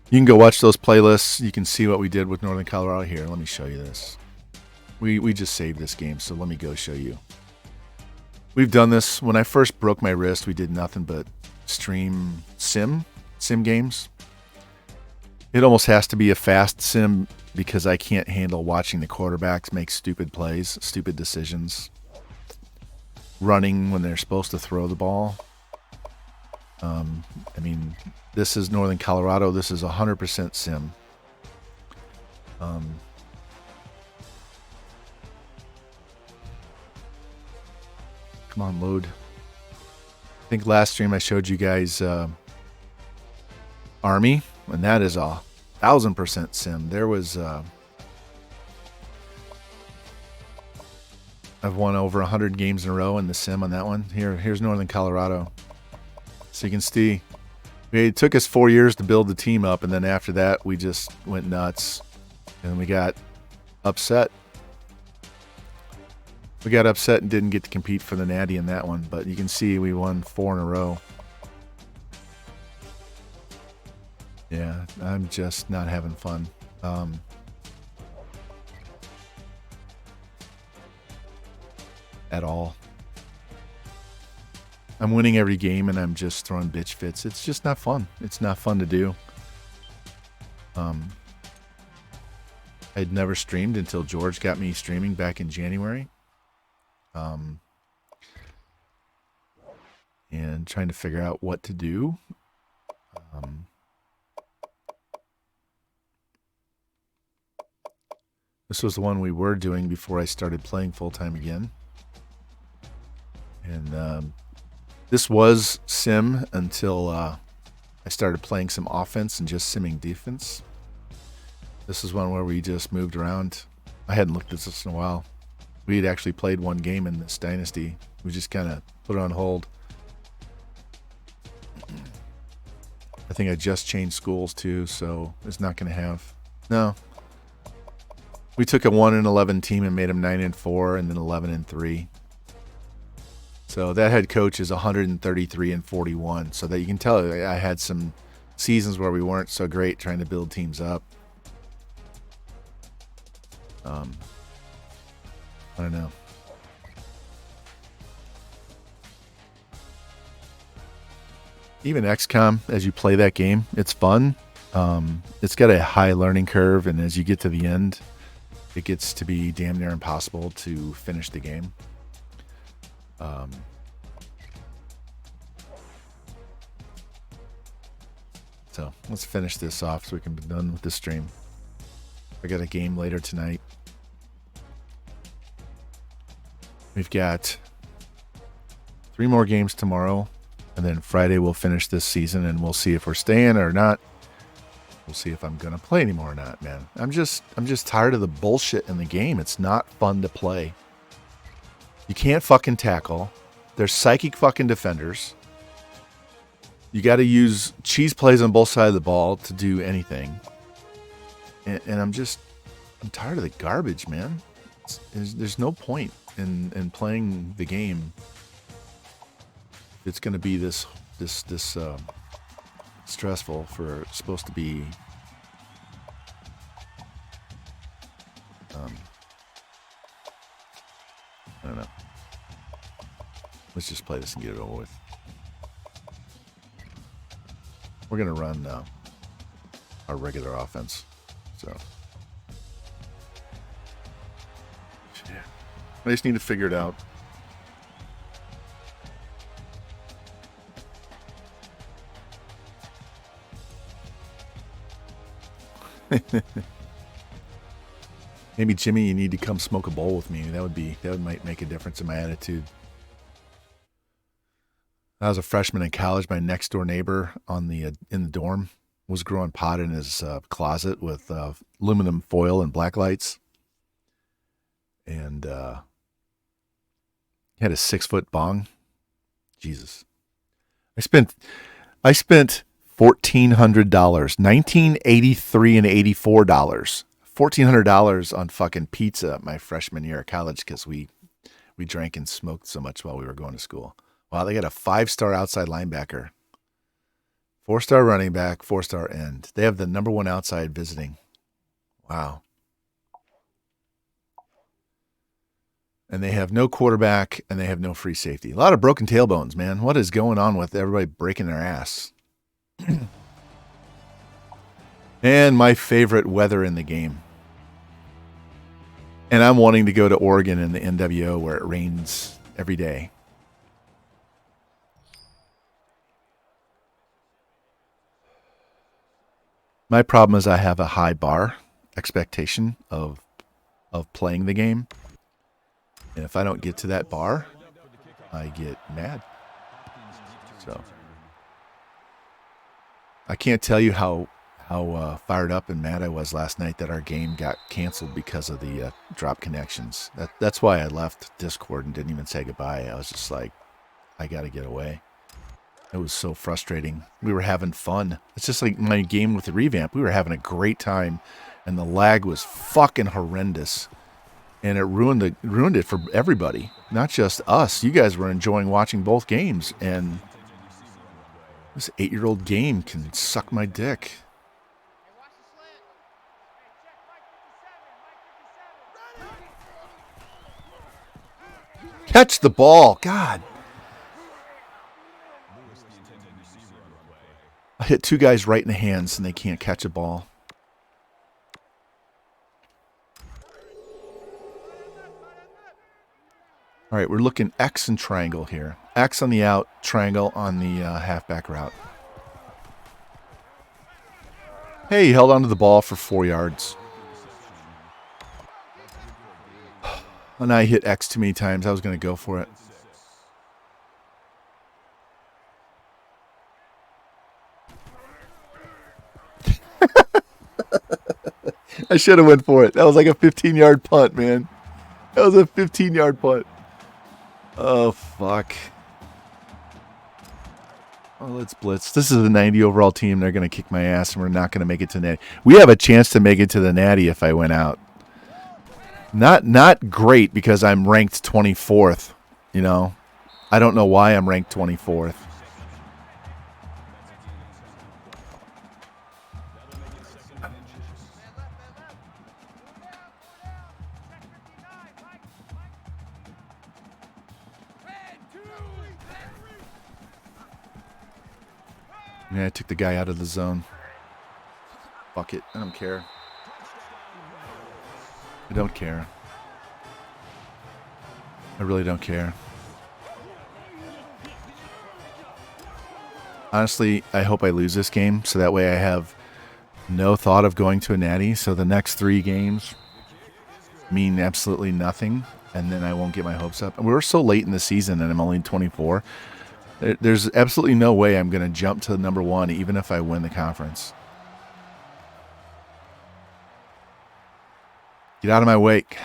you can go watch those playlists. You can see what we did with Northern Colorado here. Let me show you this. We just saved this game, so let me go show you. We've done this. When I first broke my wrist, we did nothing but stream sim games. It almost has to be a fast sim because I can't handle watching the quarterbacks make stupid plays, stupid decisions, running when they're supposed to throw the ball. This is Northern Colorado. This is 100% sim. Come on, load. I think last stream I showed you guys Army, and that is 1,000% sim. There was I've won over 100 games in a row in the sim on that one. Here's Northern Colorado. So you can see it took us 4 years to build the team up, and then after that we just went nuts and we got upset. We got upset and didn't get to compete for the natty in that one, but you can see we won 4 in a row. Yeah, I'm just not having fun. At all. I'm winning every game and I'm just throwing bitch fits. It's just not fun. It's not fun to do. I'd never streamed until George got me streaming back in January. And trying to figure out what to do. This was the one we were doing before I started playing full-time again. And this was sim until I started playing some offense and just simming defense. This is one where we just moved around. I hadn't looked at this in a while. We had actually played one game in this Dynasty. We just kind of put it on hold. I think I just changed schools too, so it's not going to have... No. We took a 1-11 team and made them 9-4 and then 11-3. So that head coach is 133-41. So that you can tell I had some seasons where we weren't so great trying to build teams up. I don't know. even XCOM, as you play that game, it's fun. It's got a high learning curve, and as you get to the end, it gets to be damn near impossible to finish the game. So let's finish this off so we can be done with this stream. I got a game later tonight. We've got 3 more games tomorrow, and then Friday we'll finish this season, and we'll see if we're staying or not. We'll see if I'm gonna play anymore or not, man. I'm just tired of the bullshit in the game. It's not fun to play. You can't fucking tackle. There's psychic fucking defenders. You got to use cheese plays on both sides of the ball to do anything. And I'm tired of the garbage, man. There's no point in playing the game. It's going to be this stressful for it's supposed to be. I don't know. Let's just play this and get it over with. We're going to run our regular offense. So, yeah. I just need to figure it out. Maybe Jimmy, you need to come smoke a bowl with me. That might make a difference in my attitude. I was a freshman in college. My next door neighbor in the dorm was growing pot in his closet with aluminum foil and black lights, and he had a 6-foot bong. Jesus, I spent $1,400, 1983 and $84, $1,400 on fucking pizza my freshman year of college because we drank and smoked so much while we were going to school. Wow, they got a 5-star outside linebacker, 4-star running back, 4-star end. They have the number 1 outside visiting. Wow. And they have no quarterback, and they have no free safety. A lot of broken tailbones, man. What is going on with everybody breaking their ass? And my favorite weather in the game. And I'm wanting to go to Oregon in the NWO where it rains every day. My problem is I have a high bar expectation of playing the game. And if I don't get to that bar, I get mad. So I can't tell you how fired up and mad I was last night that our game got canceled because of the drop connections. That's why I left Discord and didn't even say goodbye. I was just like, I got to get away. It was so frustrating. We were having fun. It's just like my game with the Revamped. We were having a great time, and the lag was fucking horrendous. And it ruined it for everybody, not just us. You guys were enjoying watching both games, and this 8-year-old game can suck my dick. Catch the ball, God. I hit 2 guys right in the hands, and they can't catch a ball. All right, we're looking X and triangle here. X on the out, triangle on the halfback route. Hey, he held onto the ball for 4 yards. And I hit X too many times. I was going to go for it. I should have went for it. That was like a 15-yard punt, man. That was a 15-yard punt. Oh, fuck. Oh, let's blitz. This is a 90 overall team. They're going to kick my ass, and we're not going to make it to Natty. We have a chance to make it to the Natty if I went out. Not great because I'm ranked 24th, you know. I don't know why I'm ranked 24th. Yeah, I took the guy out of the zone. Fuck it. I don't care. I don't care. I really don't care. Honestly, I hope I lose this game so that way I have no thought of going to a natty. So the next 3 games mean absolutely nothing, and then I won't get my hopes up. And we're so late in the season, and I'm only 24. There's absolutely no way I'm going to jump to number 1, even if I win the conference. Get out of my wake.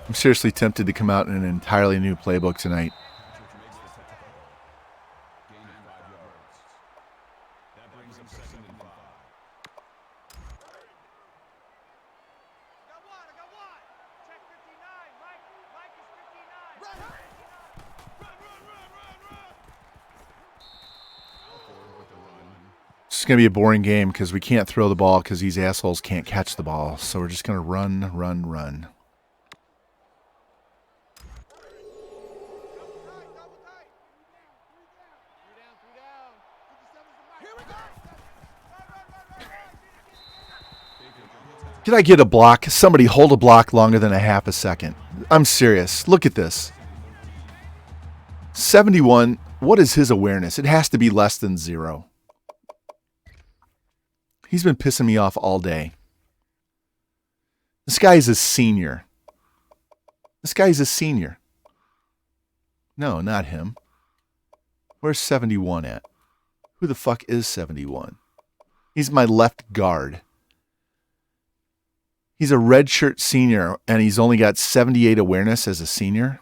I'm seriously tempted to come out in an entirely new playbook tonight. Gain of 5 yards. That brings up 2nd and 5. I got one. Check 59. Mike is 59. Run! It's going to be a boring game because we can't throw the ball because these assholes can't catch the ball. So we're just going to run, run, run. Double tight. 3 down. 57's the mark. Here we go. Run. Did I get a block? Somebody hold a block longer than a half a second. I'm serious. Look at this. 71. What is his awareness? It has to be less than 0. He's been pissing me off all day. This guy is a senior. This guy is a senior. No, not him. Where's 71 at? Who the fuck is 71? He's my left guard. He's a redshirt senior, and he's only got 78 awareness as a senior.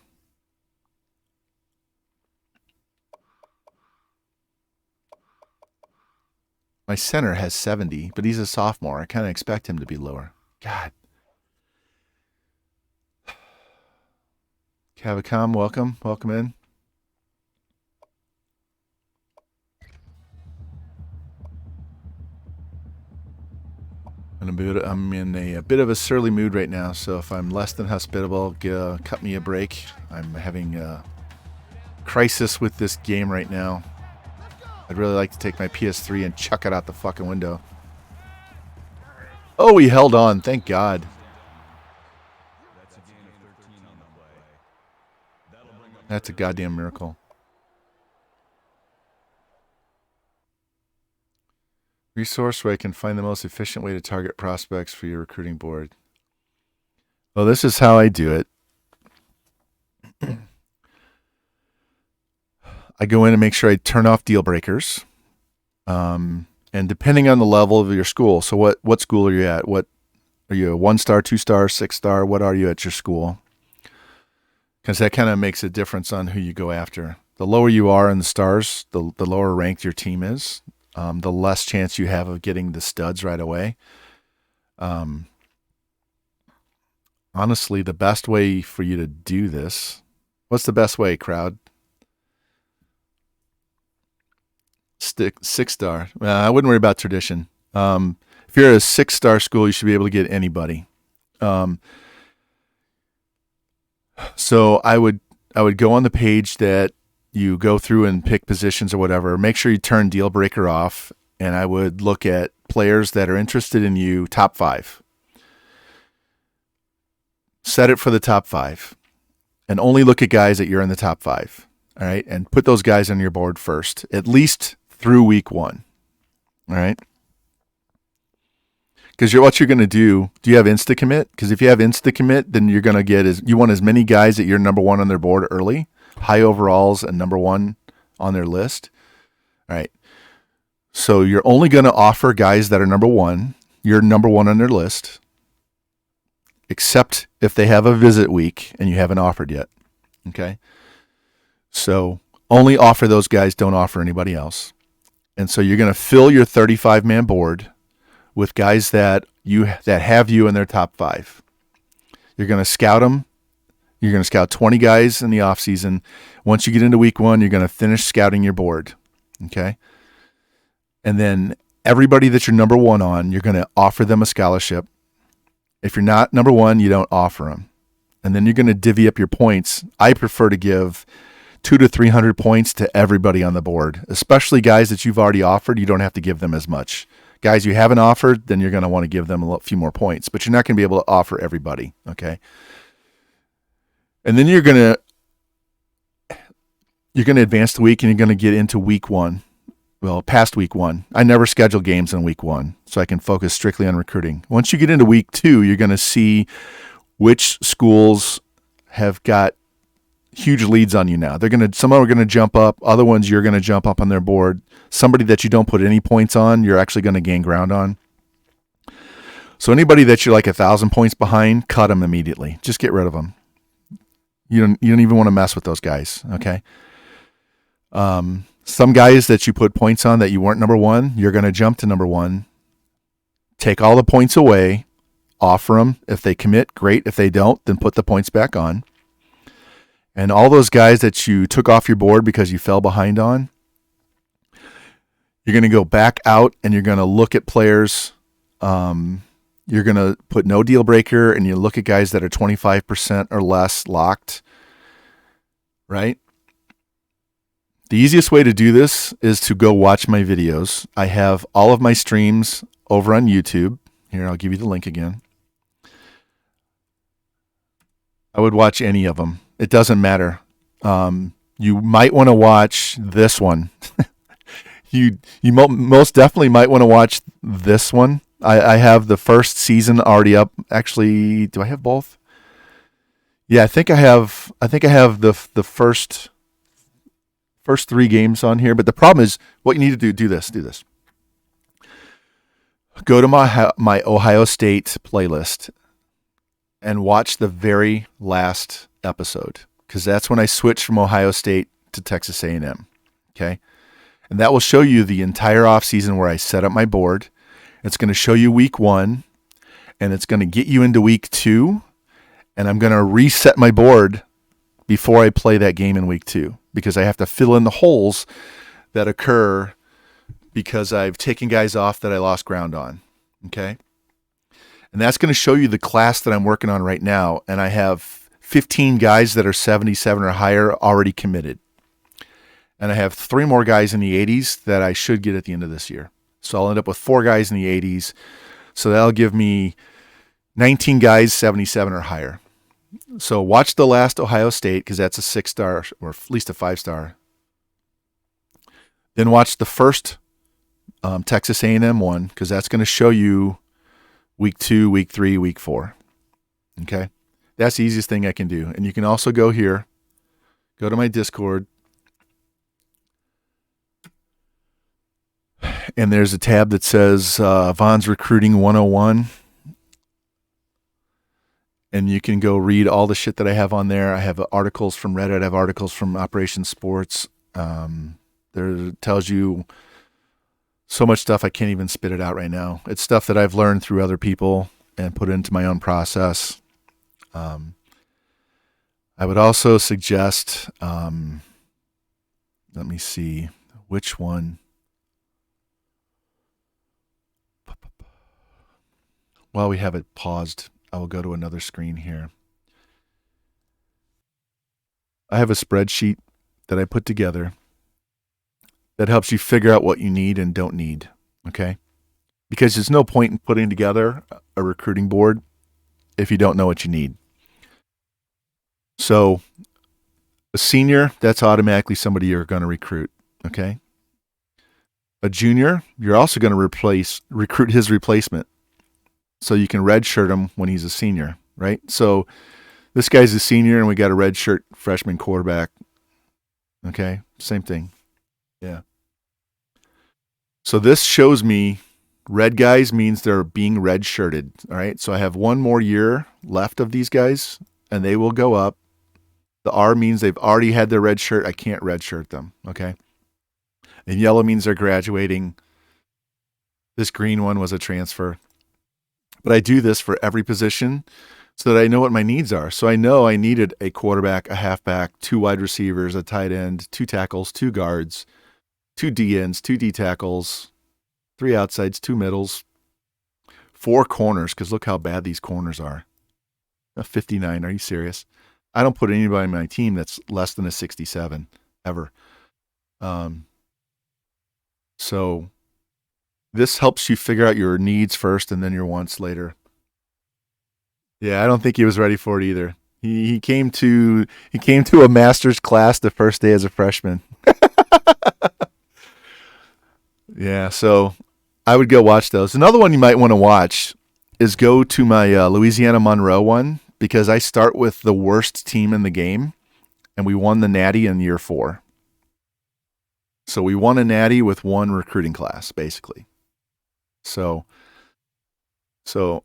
My center has 70, but he's a sophomore. I kind of expect him to be lower. God. Cavacom, welcome. Welcome in. I'm in a bit of a surly mood right now, so if I'm less than hospitable, cut me a break. I'm having a crisis with this game right now. I'd really like to take my PS3 and chuck it out the fucking window. Oh, he held on. Thank God. That's a gain of 13 on the play. That'll bring up That's a goddamn miracle. Resource where I can find the most efficient way to target prospects for your recruiting board. Well, this is how I do it. I go in and make sure I turn off deal breakers. And depending on the level of your school, so what school are you at? What are you, a 1-star, 2-star, 6-star? What are you at your school? Because that kind of makes a difference on who you go after. The lower you are in the stars, the lower ranked your team is. The less chance you have of getting the studs right away. Honestly, the best way for you to do this, what's the best way, crowd? 6-star. I wouldn't worry about tradition. If you're a 6-star school, you should be able to get anybody. So I would go on the page that you go through and pick positions or whatever. Make sure you turn deal breaker off, and I would look at players that are interested in you, top 5. Set it for the top 5, and only look at guys that you're in the top 5. All right, and put those guys on your board first, at least through week 1. All right. Because what you're going to do you have insta-commit? Because if you have insta-commit, then you're going to get you want as many guys that you're number 1 on their board early, high overalls and number 1 on their list. All right. So you're only going to offer guys that are number 1. You're number 1 on their list, except if they have a visit week and you haven't offered yet. Okay. So only offer those guys, don't offer anybody else. And so you're going to fill your 35-man board with guys that have you in their top 5. You're going to scout them. You're going to scout 20 guys in the off season. Once you get into week 1, you're going to finish scouting your board. Okay. And then everybody that you're number 1 on, you're going to offer them a scholarship. If you're not number 1, you don't offer them. And then you're going to divvy up your points. I prefer to give 200 to 300 points to everybody on the board, especially guys that you've already offered. You don't have to give them as much. Guys you haven't offered, then you're going to want to give them a few more points, but you're not going to be able to offer everybody. Okay. And then you're going to advance the week, and you're going to get into week 1. Well, past week 1. I never schedule games in week 1, so I can focus strictly on recruiting. Once you get into week 2, you're going to see which schools have got huge leads on you now. Some are going to jump up. Other ones you're going to jump up on their board. Somebody that you don't put any points on, you're actually going to gain ground on. So anybody that you're like 1,000 points behind, cut them immediately. Just get rid of them. You don't even want to mess with those guys. Okay. Some guys that you put points on that you weren't number 1, you're going to jump to number 1. Take all the points away. Offer them. If they commit, great. If they don't, then put the points back on. And all those guys that you took off your board because you fell behind on, you're going to go back out and you're going to look at players. You're going to put no deal breaker, and you look at guys that are 25% or less locked, right? The easiest way to do this is to go watch my videos. I have all of my streams over on YouTube. Here, I'll give you the link again. I would watch any of them. It doesn't matter. You might want to watch this one. you most definitely might want to watch this one. I have the first season already up. Actually, do I have both? Yeah, I think I have the first 3 games on here. But the problem is, what you need to do this. Go to my Ohio State playlist and watch the very last episode, because that's when I switched from Ohio State to Texas A&M. Okay, and that will show you the entire offseason where I set up my board. It's going to show you week 1, and it's going to get you into week 2, and I'm going to reset my board before I play that game in week 2, because I have to fill in the holes that occur because I've taken guys off that I lost ground on. Okay, and that's going to show you the class that I'm working on right now, and I have 15 guys that are 77 or higher already committed. And I have 3 more guys in the 80s that I should get at the end of this year. So I'll end up with 4 guys in the 80s. So that'll give me 19 guys 77 or higher. So watch the last Ohio State, because that's a 6-star or at least a 5-star. Then watch the first Texas A&M one, because that's going to show you week 2, week 3, week 4. Okay? That's the easiest thing I can do. And you can also go here, go to my Discord, and there's a tab that says Vaughn's Recruiting 101. And you can go read all the shit that I have on there. I have articles from Reddit. I have articles from Operation Sports. There tells you so much stuff I can't even spit it out right now. It's stuff that I've learned through other people and put into my own process. I would also suggest, let me see, which one? While we have it paused, I will go to another screen here. I have a spreadsheet that I put together that helps you figure out what you need and don't need, okay? Because there's no point in putting together a recruiting board if you don't know what you need. So a senior, that's automatically somebody you're going to recruit, okay? A junior, you're also going to recruit his replacement. So you can redshirt him when he's a senior, right? So this guy's a senior and we got a redshirt freshman quarterback. Okay, same thing. Yeah. So this shows me red guys means they're being redshirted, all right? So I have 1 more year left of these guys and they will go up. The R means they've already had their red shirt. I can't redshirt them, okay? And yellow means they're graduating. This green one was a transfer. But I do this for every position so that I know what my needs are. So I know I needed a quarterback, a halfback, 2 wide receivers, a tight end, 2 tackles, 2 guards, 2 D ends, 2 D tackles, 3 outsides, 2 middles, 4 corners, because look how bad these corners are. A 59, are you serious? I don't put anybody on my team that's less than a 67, ever. So this helps you figure out your needs first and then your wants later. Yeah, I don't think he was ready for it either. He came to a master's class the first day as a freshman. Yeah, so I would go watch those. Another one you might want to watch is go to my Louisiana Monroe one, because I start with the worst team in the game, and we won the Natty in year 4. So we won a Natty with 1 recruiting class, basically. So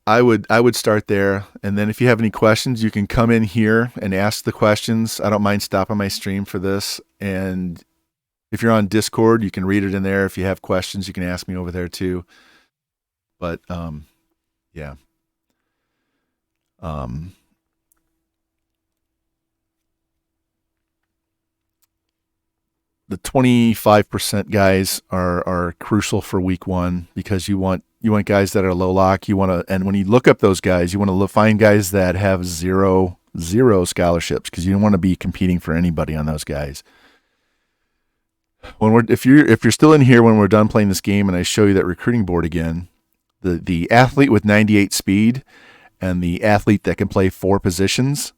I would start there, and then if you have any questions, you can come in here and ask the questions. I don't mind stopping my stream for this, and if you're on Discord, you can read it in there. If you have questions, you can ask me over there too. But yeah. The 25% guys are crucial for week 1, because you want guys that are low lock. And when you look up those guys, you want to find guys that have zero scholarships, because you don't want to be competing for anybody on those guys. If you're still in here when we're done playing this game, and I show you that recruiting board again, the athlete with 98 speed and the athlete that can play 4 positions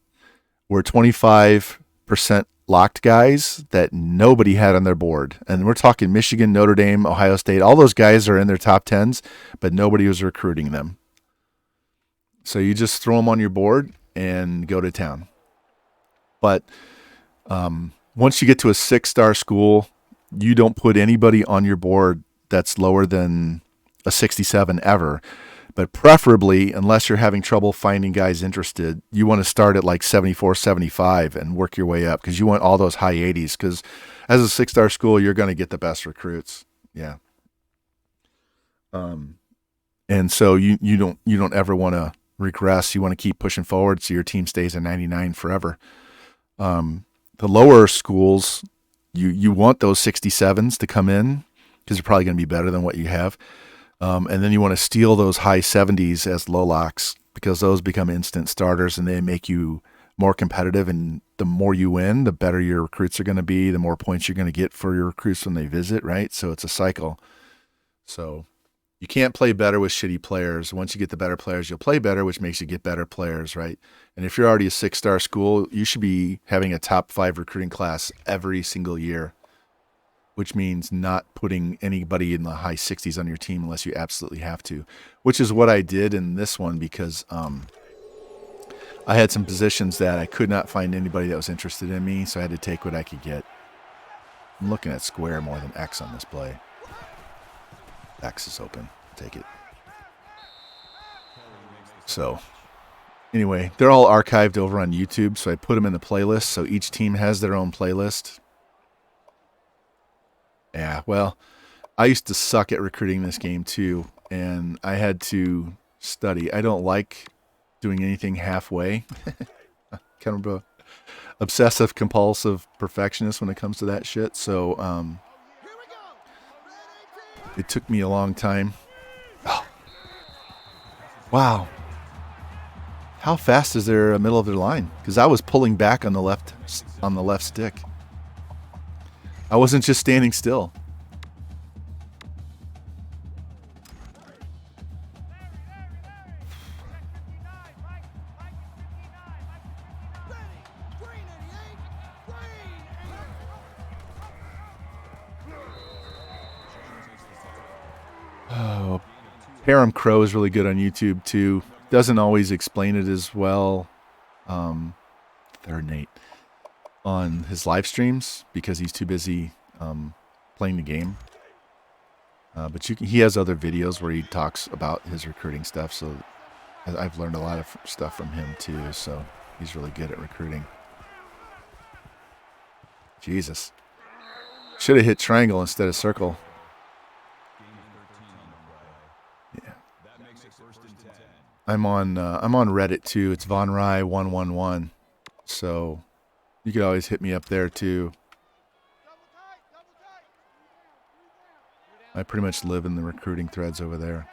were 25% locked guys that nobody had on their board. And we're talking Michigan, Notre Dame, Ohio State. All those guys are in their top 10s, but nobody was recruiting them. So you just throw them on your board and go to town. But once you get to a 6-star school, you don't put anybody on your board that's lower than a 67 ever. But preferably, unless you're having trouble finding guys interested, you want to start at like 74, 75 and work your way up, because you want all those high 80s, because as a 6-star school, you're going to get the best recruits. Yeah. And so you don't ever want to regress. You want to keep pushing forward so your team stays at 99 forever. The lower schools, you want those 67s to come in, because they're probably going to be better than what you have. And then you want to steal those high 70s as low locks, because those become instant starters and they make you more competitive. And the more you win, the better your recruits are going to be, the more points you're going to get for your recruits when they visit, right? So it's a cycle. So you can't play better with shitty players. Once you get the better players, you'll play better, which makes you get better players, right? And if you're already a 6-star school, you should be having a top 5 recruiting class every single year, which means not putting anybody in the high 60s on your team unless you absolutely have to, which is what I did in this one, because I had some positions that I could not find anybody that was interested in me, so I had to take what I could get. I'm looking at square more than X on this play. X is open. Take it. So anyway, they're all archived over on YouTube, so I put them in the playlist, so each team has their own playlist. Yeah, well, I used to suck at recruiting this game too, and I had to study. I don't like doing anything halfway. Kind of a obsessive compulsive perfectionist when it comes to that shit. So it took me a long time. Oh. Wow. How fast is their middle of their line? Because I was pulling back on the left stick. I wasn't just standing still. Oh, Param Crow is really good on YouTube too. Doesn't always explain it as well. Third Nate on his live streams because he's too busy playing the game. But he has other videos where he talks about his recruiting stuff. So I've learned a lot of stuff from him too. So he's really good at recruiting. Jesus. Should have hit triangle instead of circle. I'm on Reddit too. It's Von Rye 111. So you could always hit me up there too. I pretty much live in the recruiting threads over there.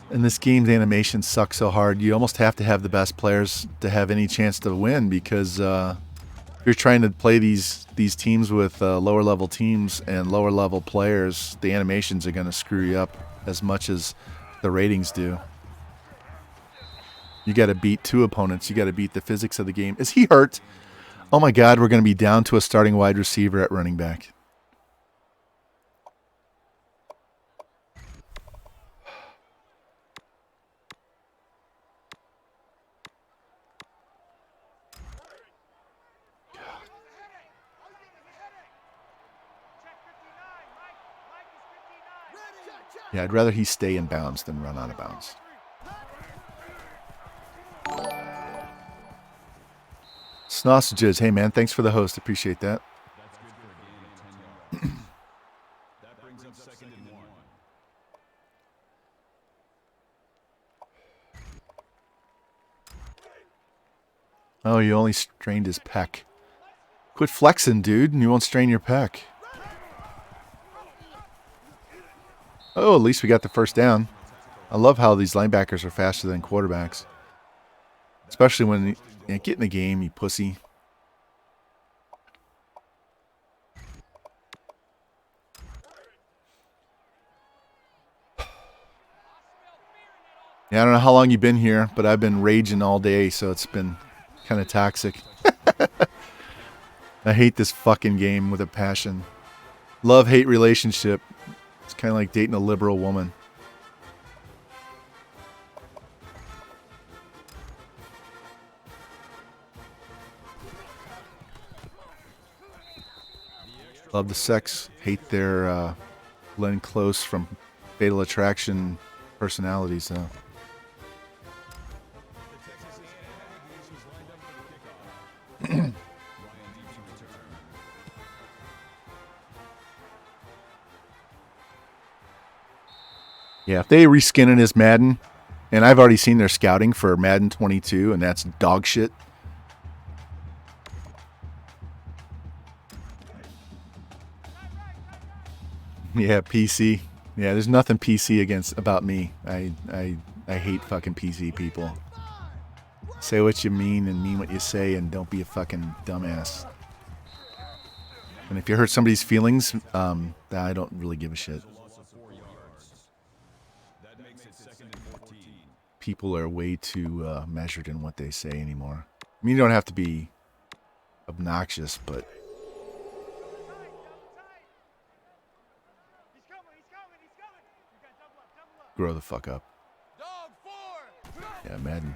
And this game's animation sucks so hard. You almost have to have the best players to have any chance to win, because if you're trying to play these teams with lower level teams and lower level players, the animations are going to screw you up as much as the ratings do. You got to beat two opponents. You got to beat the physics of the game. Is he hurt? Oh my God, we're going to be down to a starting wide receiver at running back. Yeah, I'd rather he stay in bounds than run out of bounds. Sausages, hey man, thanks for the host. Appreciate that. That's good for a gain of 10 yards. That brings up 2nd and 1. Oh, you only strained his pec. Quit flexing, dude, and you won't strain your pec. Oh, at least we got the first down. I love how these linebackers are faster than quarterbacks. Especially when you get in the game, you pussy. Yeah, I don't know how long you've been here, but I've been raging all day, so it's been kind of toxic. I hate this fucking game with a passion. Love-hate relationship. It's kind of like dating a liberal woman. Love the sex. Hate their Glenn Close from Fatal Attraction personalities, though. Yeah, if they reskin it as Madden, and I've already seen their scouting for Madden 22, and that's dog shit. Yeah, PC. Yeah, there's nothing PC about me. I hate fucking PC people. Say what you mean and mean what you say, and don't be a fucking dumbass. And if you hurt somebody's feelings, I don't really give a shit. People are way too measured in what they say anymore. I mean, you don't have to be obnoxious, but grow the fuck up. Yeah, Madden.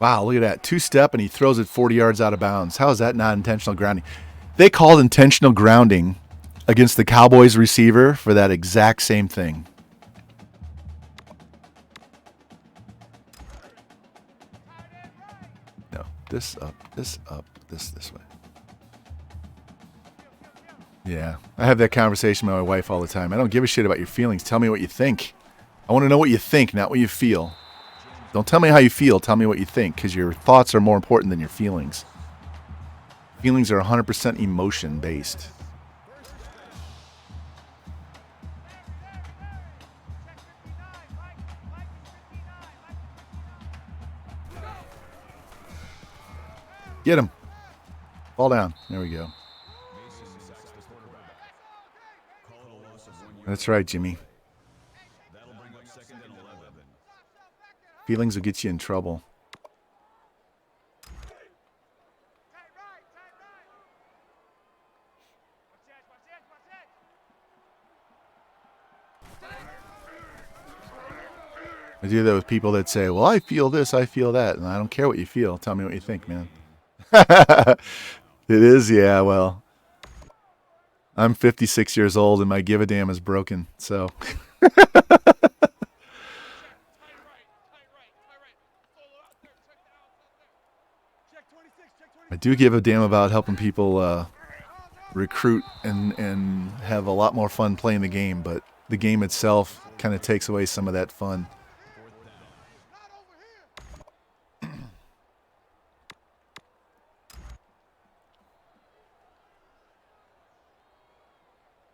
Wow, look at that. Two-step, and he throws it 40 yards out of bounds. How is that not intentional grounding? They called intentional grounding against the Cowboys receiver for that exact same thing. No, this up, this way. Yeah, I have that conversation with my wife all the time. I don't give a shit about your feelings. Tell me what you think. I want to know what you think, not what you feel. Don't tell me how you feel. Tell me what you think, because your thoughts are more important than your feelings. Feelings are 100% emotion-based. Get him. Fall down. There we go. That's right, Jimmy. Feelings will get you in trouble. I do that with people that say, well, I feel this, I feel that. And I don't care what you feel. Tell me what you think, man. It is, yeah, well. I'm 56 years old and my give a damn is broken, so. I do give a damn about helping people recruit and have a lot more fun playing the game, but the game itself kind of takes away some of that fun.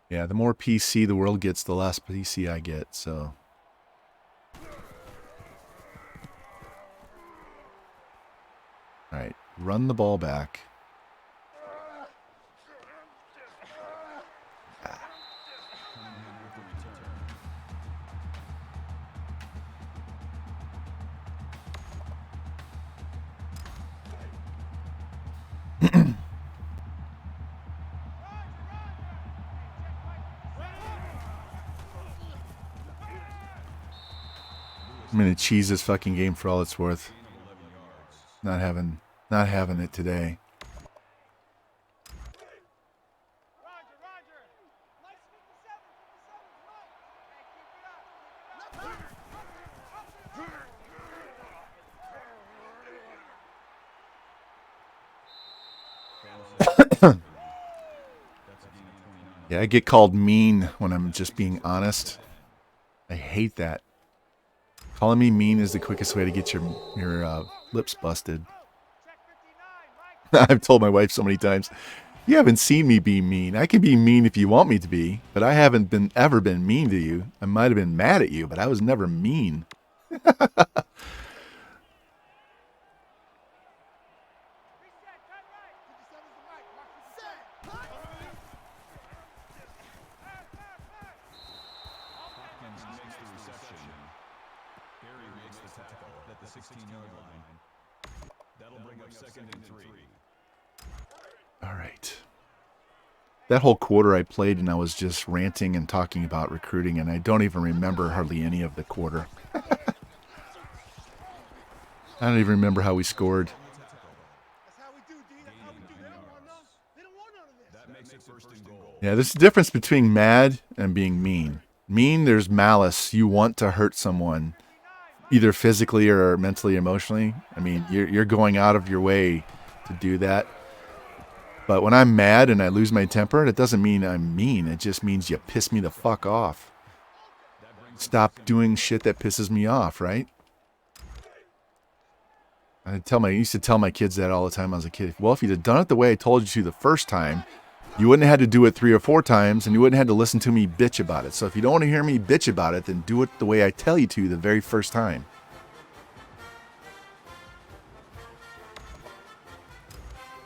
Yeah, the more PC the world gets, the less PC I get, so. All right, run the ball back. I'm gonna cheese this fucking game for all it's worth. Not having it today. Yeah, I get called mean when I'm just being honest. I hate that. Calling me mean is the quickest way to get your lips busted. I've told my wife so many times, you haven't seen me be mean. I can be mean if you want me to be, but I haven't ever been mean to you. I might have been mad at you, but I was never mean. At the 16-yard line. That'll bring up 2nd and 3. All right. That whole quarter I played and I was just ranting and talking about recruiting, and I don't even remember hardly any of the quarter. I don't even remember how we scored. That's how we do, D. That's how we do. They don't want none. They don't want none of this. That makes it 1st and goal. Yeah, there's a difference between mad and being mean. Mean, there's malice. You want to hurt someone, either physically or mentally, emotionally. I mean, you're going out of your way to do that. But when I'm mad and I lose my temper, it doesn't mean I'm mean. It just means you piss me the fuck off. Stop doing shit that pisses me off, right? I used to tell my kids that all the time when I was a kid. Well, if you'd have done it the way I told you to the first time, you wouldn't have had to do it 3 or 4 times, and you wouldn't have had to listen to me bitch about it. So if you don't want to hear me bitch about it, then do it the way I tell you to the very first time.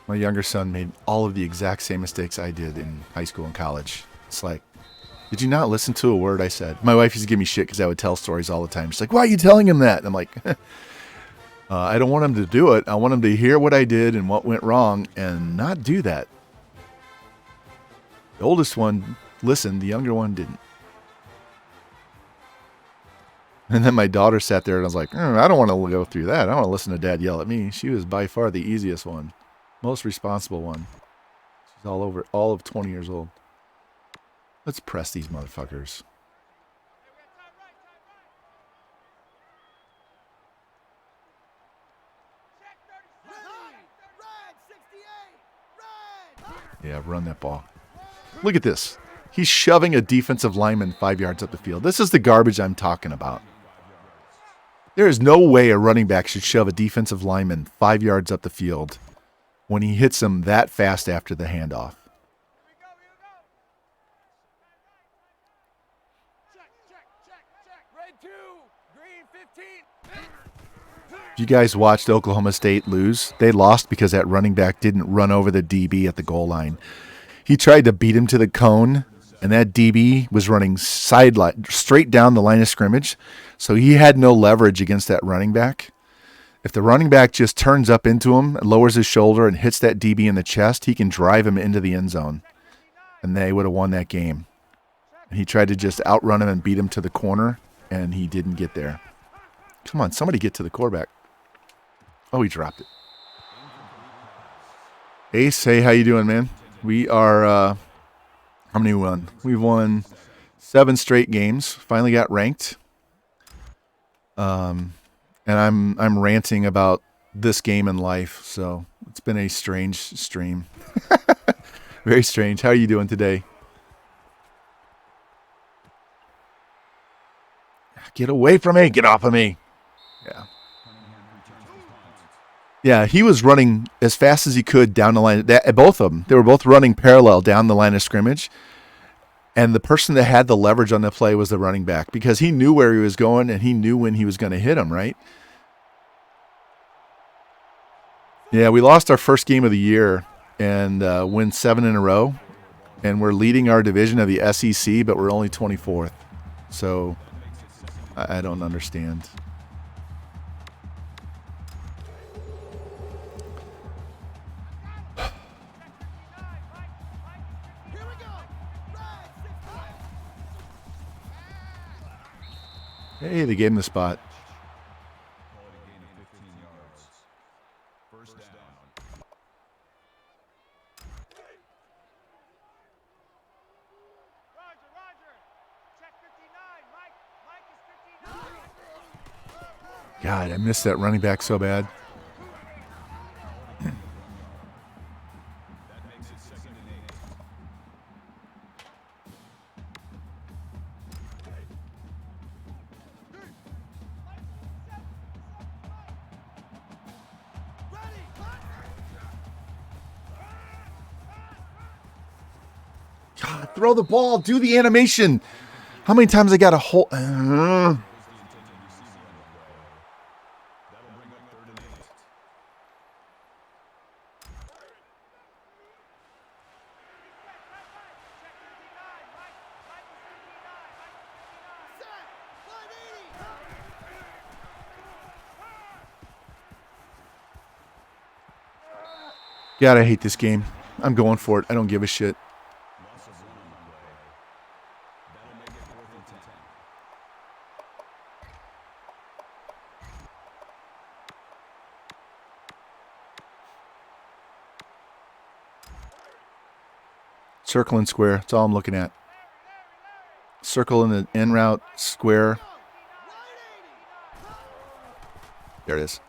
My younger son made all of the exact same mistakes I did in high school and college. It's like, did you not listen to a word I said? My wife used to give me shit because I would tell stories all the time. She's like, why are you telling him that? And I'm like, I don't want him to do it. I want him to hear what I did and what went wrong and not do that. The oldest one listened, the younger one didn't. And then my daughter sat there and I was like, I don't want to go through that. I don't want to listen to Dad yell at me. She was by far the easiest one. Most responsible one. She's all of 20 years old. Let's press these motherfuckers. Yeah, run that ball. Look at this. He's shoving a defensive lineman 5 yards up the field. This is the garbage I'm talking about. There is no way a running back should shove a defensive lineman 5 yards up the field when he hits him that fast after the handoff. If you guys watched Oklahoma State lose, they lost because that running back didn't run over the DB at the goal line. He tried to beat him to the cone, and that DB was running sideline straight down the line of scrimmage, so he had no leverage against that running back. If the running back just turns up into him, lowers his shoulder, and hits that DB in the chest, he can drive him into the end zone, and they would have won that game. And he tried to just outrun him and beat him to the corner, and he didn't get there. Come on, somebody get to the quarterback. Oh, he dropped it. Ace, hey, how you doing, man? We are, how many we won? We've won 7 straight games. Finally got ranked. And I'm ranting about this game in life, so it's been a strange stream. Very strange. How are you doing today? Get away from me. Get off of me. Yeah. Yeah, he was running as fast as he could down the line. Both of them. They were both running parallel down the line of scrimmage. And the person that had the leverage on the play was the running back because he knew where he was going and he knew when he was going to hit him, right? Yeah, we lost our first game of the year and win 7 in a row. And we're leading our division of the SEC, but we're only 24th. So I don't understand. Here we go. Red 6-5. Hey, they gave him the spot. Call it a gain of 15 yards. First down. Roger. Check 59. Mike is 59. God, I missed that running back so bad. That makes it 2nd and 8. Ready. God, throw the ball. Do the animation. How many times I got a hold? That'll bring up 3rd and 8. Set. 180. God, I hate this game. I'm going for it. I don't give a shit. Loss of 1 on the play. That'll make it 4th and 10. Circle and square. That's all I'm looking at. Circle in the en route, square. 180. There it is.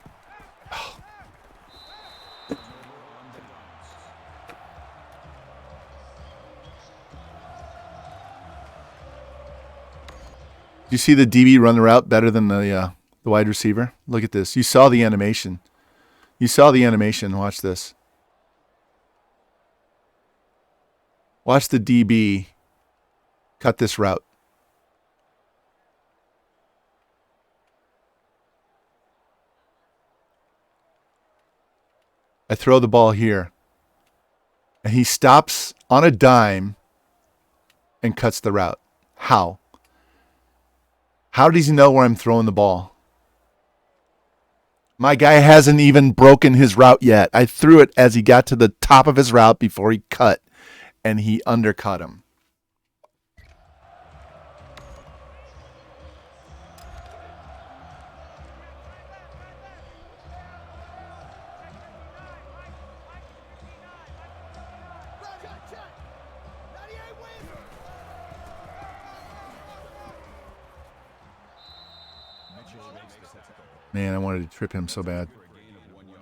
Do you see the DB run the route better than the wide receiver? Look at this. You saw the animation. Watch this. Watch the DB cut this route. I throw the ball here. And he stops on a dime and cuts the route. How? How does he know where I'm throwing the ball? My guy hasn't even broken his route yet. I threw it as he got to the top of his route before he cut, and he undercut him. Check. 98 wins. Mitchell makes the tackle Man, I wanted to trip him so bad. for a gain of 1 yard.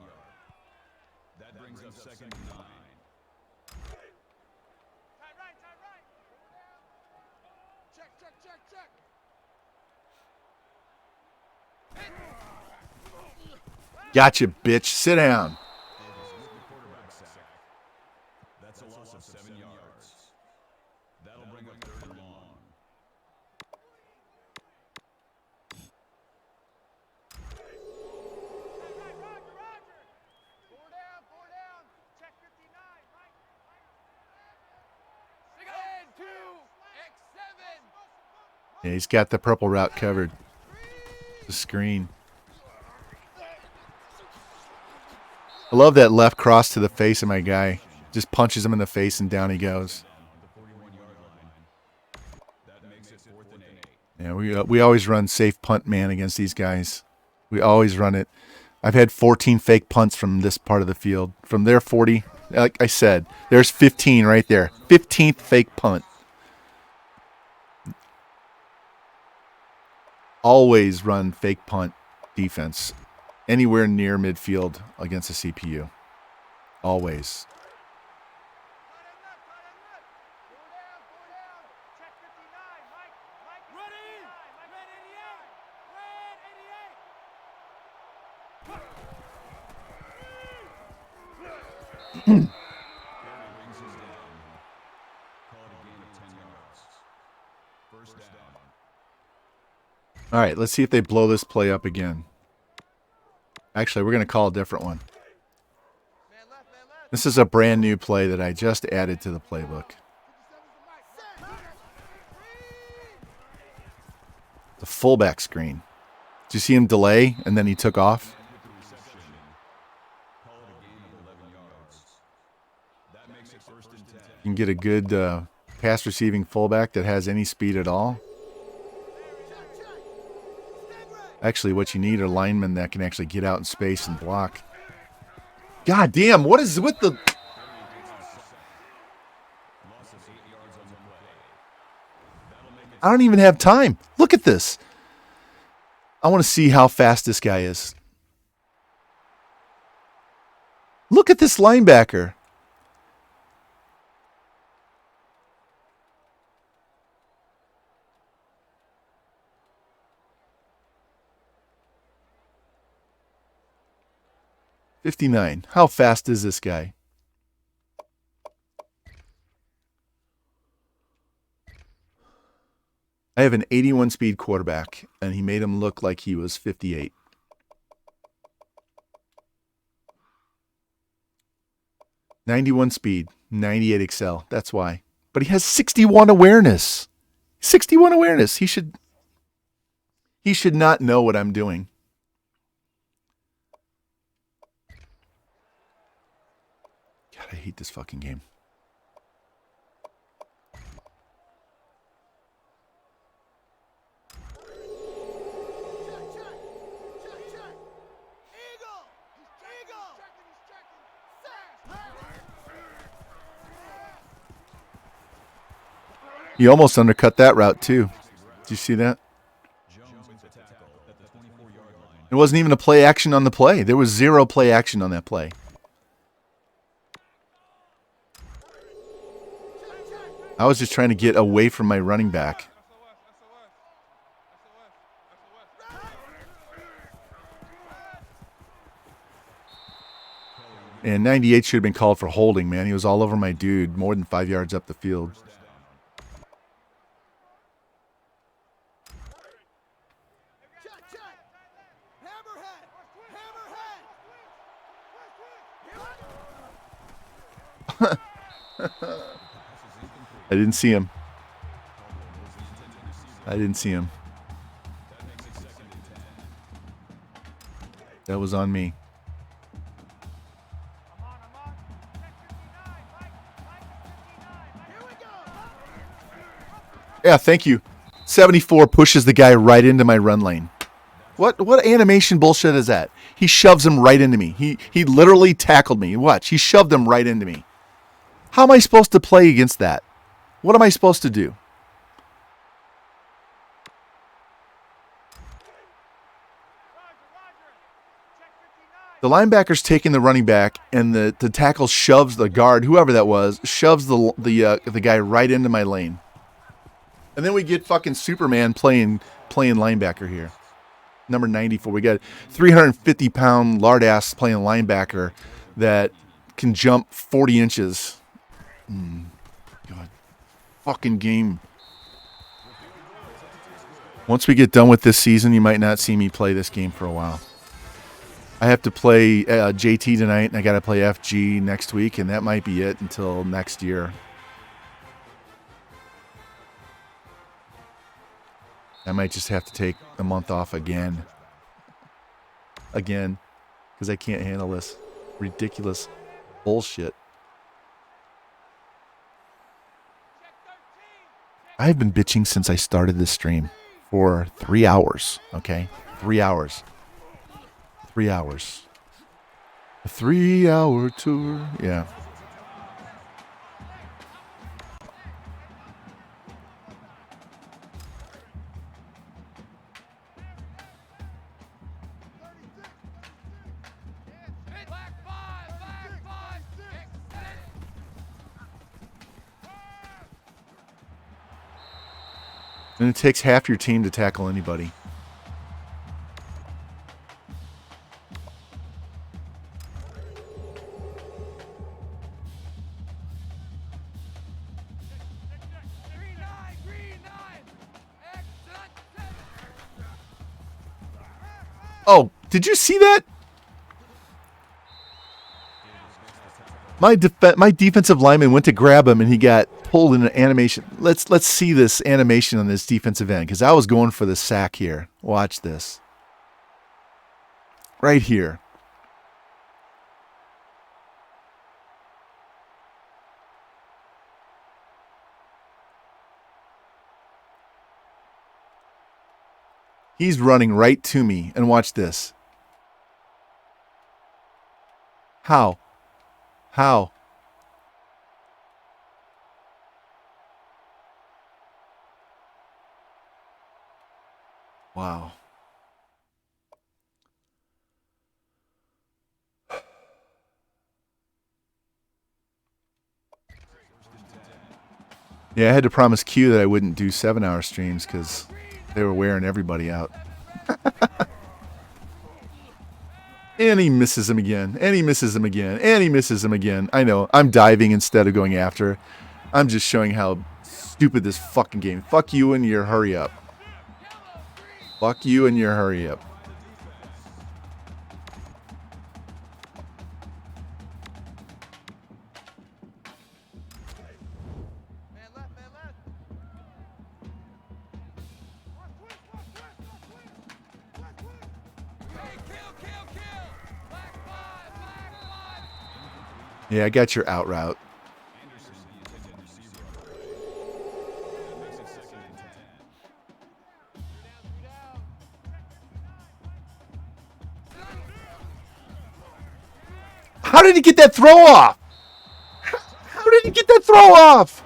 That brings up 2nd and 9. Tight right. Check. Gotcha, bitch. Sit down. With the quarterback sack. That's a loss of 7 yards. That'll bring up 3rd and long. Roger. 4 down. Check 59. Mike. 2 X7. Yeah, he's got the purple route covered. The screen. I love that left cross to the face of my guy. Just punches him in the face and down he goes. The 41-yard line. That makes it 4th and 8. Yeah, we always run safe punt man against these guys. We always run it. I've had 14 fake punts from this part of the field. From their 40, like I said, there's 15 right there. 15th fake punt. Always run fake punt defense anywhere near midfield against a CPU. Always. Barely brings us down. Call it a gain of 10 yards. First down. All right, let's see if they blow this play up again. Actually, we're going to call a different one. Man left, man left. This is a brand new play that I just added to the playbook. 57's the mic. Set. The fullback screen. Did you see him delay and then he took off? With the reception. Call it a gain of 11 yards. That makes it first and 10. You can get a good pass receiving fullback that has any speed at all. Check, check. Stand ready. Actually, what you need are linemen that can actually get out in space and block. God damn, what is with the... Loss of 8 yards on the play. That'll make it I don't even have time. Look at this. I want to see how fast this guy is. Look at this linebacker. $59. How fast is this guy? I have an 81 speed quarterback, and he made him look like he was 58. '91 speed, 98 excel. That's why. But he has 61 awareness. 61 awareness. He should not know what I'm doing. God, I hate this fucking game. Check, check. Check, check. Eagle. Eagle. He's checking. Set. He almost undercut that route too. Did you see that? Jones with the tackle at the 24-yard line. It wasn't even a play action on the play. There was zero play action on that play. I was just trying to get away from my running back. And 98 should have been called for holding, man. He was all over my dude, more than 5 yards up the field. Check, check. Hammerhead. Hammerhead. I didn't see him. I didn't see him. That was on me. Here we go. Yeah, thank you. 74 pushes the guy right into my run lane. What animation bullshit is that? He shoves him right into me. He literally tackled me. Watch, he shoved him right into me. How am I supposed to play against that? What am I supposed to do? The linebacker's taking the running back, and the tackle shoves the guard, whoever that was, shoves the guy right into my lane. And then we get fucking Superman playing linebacker here. Number 94. We got 350-pound lard ass playing linebacker that can jump 40 inches. God. Fucking game. Once we get done with this season, you might not see me play this game for a while. I have to play JT tonight, and I got to play FG next week, and that might be it until next year. I might just have to take a month off again. Again. Because I can't handle this ridiculous bullshit. I've been bitching since I started this stream for 3 hours, okay? 3 hours. 3 hours. A 3-hour tour. Yeah. And it takes half your team to tackle anybody. Oh, did you see that? My defensive lineman went to grab him and he got pulled in an animation. Let's see this animation on this defensive end because I was going for the sack here. Watch this. Right here. He's running right to me and watch this. How? How? Wow. Yeah, I had to promise Q that I wouldn't do 7-hour streams because they were wearing everybody out. And he misses him again. And he misses him again. And he misses him again. I know. I'm diving instead of going after. I'm just showing how stupid this fucking game. Fuck you and your hurry up. Fuck you and your hurry up. Man left, man left. Hey, kill. Black five. Yeah, I got your out route. How did he get that throw off? How did he get that throw off?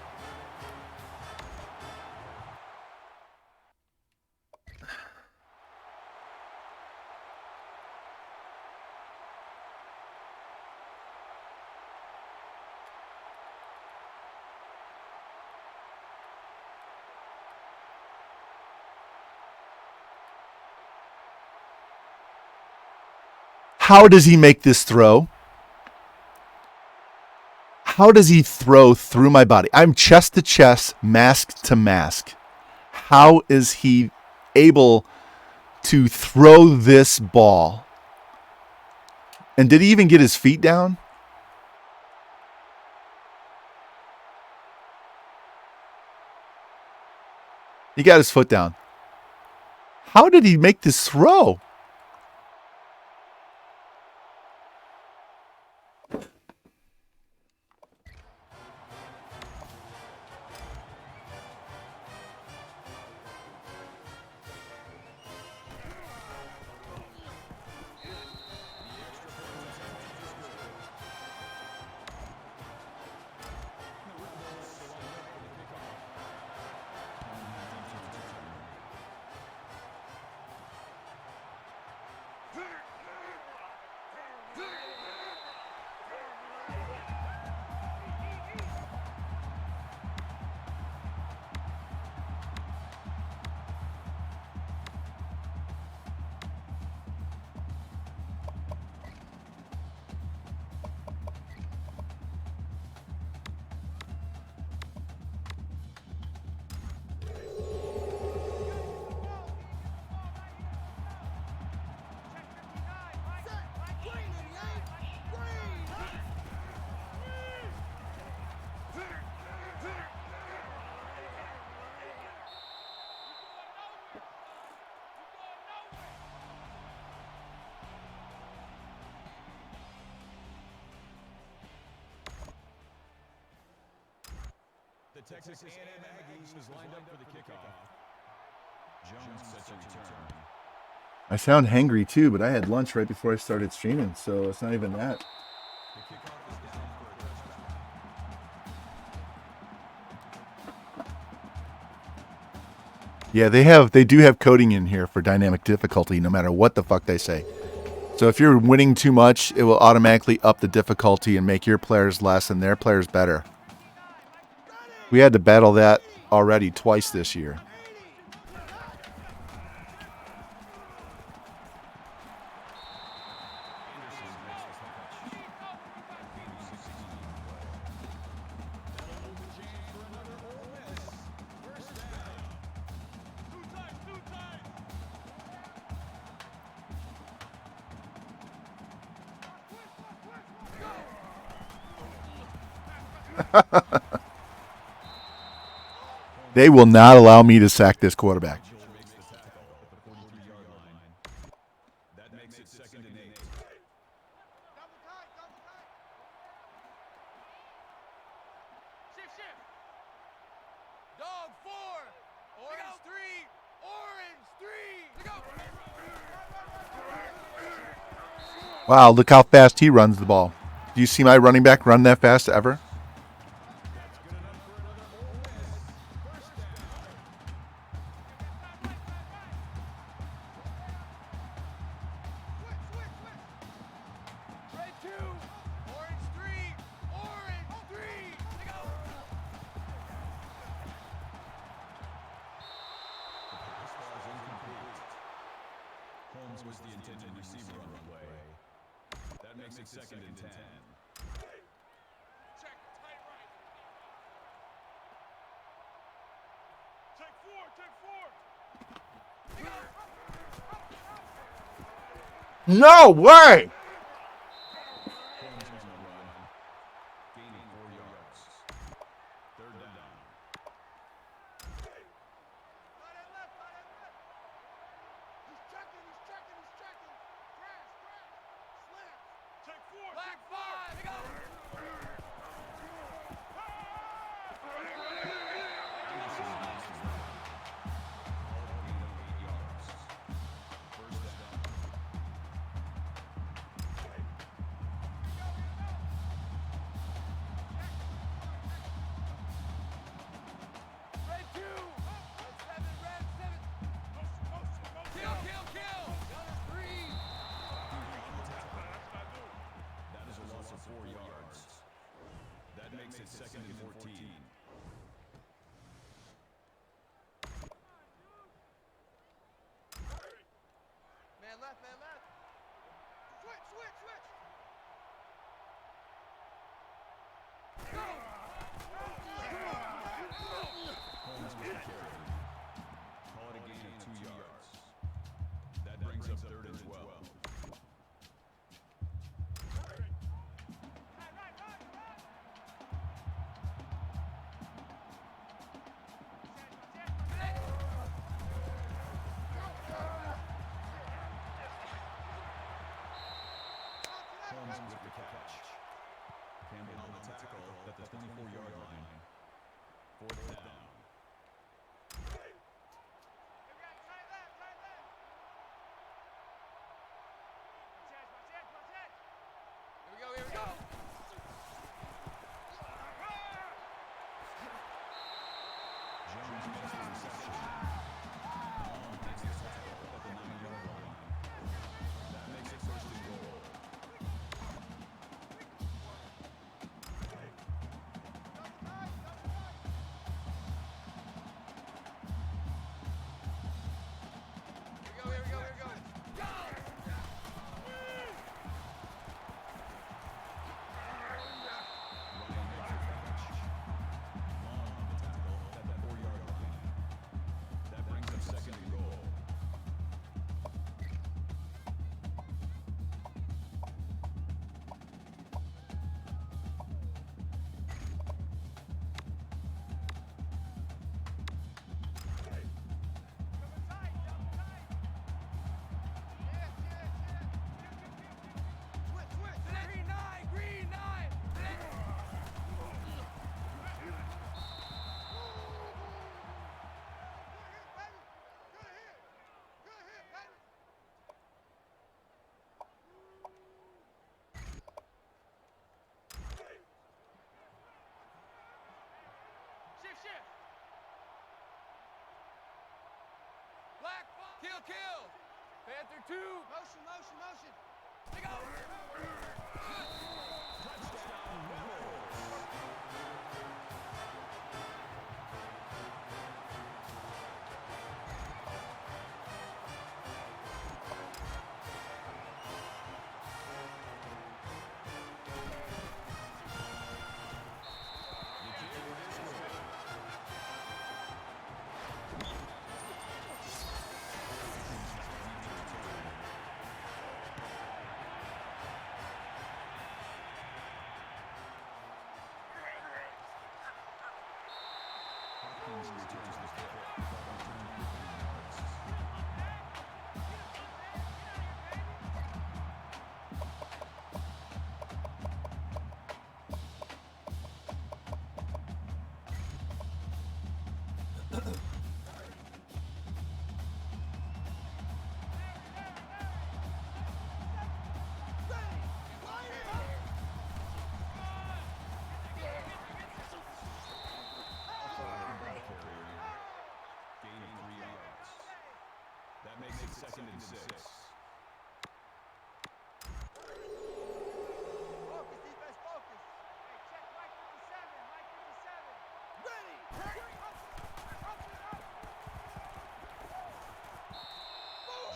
How does he make this throw? How does he throw through my body? I'm chest to chest, mask to mask. How is he able to throw this ball? And did he even get his feet down? He got his foot down. How did he make this throw? The Texas A&M Aggies was lined up for the kickoff. Jones set to return. I sound hangry too, but I had lunch right before I started streaming, so it's not even that. The kickoff is down for a touchback. Yeah, they do have coding in here for dynamic difficulty no matter what the fuck they say. So if you're winning too much, it will automatically up the difficulty and make your players less and their players better. We had to battle that already twice this year. They will not allow me to sack this quarterback. Joel makes the tackle at the 43-yard line. That makes it 2nd and 8. Double tight, double tight. Shift, shift. Dog 4. Orange 3. Orange 3. Go. Wow, look how fast he runs the ball. Do you see my running back run that fast ever? Switch, switch, switch. Red 2. Orange 3. Orange 3. Go. Pass ball is incomplete. Holmes was the intended receiver on the play. That makes it 2nd and 10. Check, tight right. Take 4, take 4. No way! Holmes was on the run, gaining 4 yards. 3rd down. Right and left, right and left. He's checking, he's checking, he's checking. Crash, crash. Slip. Take 4, Black 5. Go. Red 2. Red 7, red 7. Kill, kill, kill. Gunner 3. That is a loss of 4 yards. That makes it 2nd and 14. Man left, man left. Switch, switch, switch. Go. Holmes with the carry. Call it a gain of 2 yards. That brings up 3rd and 12. Holmes with the catch. Campbell on the tackle at the 24-yard line. 4th down. Here we go, here we go. Jones makes the reception. Long takes the tackle at the 9-yard line. That makes it 1st and goal. Here we go, here we go, here we go. Go! Ryan makes the catch. Long on the tackle at the 4-yard line. That brings up 2nd and goal. Switch, switch. Green 9, green 9. Good hit, baby. Shift, shift. Black 5. Kill, kill. Panther 2. Motion, motion, motion. They go. returns the kick. Return 15 yards. Gain of 3 yards. That makes it 2nd and 6. Focus, defense, focus. Hey, check Mike 57, Mike 57. Ready!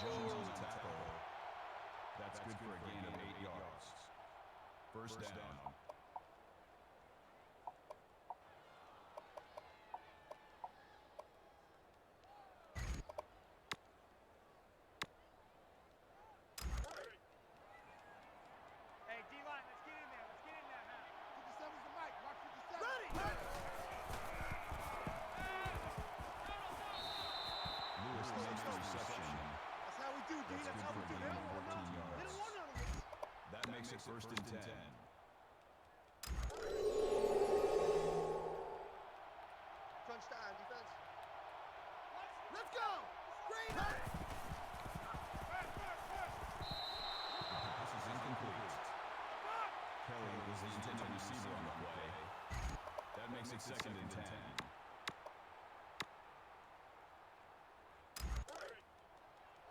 Jones on the tackle. That's good for a gain of 8 yards. First down. Hey, D-line, let's get in there. Let's get in there now. 57's the Mike. Mark 57. Ready! Lewis makes the reception. That's how we do, D. That's That's good how for we a do. gain They of don't want 14 none. They yards. don't want none of this. That makes it 1st and 10. Crunch time, defense. Let's go! Green up! Pass is incomplete. Kelly was the intended receiver on the play. That makes it 2nd and 10.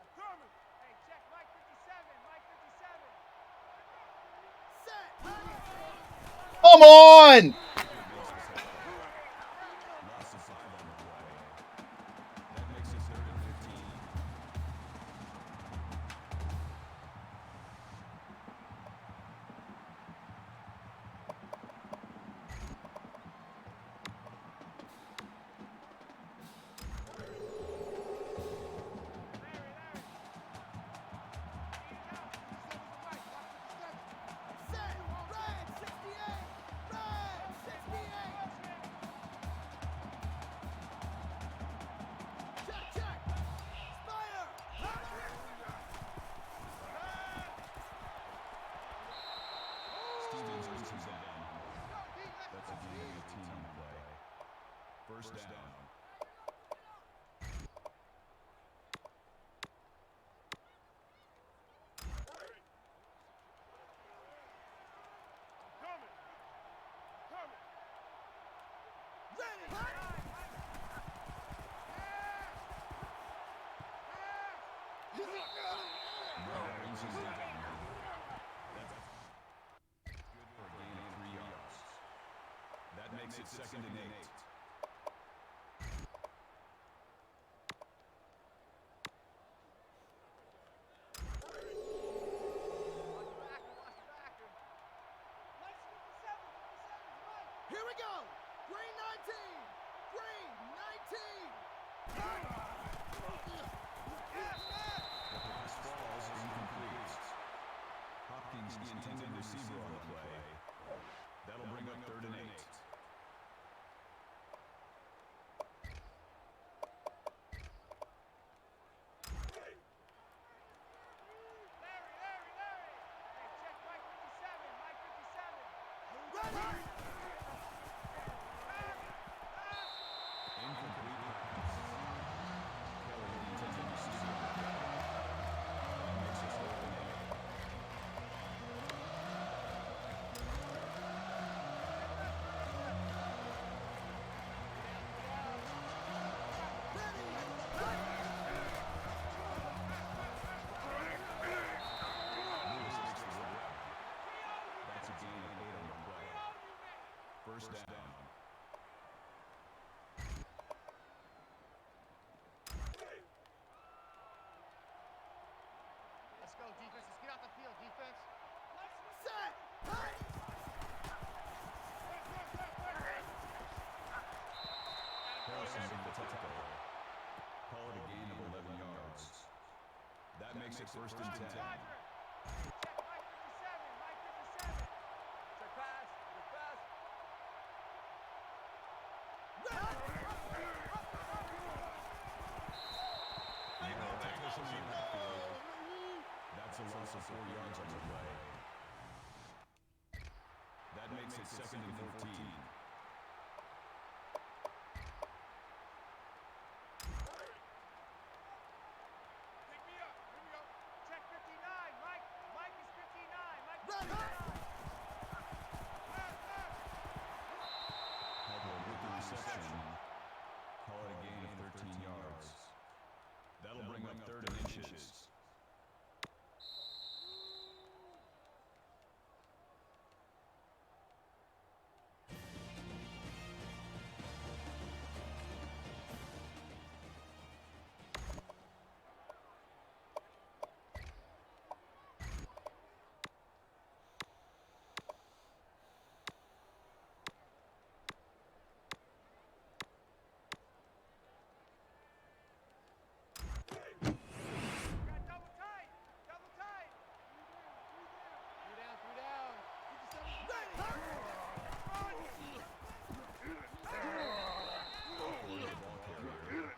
I'm coming. Hey, check Mike 57, Mike 57. Set! Come on! Loss of 5 on the play. That makes it 3rd and 15. Stevens brings him down. That's a gain of 18 on the play. First down. Coming! Coming! Ready! Murray brings him down. That's good for a gain of 3 yards. That makes it 2nd and 8. Here we go! Green 19! Green 19! The pass falls incomplete. Hopkins, the intended receiver on the play. That'll bring up 3rd and 8. Larry! Hey, check Mike 57, Mike 57. Ready! Incomplete pass. Kelly, the intended receiver on the play. That makes it 4th and 8. Lewis makes the grab. That's a gain of 8 on the play. First down. Let's go, defense. Let's get out the field, defense. Set! Harrison with the tackle. Call it a gain of 11 yards. That makes it 1st and 10. Check Mike 57, Mike 57. Check pass, check pass. Ready! a loss of 4 yards on the play. That makes it 2nd and 14. Pick me up. Here we go. Check 59. Mike. Mike is 59. Mike is 59. Caldwell with the reception. Call it a gain of 13 yards. That'll bring up 3rd and inches. Got double tight. Double tight. 3 down. 3 down. 57 Ball carrier.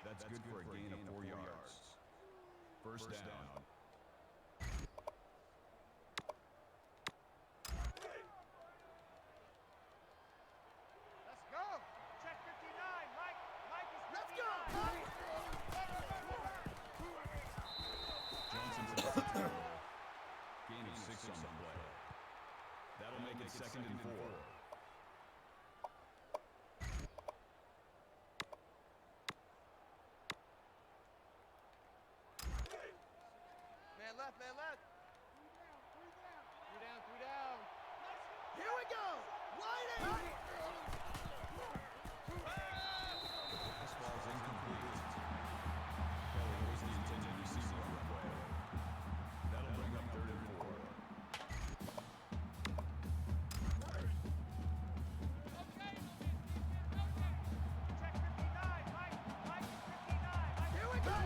That's good for a gain of 4 yards. First down. Let's go. Check 59. Mike. Mike is 59. Let's go. Johnson to the tackle. Gain of 6 on the play. That'll make it 2nd and 4. Man left, man left. 3 down, 3 down. Here we go. Wide This ball's incomplete. Kelly was the intended receiver on the play. That'll bring up 3rd and 4. Check 59. Mike. Mike is 59. Mike. Here we go.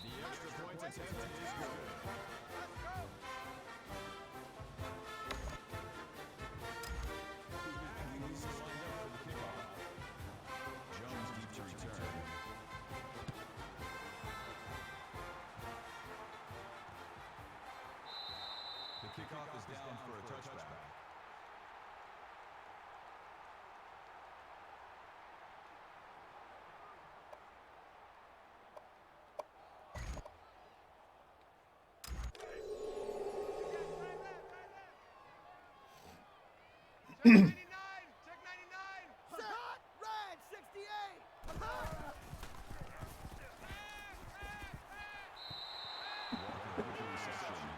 The extra point attempt is good. Let's go. Aggies lined up for the kickoff. Jones deep to return. The kickoff is down for a touchback. Check 99. Check 99. Shot. Red 68.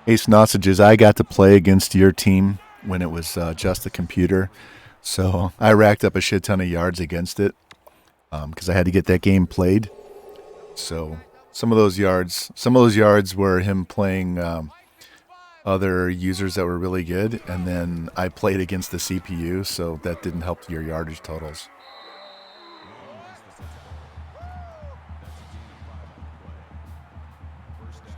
Ace Sausages, I got to play against your team when it was just the computer. So I racked up a shit ton of yards against it because I had to get that game played. So some of those yards were him playing other users that were really good, and then I played against the CPU, so that didn't help your yardage totals. First down.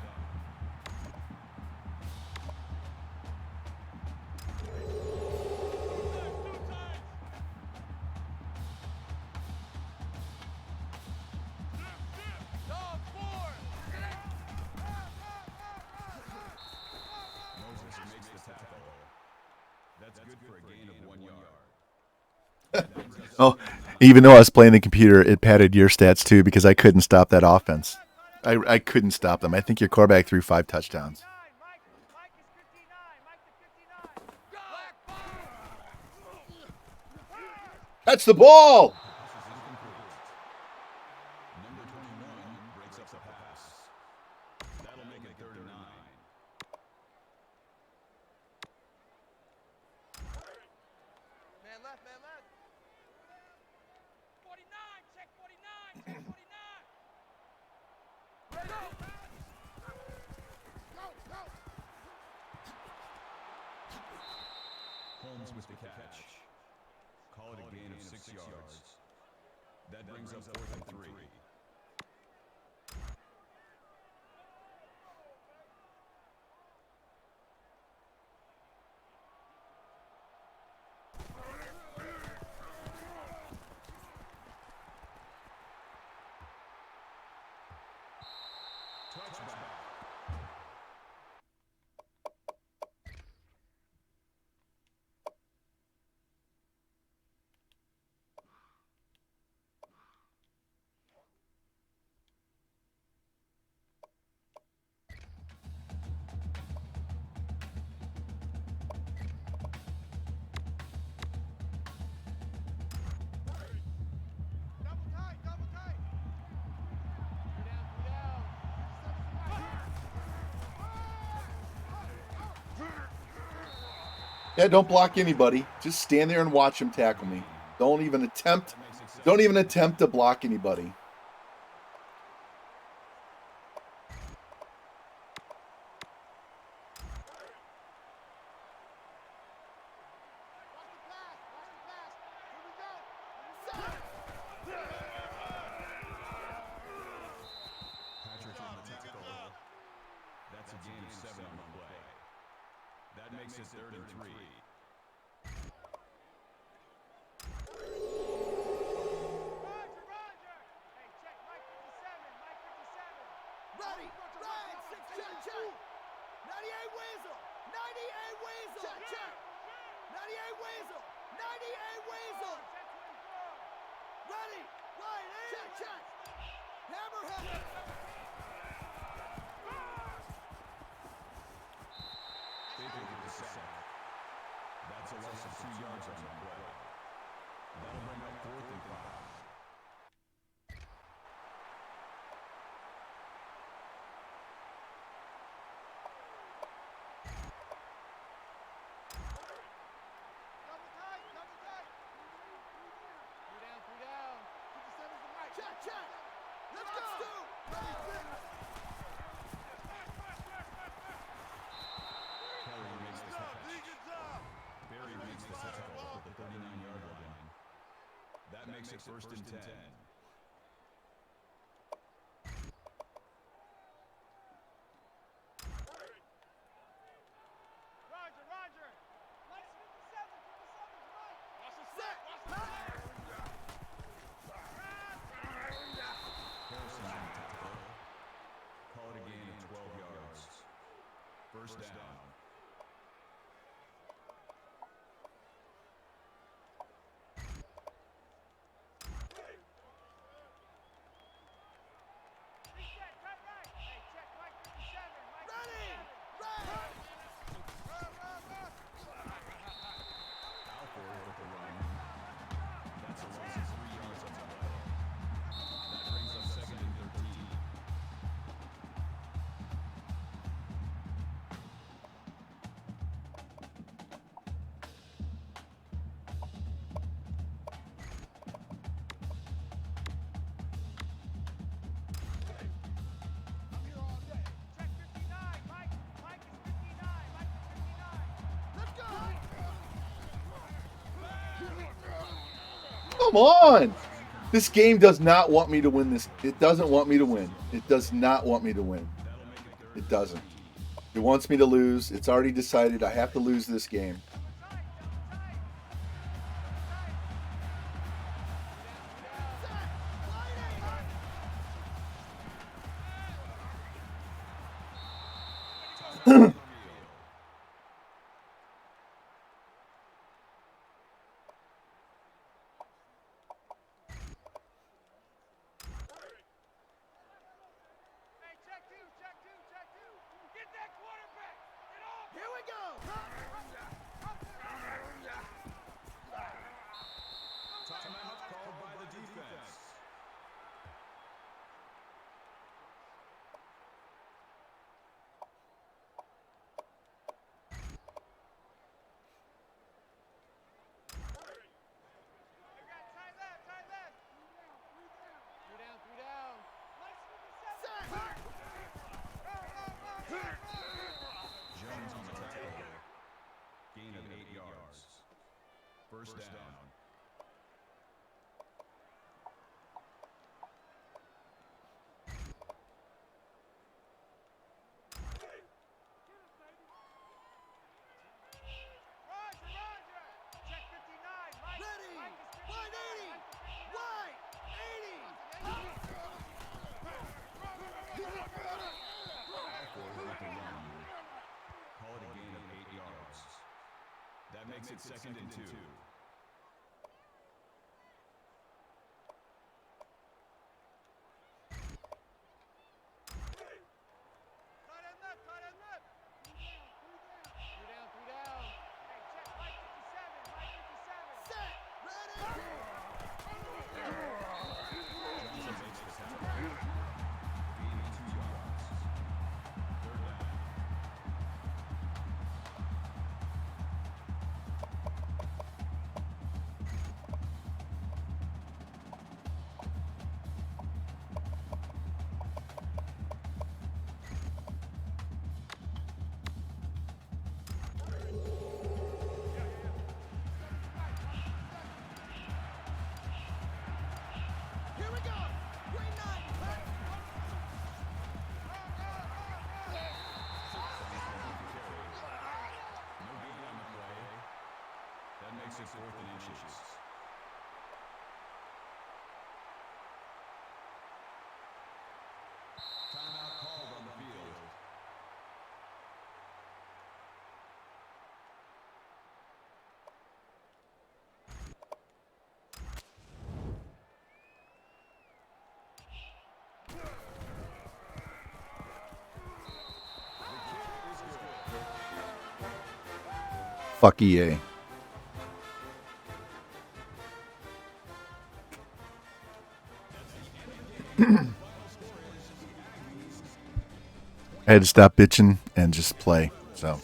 Dog 4. Moses makes the tackle. That's good for a gain of 1 yard. Oh, even though I was playing the computer, it padded your stats too because I couldn't stop that offense. I couldn't stop them. I think your quarterback threw 5 touchdowns. Mike is 59. Mike to 59. Black ball. That's the ball! This is incomplete. Number 21 breaks up the pass. That'll make it 3rd and 9. Man left, man left. 49. Jones with the catch. Call it a gain of 6 yards. That brings up 4th and 3. Touchback. Double tight, double tight. Three down, 3 down. Yeah, don't block anybody. Just stand there and watch him tackle me. Don't even attempt to block anybody. Watch the pass, watch the pass. Here we go. Set. Patrick on the tackle. That's a gain of 7 on the play. That makes it 3rd and 3. Roger, Roger. Hey, check Mike 57, Mike 57. Ready, right, 6, check, check. 98 Weasel, 98 Weasel, check, check. 98 Weasel, 98 Weasel. Set 24. Ready, right, check, check. Hammerhead. Baker with the sack. That's a loss of 2 yards on the play. That'll bring up 4th and 5. Double tight, double tight. 3 down, 3 down. 57's the Mike. Check, check. Let's go. Ready, six. Kelly makes the catch. Barry makes the tackle at the 39-yard line. That makes it 1st and 10. Roger, Roger. Mike's 57, 57's Mike. Watch the Set. Harrison on the tackle. Call it a gain of 12 yards. 1st down. Reset, cut right. Hey, check Mike 57, Mike Ready, 57. right. Alford with the run. That's a loss of 3 yards on the play. That brings up 2nd and 13. I'm here all day. Check 59, Mike. Mike is 59, Mike is 59. Let's go. Come on! This game does not want me to win this. It doesn't want me to win. It does not want me to win. It doesn't. It wants me to lose. It's already decided I have to lose this game. Hey, check two, check two, check two. Get that quarterback. Get off. Here we go. Timeout called by the defense. first down. Roger. Check 59. Mike. Ready. Mike is 59. Wide 80. Mike is 59. Wide 80. Forward with the run. Call it a gain of 8 yards. That makes it 2nd and 2. Tight end left. Three down. Hey, check Mike 57. Mike 57. Set. Ready. Johnson makes the tackle. Gain of 2 yards. 3rd down. Here we go. Green 9. No gain on the play. That makes it 4th and inches. Timeout called on the field. Fuck EA. I had to stop bitching and just play. So.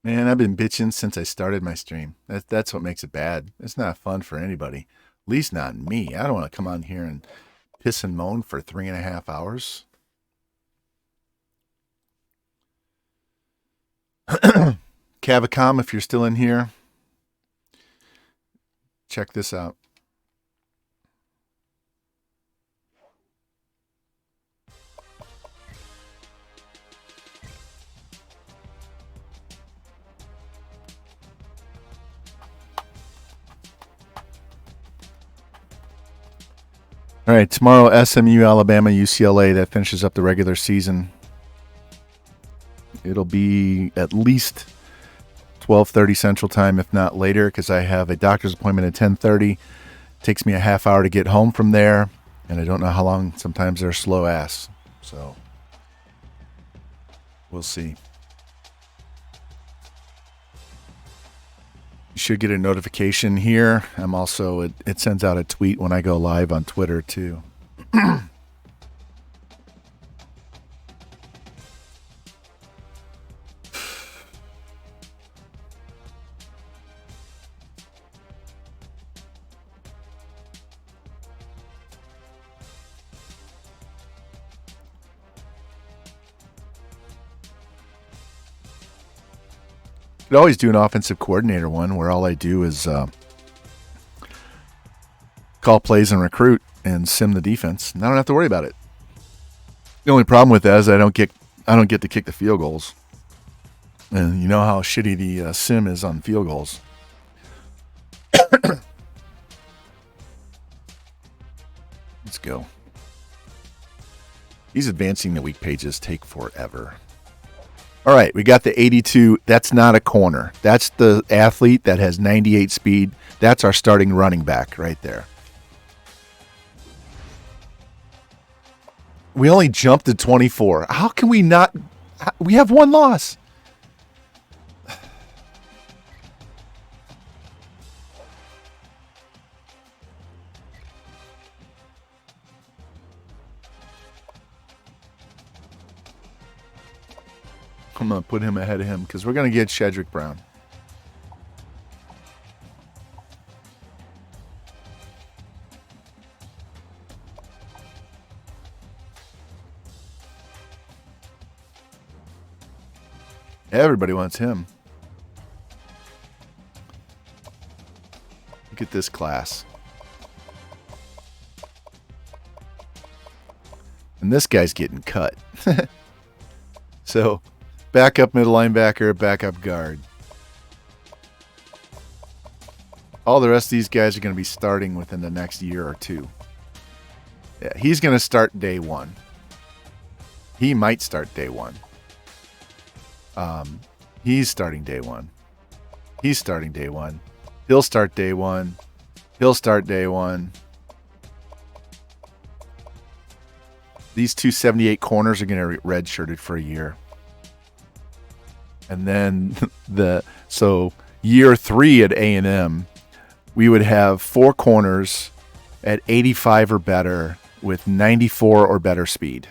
Man, I've been bitching since I started my stream. That's what makes it bad. It's not fun for anybody. At least not me. I don't want to come on here and piss and moan for 3.5 hours. Cavicom, if you're still in here, check this out. All right, tomorrow SMU, Alabama, UCLA. That finishes up the regular season. It'll be at least 12:30 Central Time, if not later, because I have a doctor's appointment at 10:30. Takes me a half hour to get home from there, and I don't know how long. Sometimes they're slow ass. So we'll see. You should get a notification here. I'm also, it sends out a tweet when I go live on Twitter too. Could always do an offensive coordinator one where all I do is call plays and recruit and sim the defense, and I don't have to worry about it. The only problem with that is I don't get to kick the field goals, and you know how shitty the sim is on field goals. Let's go. These advancing the week pages take forever. All right, we got the 82. That's not a corner. That's the athlete that has 98 speed. That's our starting running back right there. We only jumped to 24. How can we not? We have one loss. I'm going to put him ahead of him because we're going to get Shedrick Brown. Everybody wants him. Look at this class. And this guy's getting cut. So, backup middle linebacker, backup guard. All the rest of these guys are going to be starting within the next year or two. Yeah, he's going to start day one. He might start day one. He's starting day one. He's starting day one. He'll start day one. He'll start day one. These 278 corners are going to redshirted for a year. And then so year 3 at A&M, we would have 4 corners at 85 or better with 94 or better speed.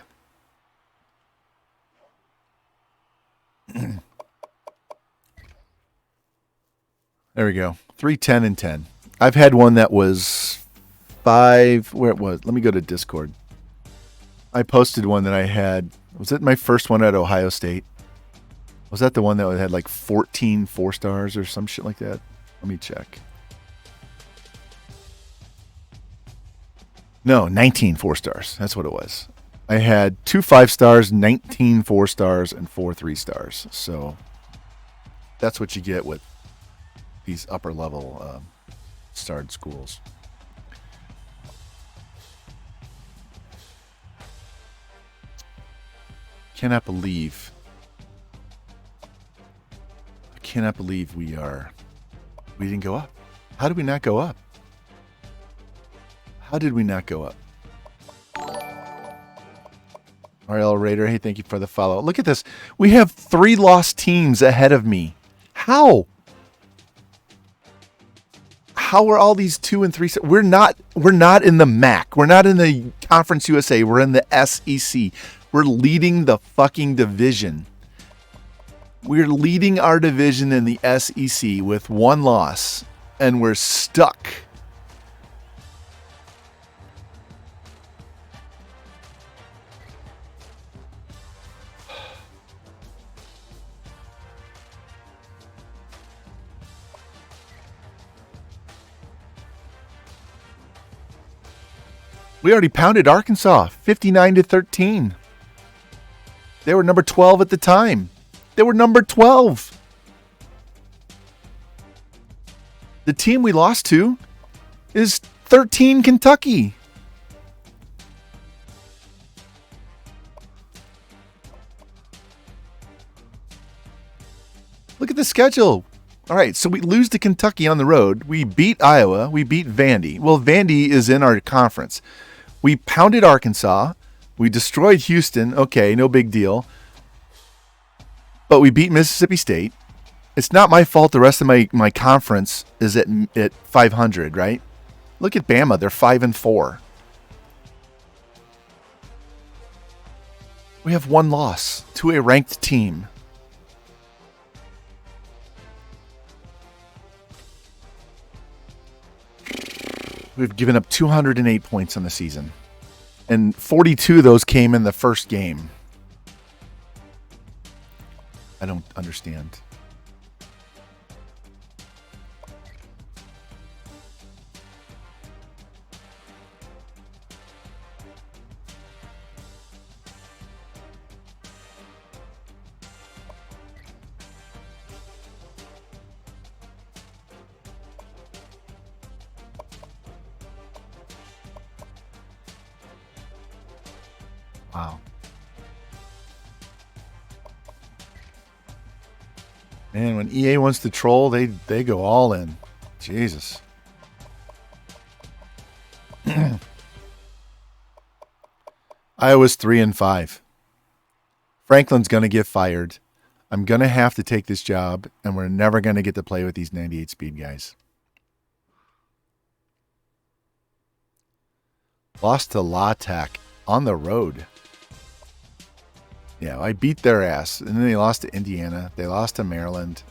There we go. 3, 10, and 10. I've had one that was 5. Where it was? Let me go to Discord. I posted one that I had. Was it my first one at Ohio State? Was that the one that had like 14 4-stars or some shit like that? Let me check. No, 19 4-stars. That's what it was. I had 2 5-stars, 19 4-stars, and 4 3-stars. So that's what you get with these upper level starred schools. I cannot believe we didn't go up. How did we not go up? How did we not go up? RL Raider, hey, thank you for the follow. Look at this. We have 3 lost teams ahead of me. How? How are all these 2 and 3? We're not in the MAC. We're not in the Conference USA. We're in the SEC. We're leading the fucking division. We're leading our division in the SEC with 1 loss, and we're stuck. We already pounded Arkansas 59-13. They were number 12 at the time. They were number 12. The team we lost to is 13 Kentucky. Look at the schedule. All right, so we lose to Kentucky on the road. We beat Iowa. We beat Vandy. Well, Vandy is in our conference. We pounded Arkansas. We destroyed Houston. Okay, no big deal. But we beat Mississippi State. It's not my fault the rest of my conference is at 500, right? Look at Bama. They're 5-4. We have 1 loss to a ranked team. We've given up 208 points on the season. And 42 of those came in the first game. I don't understand. Wow. Man, when EA wants to troll, they go all in. Jesus. Iowa's 3-5. Franklin's going to get fired. I'm going to have to take this job, and we're never going to get to play with these 98 speed guys. Lost to La Tech on the road. Yeah, I beat their ass. And then they lost to Indiana. They lost to Maryland.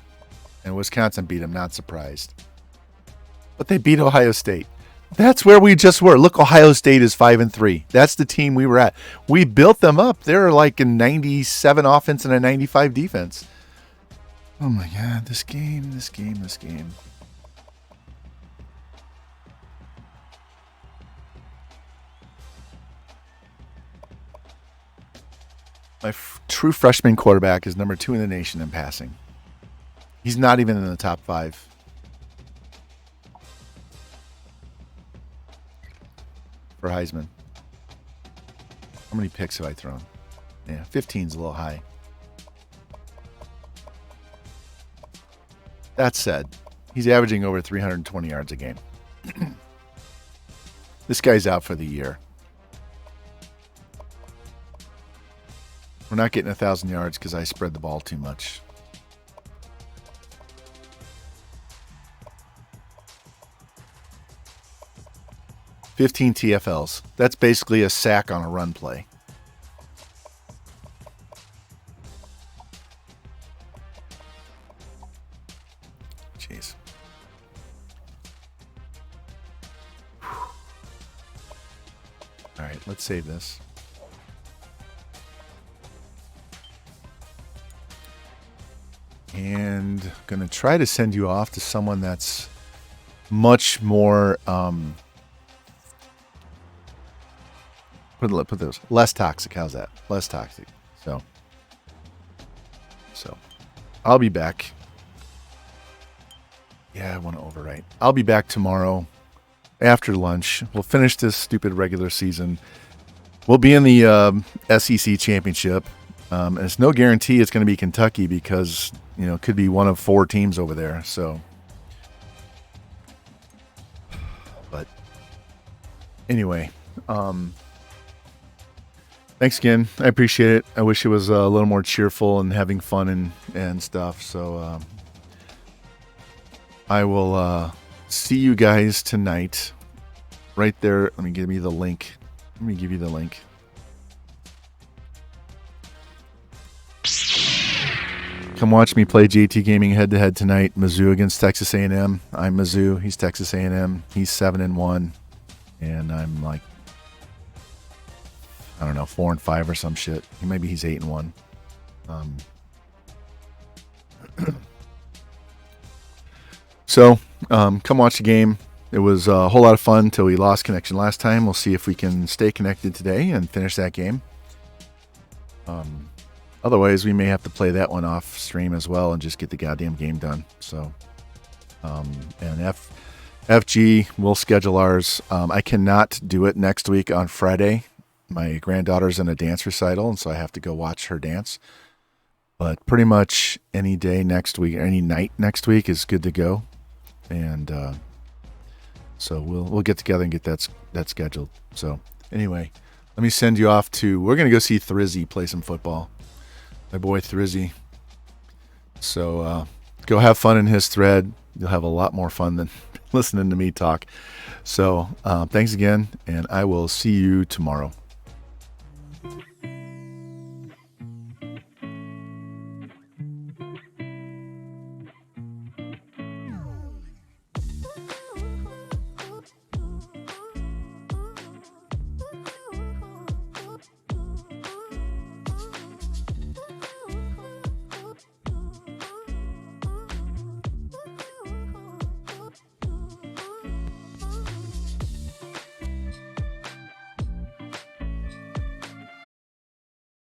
And Wisconsin beat them. Not surprised. But they beat Ohio State. That's where we just were. Look, Ohio State is 5-3. That's the team we were at. We built them up. They're like a 97 offense and a 95 defense. Oh my God, this game. My true freshman quarterback is number 2 in the nation in passing. He's not even in the top 5. For Heisman. How many picks have I thrown? Yeah, 15's a little high. That said, he's averaging over 320 yards a game. This guy's out for the year. We're not getting 1,000 yards because I spread the ball too much. $15 TFLs. That's basically a sack on a run play. Jeez. All right, let's save this. And I'm going to try to send you off to someone that's much more put those less toxic. How's that? Less toxic. So I'll be back. Yeah, I want to overwrite. I'll be back tomorrow after lunch. We'll finish this stupid regular season. We'll be in the SEC championship. And it's no guarantee it's going to be Kentucky because, you know, it could be one of 4 teams over there. So, but anyway, thanks again. I appreciate it. I wish it was a little more cheerful and having fun and stuff. So, I will see you guys tonight right there. Let me give you the link. Come watch me play JT Gaming head-to-head tonight. Mizzou against Texas A&M. I'm Mizzou. He's Texas A&M. He's 7-1, and I'm like, I don't know, 4-5 or some shit. Maybe he's 8-1. So, come watch the game. It was a whole lot of fun until we lost connection last time. We'll see if we can stay connected today and finish that game. Otherwise, we may have to play that one off stream as well and just get the goddamn game done. So, and FG, we'll schedule ours. I cannot do it next week on Friday. My granddaughter's in a dance recital, and so I have to go watch her dance. But pretty much any day next week, any night next week is good to go. And so we'll get together and get that scheduled. So anyway, let me send you off to. We're gonna go see Thrizzy play some football. My boy Thrizzy. So go have fun in his thread. You'll have a lot more fun than listening to me talk. So thanks again, and I will see you tomorrow.